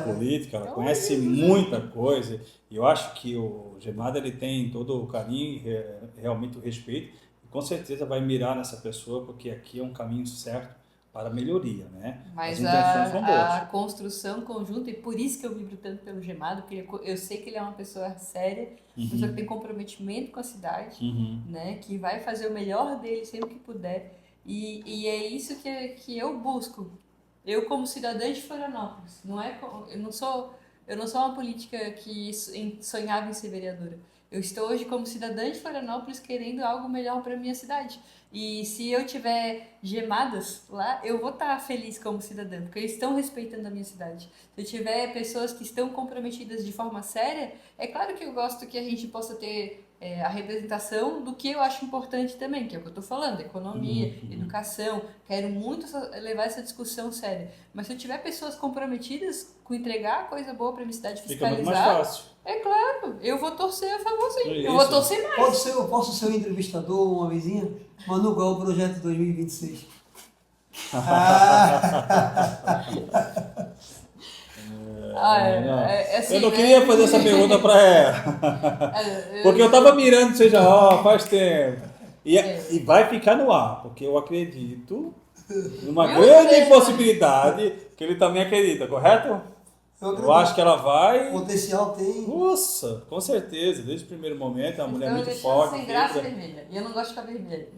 política, ela conhece muita coisa. E eu acho que o Gemada ele tem todo o carinho e realmente o respeito. E com certeza vai mirar nessa pessoa, porque aqui é um caminho certo para a melhoria, né? Mas as intenções são boas. A construção conjunta, e por isso que eu vibro tanto pelo Gemado, porque eu sei que ele é uma pessoa séria, uma pessoa que tem comprometimento com a cidade, né? Que vai fazer o melhor dele sempre que puder. E é isso que eu busco. Eu, como cidadã de Florianópolis, eu não sou uma política que sonhava em ser vereadora. Eu estou hoje como cidadã de Florianópolis querendo algo melhor para minha cidade. E se eu tiver gemadas lá, eu vou estar feliz como cidadã, porque eles estão respeitando a minha cidade. Se eu tiver pessoas que estão comprometidas de forma séria, é claro que eu gosto que a gente possa ter a representação do que eu acho importante também, que é o que eu estou falando, economia, educação. Quero muito levar essa discussão séria. Mas se eu tiver pessoas comprometidas com entregar coisa boa para minha cidade, Fica muito fiscalizar, mais fácil. é claro, eu vou torcer a favor sim. É Eu vou isso. torcer mais. Posso ser o entrevistador uma vezinha? Manu, qual é o projeto 2026? Assim, Eu não né? queria fazer essa pergunta para ela. Porque eu tava mirando, seja, faz tempo. E vai ficar no ar, porque eu acredito numa Meu grande Deus. possibilidade que ele também acredita, correto? Eu acho que ela vai. Potencial tem. Nossa, com certeza. Desde o primeiro momento, é uma mulher Então, muito deixando forte. sem graça firme. vermelha. E eu não gosto de ficar vermelha.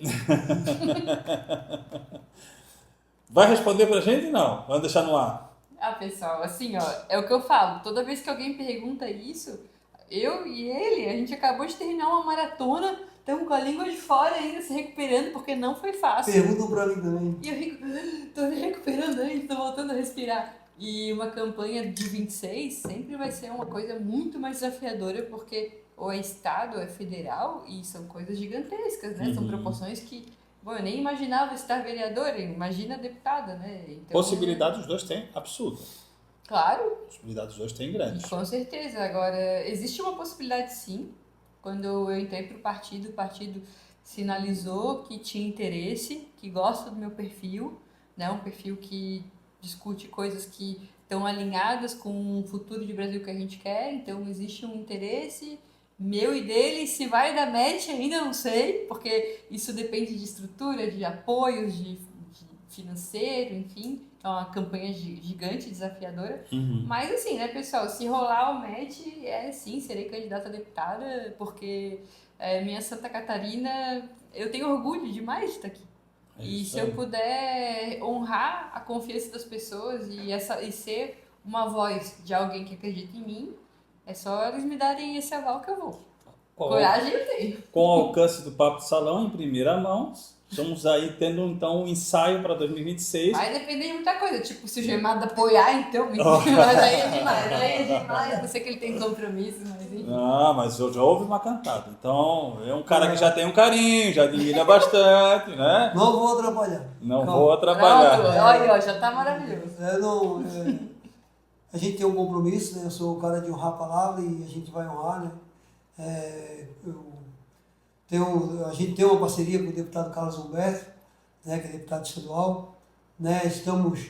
Vai responder pra gente? Não. Vamos deixar no ar. Ah, pessoal, assim, ó, é o que eu falo. Toda vez que alguém pergunta isso, eu e ele, a gente acabou de terminar uma maratona, estamos com a língua de fora ainda se recuperando, porque não foi fácil. Perguntam pra mim também. E eu fico, tô me recuperando ainda, tô voltando a respirar. E uma campanha de 26 sempre vai ser uma coisa muito mais desafiadora, porque ou é estado ou é federal, e são coisas gigantescas, né? São proporções que, bom, eu nem imaginava estar vereadora, imagina deputada, né? Então, Possibilidade os dois têm absurda. Claro, Possibilidade os dois têm grandes. com certeza. Agora, existe uma possibilidade sim. Quando eu entrei para o partido sinalizou que tinha interesse, que gosta do meu perfil, né? Um perfil que discute coisas que estão alinhadas com o futuro de Brasil que a gente quer. Então, existe um interesse meu e dele. Se vai dar match, ainda não sei, porque isso depende de estrutura, de apoios, de financeiro, enfim. É uma campanha gigante, desafiadora. Mas assim, né, pessoal, se rolar o match, sim, serei candidata a deputada, porque minha Santa Catarina, eu tenho orgulho demais de estar aqui. E se eu puder honrar a confiança das pessoas e ser uma voz de alguém que acredita em mim, é só eles me darem esse aval que eu vou. Coragem eu tenho. Com o alcance do Papo de Salão em primeira mão, estamos aí tendo então um ensaio para 2026. Vai depender de muita coisa, tipo, se o Gemado apoiar, então, mas aí é demais, eu sei que ele tem compromisso, mas enfim. Ah, mas eu já ouvi uma cantada. Então, é um cara que já tem um carinho, já admira bastante, né? Não vou atrapalhar. Não Calma. vou atrapalhar. Pronto, olha, ó, já tá maravilhoso. A gente tem um compromisso, né? Eu sou o cara de honrar a palavra e a gente vai honrar, né? A gente tem uma parceria com o deputado Carlos Humberto, né? Que é deputado estadual, né? Estamos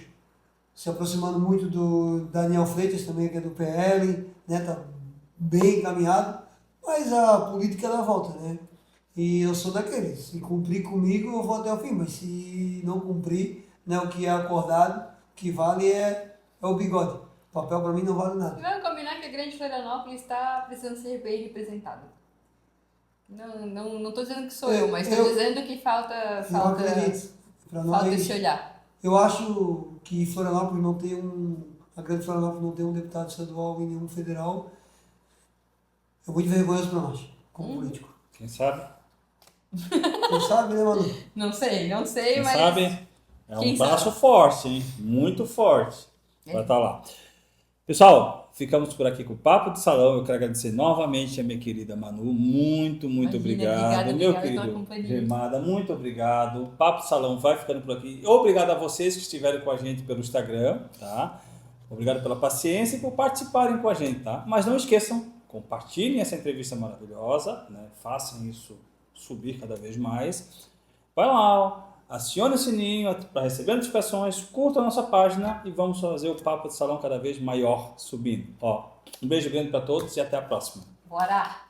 se aproximando muito do Daniel Freitas também, que é do PL, né? Tá bem encaminhado, mas a política ela volta, né? E eu sou daqueles, se cumprir comigo eu vou até o fim, mas se não cumprir, né, o que é acordado, o que vale é o bigode. O papel para mim não vale nada. E vamos combinar que a Grande Florianópolis está precisando ser bem representada. Não tô dizendo que sou eu, mas estou dizendo que falta Eu acredito. Pra nós, esse olhar. eu acho que Florianópolis não tem a Grande Florianópolis não tem um deputado estadual e nenhum federal. É muito vergonhoso para nós, como político. Quem sabe? Você sabe, né, Manu? Não sei, Quem mas... sabe? É um Quem braço sabe? forte, hein? Muito forte. Vai estar lá. Pessoal, ficamos por aqui com o Papo de Salão. Eu quero agradecer novamente a minha querida Manu. Muito Imagina, obrigado. obrigada Meu pela querido companhia. Gemada, muito obrigado. O Papo de Salão vai ficando por aqui. Obrigado a vocês que estiveram com a gente pelo Instagram, tá? Obrigado pela paciência e por participarem com a gente, tá? Mas não esqueçam, compartilhem essa entrevista maravilhosa, né? Façam isso subir cada vez mais. Vai lá, acione o sininho para receber notificações, curta a nossa página e vamos fazer o Papo de Salão cada vez maior subindo. Um beijo grande para todos e até a próxima. Bora!